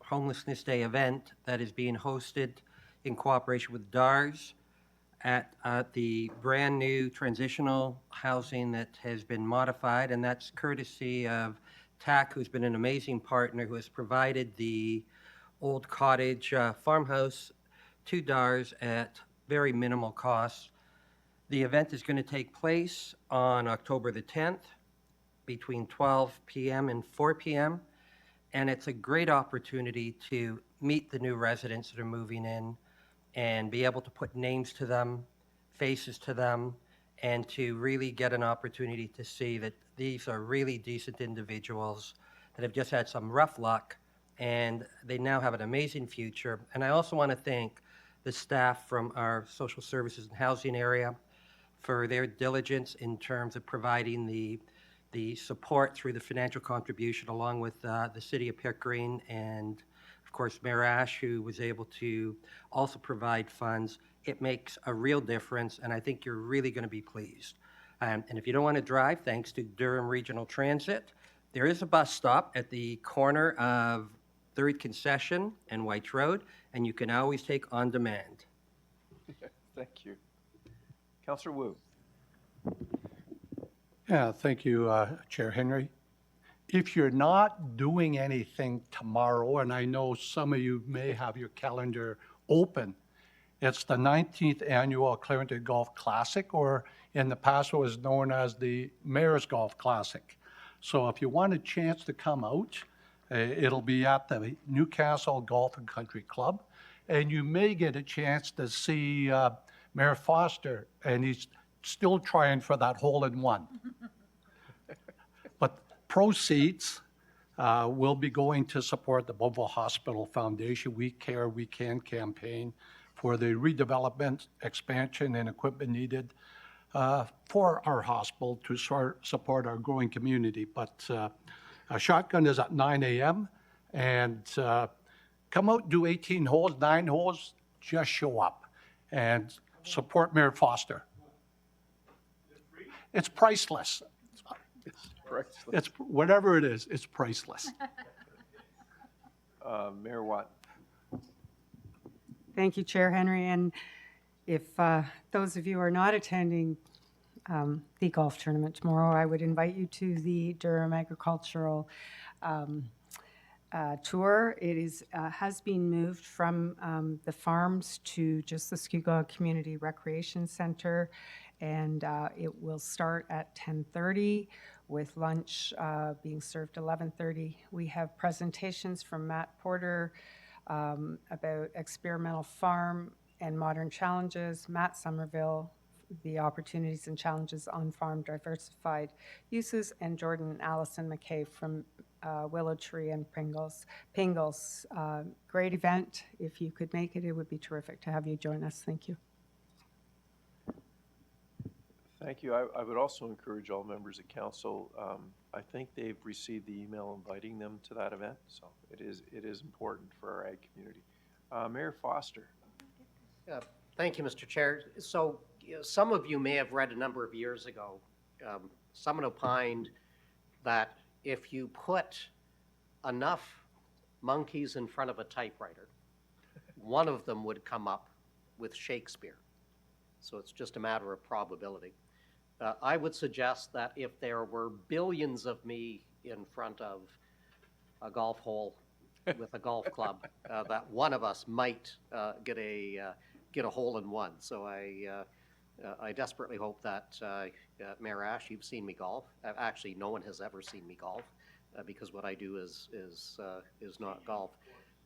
Homelessness Day event that is being hosted in cooperation with DARS at the brand new transitional housing that has been modified, and that's courtesy of TAC, who's been an amazing partner, who has provided the old cottage farmhouse to DARS at very minimal costs. The event is going to take place on October the 10th between 12 p.m. and 4 p.m. And it's a great opportunity to meet the new residents that are moving in and be able to put names to them, faces to them, and to really get an opportunity to see that these are really decent individuals that have just had some rough luck, and they now have an amazing future. And I also want to thank the staff from our social services and housing area for their diligence in terms of providing the support through the financial contribution, along with the City of Pickering and, of course, Mayor Ash, who was able to also provide funds. It makes a real difference, and I think you're really going to be pleased. And if you don't want to drive, thanks to Durham Regional Transit, there is a bus stop at the corner of 3rd Concession and White Road, and you can always take on demand. Thank you. Councillor Wu. Yeah, thank you, Chair Henry. if you're not doing anything tomorrow, and I know some of you may have your calendar open, it's the 19th Annual Clarendon Golf Classic, or in the past it was known as the Mayor's Golf Classic. So if you want a chance to come out, it'll be at the Newcastle Golf and Country Club, and you may get a chance to see Mayor Foster, and he's still trying for that hole-in-one. But proceeds will be going to support the Bonneville Hospital Foundation We Care, We Can campaign for the redevelopment, expansion, and equipment needed for our hospital to support our growing community. But a shotgun is at 9 a.m. and come out, do 18 holes, 9 holes, just show up and support Mayor Foster. It's priceless. It's whatever it is, it's priceless. Mayor Watt. Thank you, Chair Henry. And if those of you are not attending the golf tournament tomorrow, I would invite you to the Durham Agricultural tour. It is has been moved from the farms to just the Skugog Community Recreation Center, and it will start at 10:30 with lunch being served 11:30. We have presentations from Matt Porter about experimental farm and modern challenges, Matt Somerville, the opportunities and challenges on farm diversified uses, and Jordan and Allison McKay from Willow Tree and Pringles. Great event. If you could make it, it would be terrific to have you join us. Thank you. Thank you. I would also encourage all members of council. I think they've received the email inviting them to that event, so it is important for our ag community. Mayor Foster. Thank you, Mr. Chair. So some of you may have read a number of years ago, someone opined that if you put enough monkeys in front of a typewriter, one of them would come up with Shakespeare. So it's just a matter of probability. I would suggest that if there were billions of me in front of a golf hole with a golf club, that one of us might get a hole-in-one. So I desperately hope that Mayor Ash, you've seen me golf. Actually, no one has ever seen me golf because what I do is not golf.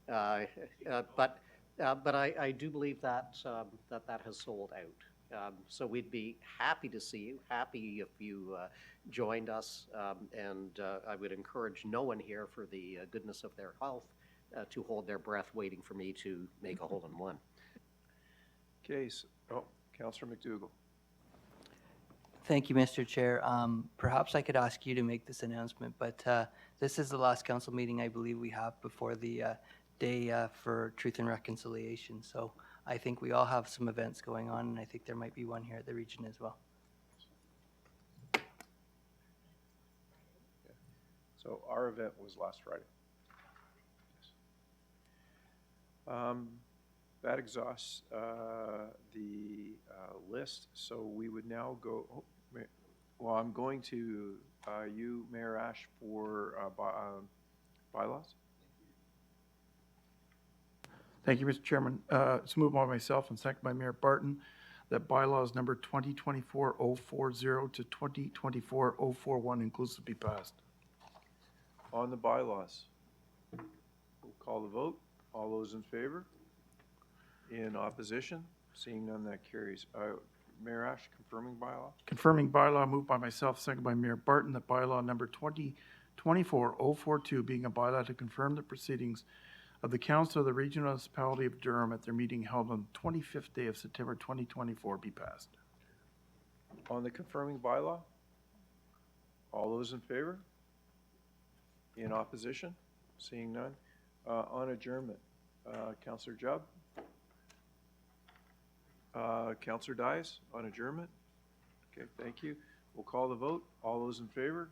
But I do believe that that has sold out. So we'd be happy to see you, happy if you joined us, and I would encourage no one here for the goodness of their health to hold their breath waiting for me to make a hole-in-one. Okay, Councillor McDougall. Thank you, Mr. Chair. Perhaps I could ask you to make this announcement, but this is the last council meeting I believe we have before the Day for Truth and Reconciliation. So I think we all have some events going on, and I think there might be one here at the region as well. So our event was last Friday. That exhausts the list. So we would now go, well, I'm going to you, Mayor Ash, for bylaws. Thank you, Mr. Chairman. It's moved by myself and seconded by Mayor Barton that bylaws number 2024-040 to 2024-041 inclusive be passed. On the bylaws, we'll call the vote. All those in favor? In opposition? Seeing none, that carries. Mayor Ash, confirming bylaw? Confirming bylaw moved by myself, seconded by Mayor Barton, that bylaw number 2024-042 being a bylaw to confirm the proceedings of the Council of the Regional Municipality of Durham at their meeting held on the 25th day of September 2024 be passed. On the confirming bylaw? All those in favor? In opposition? Seeing none. On adjournment, Councillor Jubb? Councillor Dias on adjournment? Okay, thank you. We'll call the vote. All those in favor?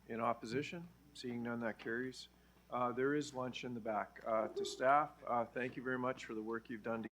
In opposition? Seeing none, that carries. There is lunch in the back. To staff, thank you very much for the work you've done.